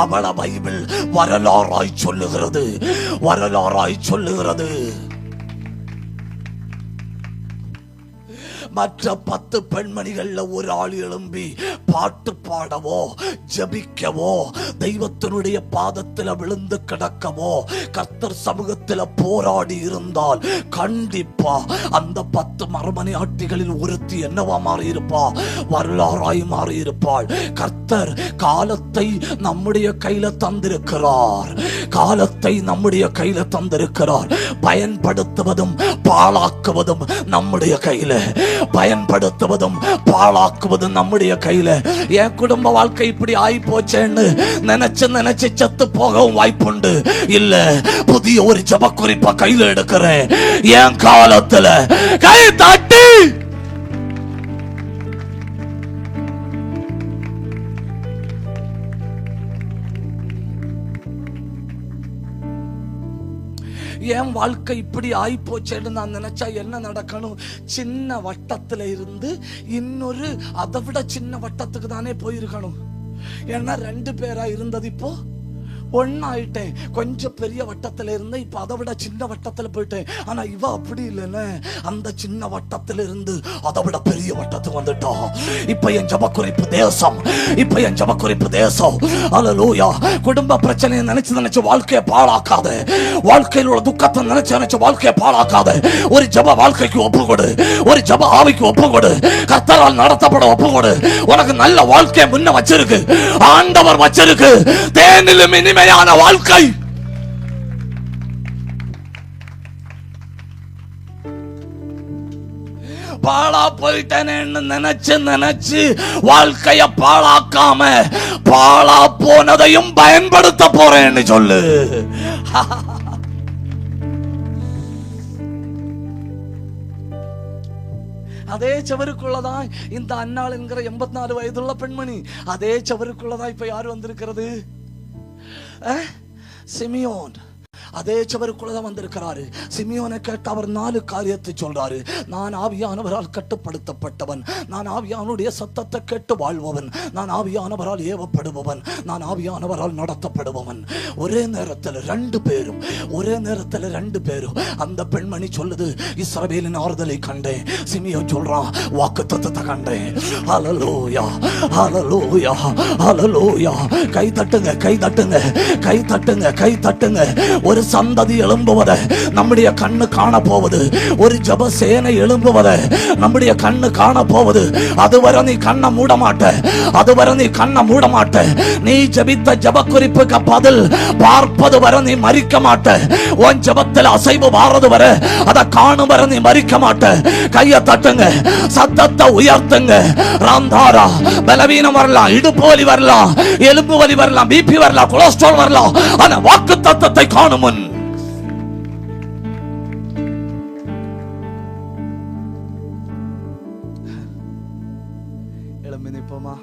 அவளை பைபிள் வரலாறாய் சொல்லுகிறது, வரலாறாய் சொல்லுகிறது. மற்ற 10 பெண்மணிகள்ல ஒரு ஆள் எழும்பி பாட்டு பாடவோ, ஜபிக்கவோ, தெய்வத்தினுடைய பாதத்தில் விழுந்து கிடக்கவோ, கர்த்தர் சமூகத்தில் போராடி இருந்தால் கண்டிப்பா அந்த 10 மறுமனை ஆட்டிகளில் ஒருத்தி என்னவா மாறி இருப்பா? வரலாறாய் மாறி இருப்பாள். கர்த்தர் காலத்தை நம்முடைய கையில தந்திருக்கிறார், காலத்தை நம்முடைய கையில தந்திருக்கிறார். பயன்படுத்துவதும் பாழாக்குவதும் நம்முடைய கையில, பயன்படுத்துவதும் பாழாக்குவதும் நம்முடைய கையில. என் குடும்ப வாழ்க்கை இப்படி ஆகி போச்சேன்னு நினைச்சு செத்து போகவும் வாய்ப்புண்டு. இல்ல, புதிய ஒரு ஜெப குறிப்பா கையில எடுக்கிறேன். என் காலத்துல கை தட்டி என் வாழ்க்கை இப்படி ஆகி போச்சேன்னு நான் நினைச்சா என்ன நடக்கணும்? சின்ன வட்டத்துல இருந்து இன்னொரு அதை விட சின்ன வட்டத்துக்கு தானே போயிருக்கணும். ஏன்னா 2 பேரா இருந்தது இப்போ ஒன்னாயிட்டேன். கொஞ்சம் பெரிய வட்டத்துல இருந்த இப்ப அதை விட சின்ன வட்டத்துல போயிட்டேன். ஆனா இவ அப்படி இல்லைன்னு, அந்த சின்ன வட்டத்துல இருந்து அதை விட பெரிய வட்டத்துக்கு வந்துட்டோம். இப்ப என் ஜபக்குறிப்பு தேசம், இப்ப என் ஜபக்குறிப்பு தேசம். அல்லேலூயா. குடும்ப பிரச்சனையை நினைச்சு வாழ்க்கையை பாழாக்காத, வாழ்க்கையில் உள்ள துக்கத்தை நினைச்சு வாழ்க்கையை பாழாக்காத. ஒரு ஜப வாழ்க்கைக்கு ஒப்புக்கொடு, ஒரு ஜப ஆவிக்கு ஒப்புக்கொடு, கர்த்தரால் நடத்தப்பட ஒப்புக்கொடு. உனக்கு நல்ல வாழ்க்கையை முன்ன வச்சிருக்கு, ஆண்டவர் வச்சிருக்கு. தேனிலும் இனிமையான வாழ்க்கை. பாழா போயிட்டேன்னு நினைச்சு வாழ்க்கைய பாழாக்காம பாழா போனதையும் பயன்படுத்த போறேன்னு சொல்லு. அதே சவருக்குள்ளதான் இந்த அன்னாள் என்கிற 84 வயதுள்ள பெண்மணி. அதே சவருக்குள்ளதான் இப்ப யார் வந்திருக்கிறது? சிமியோன். அதே சவருக்குள்ளதான் வந்திருக்கிறாரு. சிமியோனை கேட்டு அவர் 4 காரியத்தை சொல்றாரு. நான் ஆவியானவரால் கட்டுப்படுத்தப்பட்டவன், நான் ஆவியானுடைய சத்தத்தை கேட்டு வாழ்பவன், நான் ஆவியானவரால் ஏவப்படுபவன், நான் ஆவியானவரால் நடத்தப்படுபவன். ஒரே நேரத்தில் 2 பேரும், ஒரே நேரத்தில் 2 பேரும். அந்த பெண்மணி சொல்லுது, இஸ்ரவேலின் ஆறுதலை கண்டேன். சிமியோன் சொல்றான், வாக்குத்தத்தத்தை கண்டேன். ஹல்லேலூயா, ஹல்லேலூயா, ஹல்லேலூயா. கை தட்டுங்க, கை தட்டுங்க, கை தட்டுங்க, கை தட்டுங்க. ஒரு சந்ததி எழும்புவதை நம்முடைய கண்ணு காண போவது, ஒரு ஜப சேனை எழும்புவதை நம்முடைய கண்ணு காண போவது. அதுவரை நீ கண்ணை மூட மாட்ட, அதுவரை நீ கண்ணை மூட மாட்ட. நீ ஜபித்த ஜப குறிப்புக்கு பதில் பார்ப்பது வரை நீ மறிக்க மாட்ட. உன் ஜபத்தில் அசைவு வாரது வரை, அதை காணும் வரை நீ மறிக்க மாட்ட. கையை தட்டுங்க, சத்தத்தை உயர்த்துங்க. ராந்தாரா. பலவீனம் வரலாம், இடுப்பு வலி வரலாம், எலும்பு வலி வரலாம், பிபி வரலாம், கொலஸ்ட்ரால் வரலாம். ஆனா வாக்கு தத்தத்தை காணும் முன் எழும்பி நிற்போமா?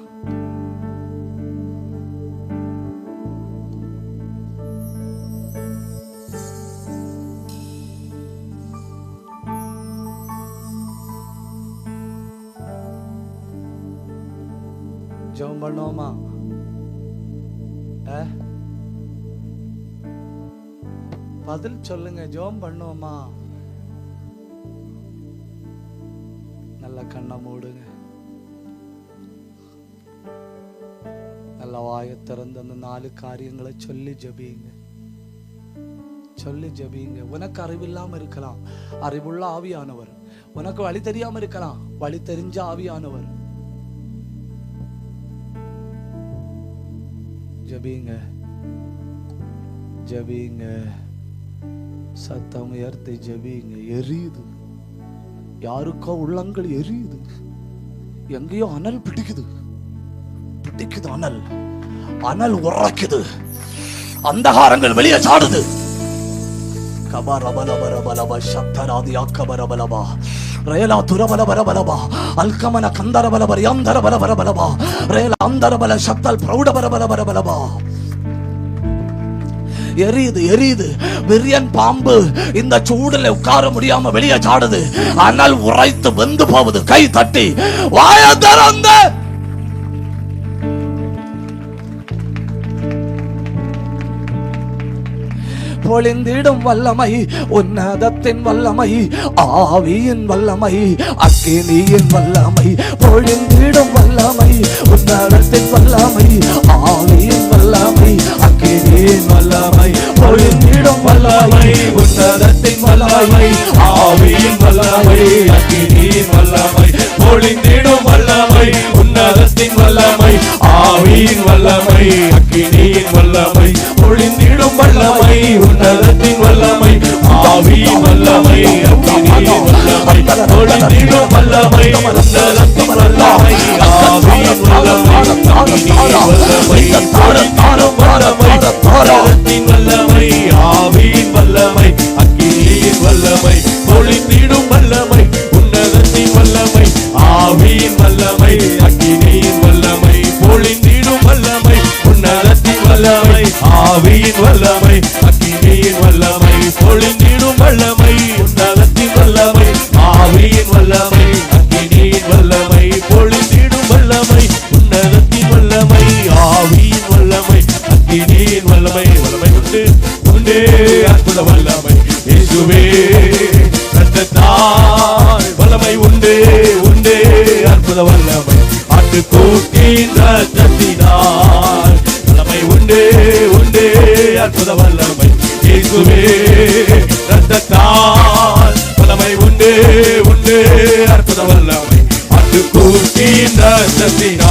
ஜெபம் பண்ணுவோமா? பதில் சொல்லுங்க. ஜெபம் பண்ணுவோமா? நல்ல கண்ணை மூடுங்க, நல்ல வாயை திறந்து அந்த 4 காரியங்களை சொல்லி ஜெபிங்க, சொல்லி ஜெபிங்க. உனக்கு அறிவில்லாம இருக்கலாம், அறிவுள்ள ஆவியானவர். உனக்கு வழி தெரியாம இருக்கலாம், வழி தெரிஞ்ச ஆவியானவர். ஜெபிங்க, ஜெபிங்க. சத்தம் உயர்த்தி ஜெபிங்க. எரியுது, யாருக்கோ உள்ளங்கள் எரியுது. எங்கேயோ அனல் பிடிக்குது, பிடிக்குது அனல், அனல் உரைக்குது, அந்தகாரங்கள் வெளியே சாடுது. கபரபலபரபலப சத்தராதி அக்கபரபலபா ரேலா துரபலபரபலபா அல்கமன கந்தரபலபர் யந்தரபலபரபலபா ரேலா அந்தரபல சத்தல் பிரௌடபரபலபரபலபா. எரியுது, எரியுது. விரியன் பாம்பு இந்த சூடுல உட்கார முடியாம வெளியே சாடுது. அனல் உரைத்து வெந்து போகுது. கை தட்டி வாய திறந்த பொழிந்திடும் வல்லமை, உன்னதத்தின் வல்லமை, ஆவியின் வல்லமை, அக்கினியின் வல்லமை. பொழிந்திடும் வல்லமை, உன்னதத்தின் வல்லமை, ஆவியின் வல்லமை, அக்கினியின் வல்லமை. பொழிந்திடும் வல்லமை, உன்னதத்தின் வல்லமை, ஆவியின் வல்லமை, அக்கினியின் வல்லமை. பொழிந்திடும் வல்லமை, உன்னதத்தின் வல்லமை, ஆவியின் வல்லமை, அக்கினியின் வல்லமை. பொழிந்திடும் வல்லமை, உன்னதத்தின் வல்லமை, ஆவியின் வல்லமை, அக்கினியின் வல்லமை. பொழிந்திடும் வல்லமை, உன்னதத்தின் வல்லமை, ஆவியின் வல்லமை, அக்கினியின் வல்லமை. பொழிந்திடும் வல்லமை, உன்னதத்தின் வல்லமை, ஆவியின் வல்லமை, அக்கினியின் வல்லமை. பொழிந்திடும் வல்லமை, உன்னதத்தின் வல்லமை, ஆவியின் வல்லமை, அக்கினியின் வல்லமை. பொழிந்திடும் வல்லமை, உன்னதத்தின் வல்லமை, ஆவியின் வல்லமை, அக்கினியின் வல்லமை. பொழிந்திடும் வல்லமை, உன்னதத்தின் வல்லமை, ஆவியின் வல்லமை, அக்கினியின் வல்லமை. பொழிந்திடும் வல்லமை, உன்னதத்தின் வல்லமை, வல்லமை உண்டு உண்டு அற்புத வல்லமை ஆட்டுக்குட்டியின் ரத்தத்தினால் வல்லமை உண்டு உண்டு அற்புத வல்லமை இயேசுவே ரத்தத்தால் வல்லமை உண்டு உண்டு அற்புத வல்லமை ஆட்டுக்குட்டியின் ரத்தத்தினால்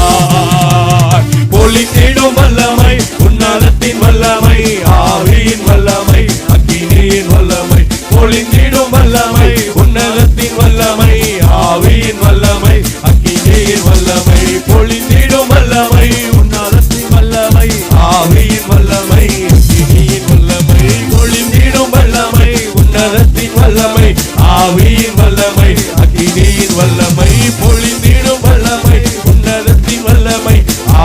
பொழிந்திடும் வல்லமை உன்னதத்தின் வல்லமை ஆவியின் வல்லமை அக்கினியின் வல்லமை பொழிந்திடும் வல்லமை உன்னதத்தின் வல்லமை ஆவியின் வல்லமை அக்கினியின் வல்லமை பொழிந்திடும் வல்லமை உன்னதத்தின் வல்லமை ஆவியின் வல்லமை அக்கினியின் வல்லமை பொழிந்திடும் வல்லமை உன்னதத்தின் வல்லமை ஆவியின் வல்லமை அக்கினியின் வல்லமை பொழிந்திடும் வல்லமை உன்னதத்தின் வல்லமை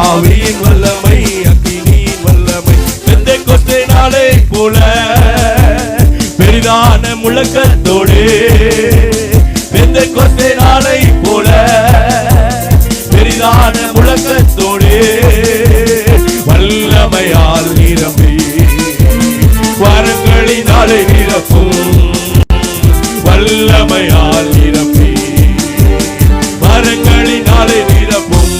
ஆவியின் வல்லமை அக்கினியின் வல்லமை பெந்தெக்கோஸ்தே நாளை போல பெரிதான முழக்கத்தோடு பெந்தெக்கோஸ்தே நாளை போல பெரிதான முழக்கத்தோடு வல்லமையால் நிரம்பி வரங்களினாலே நிரப்பும் வல்லமையால் நிரம்பி வரங்களினாலே நிரப்பும்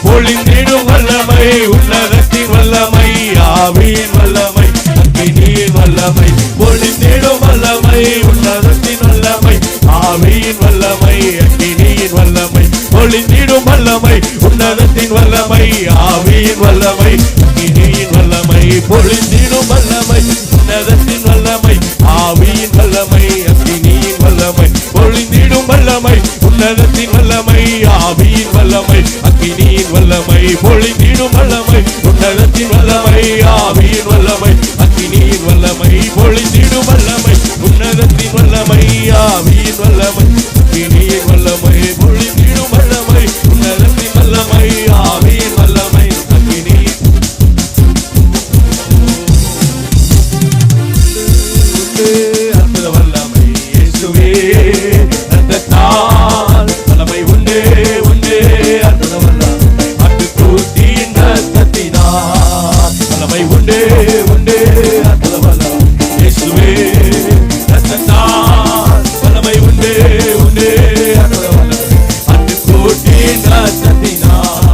பொழிந்திடும் வல்லமை உன்னதத்தின் வல்லமை ஆவியின் வல்லமை அக்கினியின் வல்லமை பொழிந்திடும் வல்லமை உன்னதத்தின் வல்லமை ஆவியின் வல்லமை அக்கினியின் வல்லமை பொழிந்திடும் வல்லமை உன்னதத்தின் வல்லமை ஆவியின் வல்லமை அக்கினியின் வல்லமை பொழிந்திடும் வல்லமை உன்னதத்தின் வல்லமை ஆவியின் வல்லமை அக்கினியின் வல்லமை பொழிந்திடும் வல்லமை உன்னதத்தின் வல்லமை ஆவியின் வல்லமை அக்கினியின் வல்லமை பொழிந்திடும் வல்லமை உன்னதத்தின் வல்லமை ஆவியின் வல்லமை அக்கினியின் வல்லமை பொழிந்திடும் வல்லமை உன்னதத்தின் வல்லமை ஆவியின் வல்லமை அக்கினியின் வல்லமை பொழிந்திடும் வல்லமை உன்னதத்தின் வல்லமை ஆவியின் வல்லமை அக்கினியின் அற்புத வல்லமை இயேசுவே ரத்தத்தால் வல்லமை உண்டு உண்டு அற்புத வல்லமை ஆட்டுக்குட்டியின் ரத்தத்தினால் வல்லமை உண்டு உண்டு அற்புத வல்லமை இயேசுவே ரத்தத்தால் வல்லமை உண்டு உண்டு அற்புத வல்லமை ஆட்டுக்குட்டியின் ரத்தத்தினால்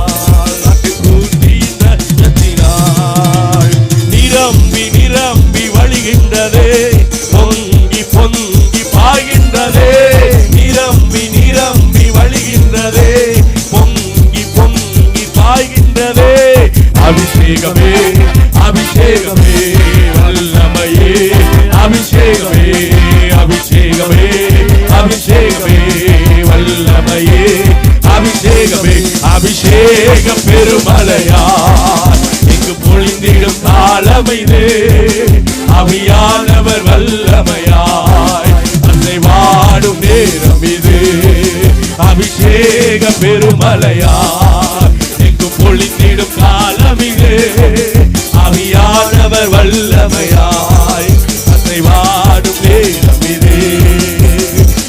ஆட்டுக்குட்டியின் ரத்தத்தினால் நிரம்பி நிரம்பி வழிகின்றதே பொங்கி பொங்கி பாய்கின்றதே நிரம்பி நிரம்பி வழிகின்றதே பொங்கி பொங்கி பாய்கின்றதே அபிஷேகமே அபிஷேகமே வல்லமையே அபிஷேகமே அபிஷேகமே அபிஷேகமே வல்லமையே அபிஷேகமே அபிஷேக பெருமலையார் இங்கு பொழிந்திடும் காலமைதே அவியானவர் வல்லமையாய் அன்னை வாடும் நேரம் இது அபிஷேக பெருமலையார் இங்கு பொழிந்திடும் காலம் இது அவியானவர் வல்லமையாய் அன்னை வாடும் நேரம் இது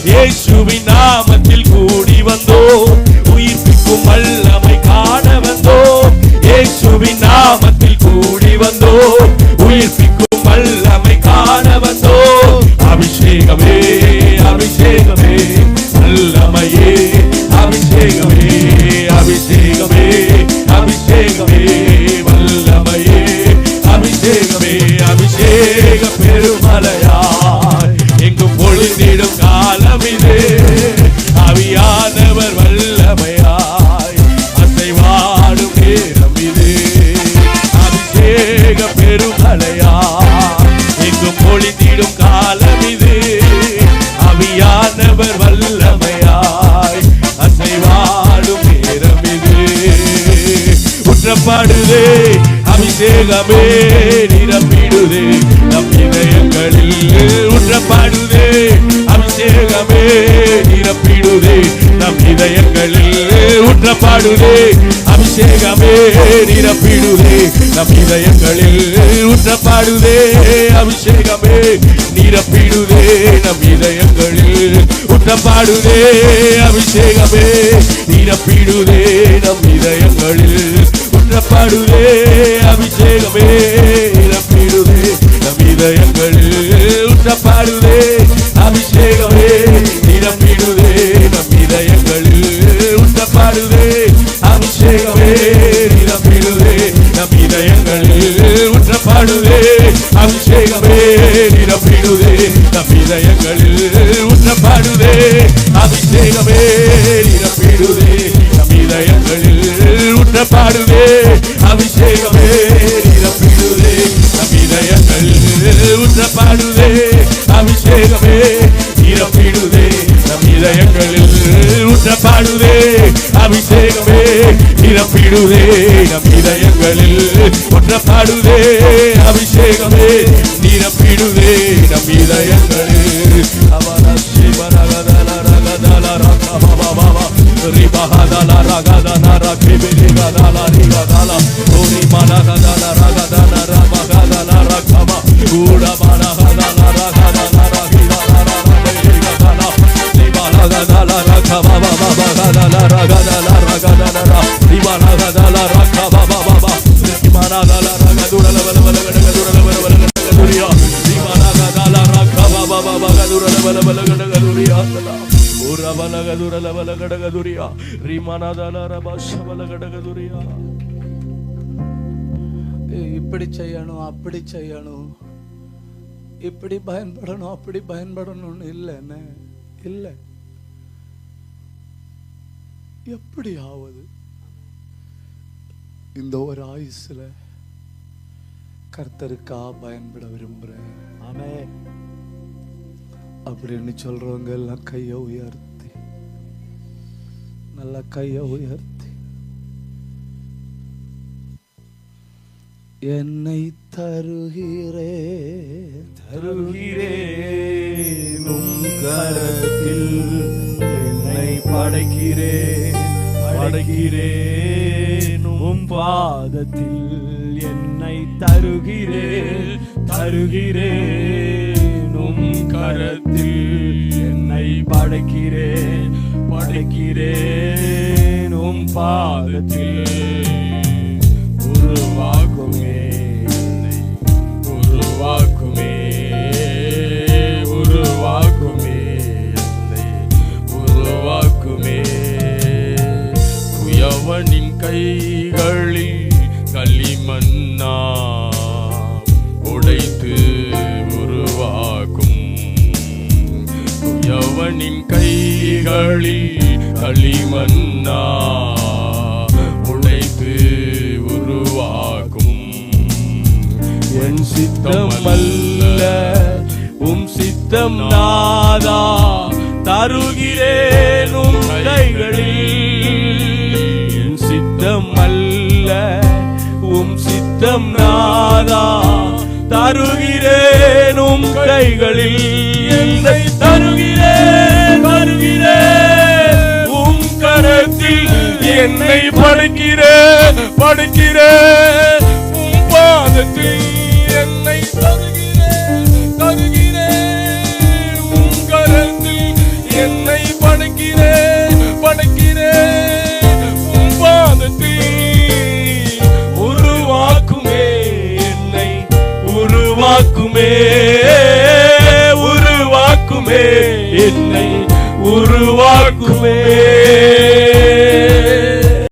இயேசுவின் நாமத்தில் கூடி வந்தோம் உயிர்ப்பிக்கும் வல்லமை காண வந்தோம் இயேசுவின் நாமத்தில் கூடி வந்தோம் உயிர்ப்பிக்கும் வல்லமை காண வந்தோம் அபிஷேகமே அபிஷேகமே வல்லமையே அபிஷேகமே அபிஷேகமே அபிஷேகமே வல்லமையே அபிஷேகமே அபிஷேக பெருமலையாய் எங்கும் பொழிந்திடும் காலம் இது அவியானவர் வல்லமையாய் அசைவாடும் நேரம் இது அபிஷேக பெருமலையாய் எங்கும் பொழிந்திடும் காலம் இது அவியானவர் வல்லமையாய் அசைவாடும் நேரம் இது ஊற்றப்படுதே அபிஷேகமே நிரம்பிடுதே நம் இதயங்களில் ஊற்றப்படுதே அபிஷேகமே நிரம்பிடுதே நம் இதயங்களில் ஊற்றப்படுதே அபிஷேகமே நிரம்பிடுதே நம் இதயங்களில் ஊற்றப்படுதே அபிஷேகமே நிரம்பிடுதே நம் இதயங்களில் ஊற்றப்படுதே அபிஷேகமே நிரம்பிடுதே நம் இதயங்களில் ஊற்றப்படுதே அபிஷேகமே நிரம்பிடுதே நம் இதயங்களில் ஊற்றப்படுதே அபிஷேகமே நிரம்பிடுதே இதயங்களில் ஊற்றப்படுதே அபிஷேகமே நிரப்பிடுதே நம் இதயங்களில் ஊற்றப்படுதே அபிஷேகமே நிரப்பிடுதே நம் இதயங்களில் அவன சிவரகதல ரகதல ரகபபபப ரிபஹதல ரகதன ரகிபிரிகதல ரிகதல ஓரிமனகதல ரகதன ரபகதல ரகப ஊடமனகதல ரகதன ரகிதல ரகிதல ரிபலகதல ரகபபபபகதல ரகதல ரகதன ரிபலகதல ரகபபபப ரிமனகதல ரகதுடல வலவலகடகதுடல வலவலகடகதுரியா ரிமனகதல ரகபபபபகதுடல வலவலகடகதுரியா உரவலகதுரலவலகடகதுரியா ரிமனதல ரபஷவலகடகதுரியா. இப்படி செய்யணும் அப்படி செய்யணும் இப்படி பயன்படணும் அப்படி பயன்படணும்னு இல்லைன்னு இல்லை. எப்படி ஆவது இந்த ஒரு ஆயுசுல கர்த்தருக்கா பயன்பட விரும்புறேன் ஆமென். அப்படின்னு சொல்றவங்க எல்லாம் கையை உயர்த்தி நல்லா கையை உயர்த்தி என்னை தருகிறேன் தருகிறேன் உம் கரத்தில் என்னை படைக்கிறேன் படைக்கிறேன் உம் பாதத்தில் என்னை தருகிறேன் தருகிறேன் உம் கரத்தில் என்னை படைக்கிறேன் படைக்கிறேன் உம் பாதத்தில் உருவாக்குமே உருவாக்குமே உருவாக்குமே உருவாக்குமே குயவனின் கைகளில் களிமண்ணா உடைத்து உருவாக்கும் குயவனின் கைகளில் களிமண்ணா உடைத்து உருவாக்கும் என் சித்தம் அல்ல உம் சித்தம் நாதா தருகிறேன் உம் கைகளில் என் சித்தம் அல்ல உம் சித்தம் நாதா தருகிறேன் உம் கைகளில் என்னை தருகிறேன் தருகிறேன் உம் கரத்தில் என்னை படைக்கிறேன் படைக்கிறேன் உம் பாதத்தில் என்னை தருகிறேன் தருகிறேன் உம் கரத்தில் என்னை படைக்கிறேன் படைக்கிறேன் உம் பாதத்தில் உருவாக்குமே என்னை உருவாக்குமே உருவாக்குமே என்னை உருவாக்குமே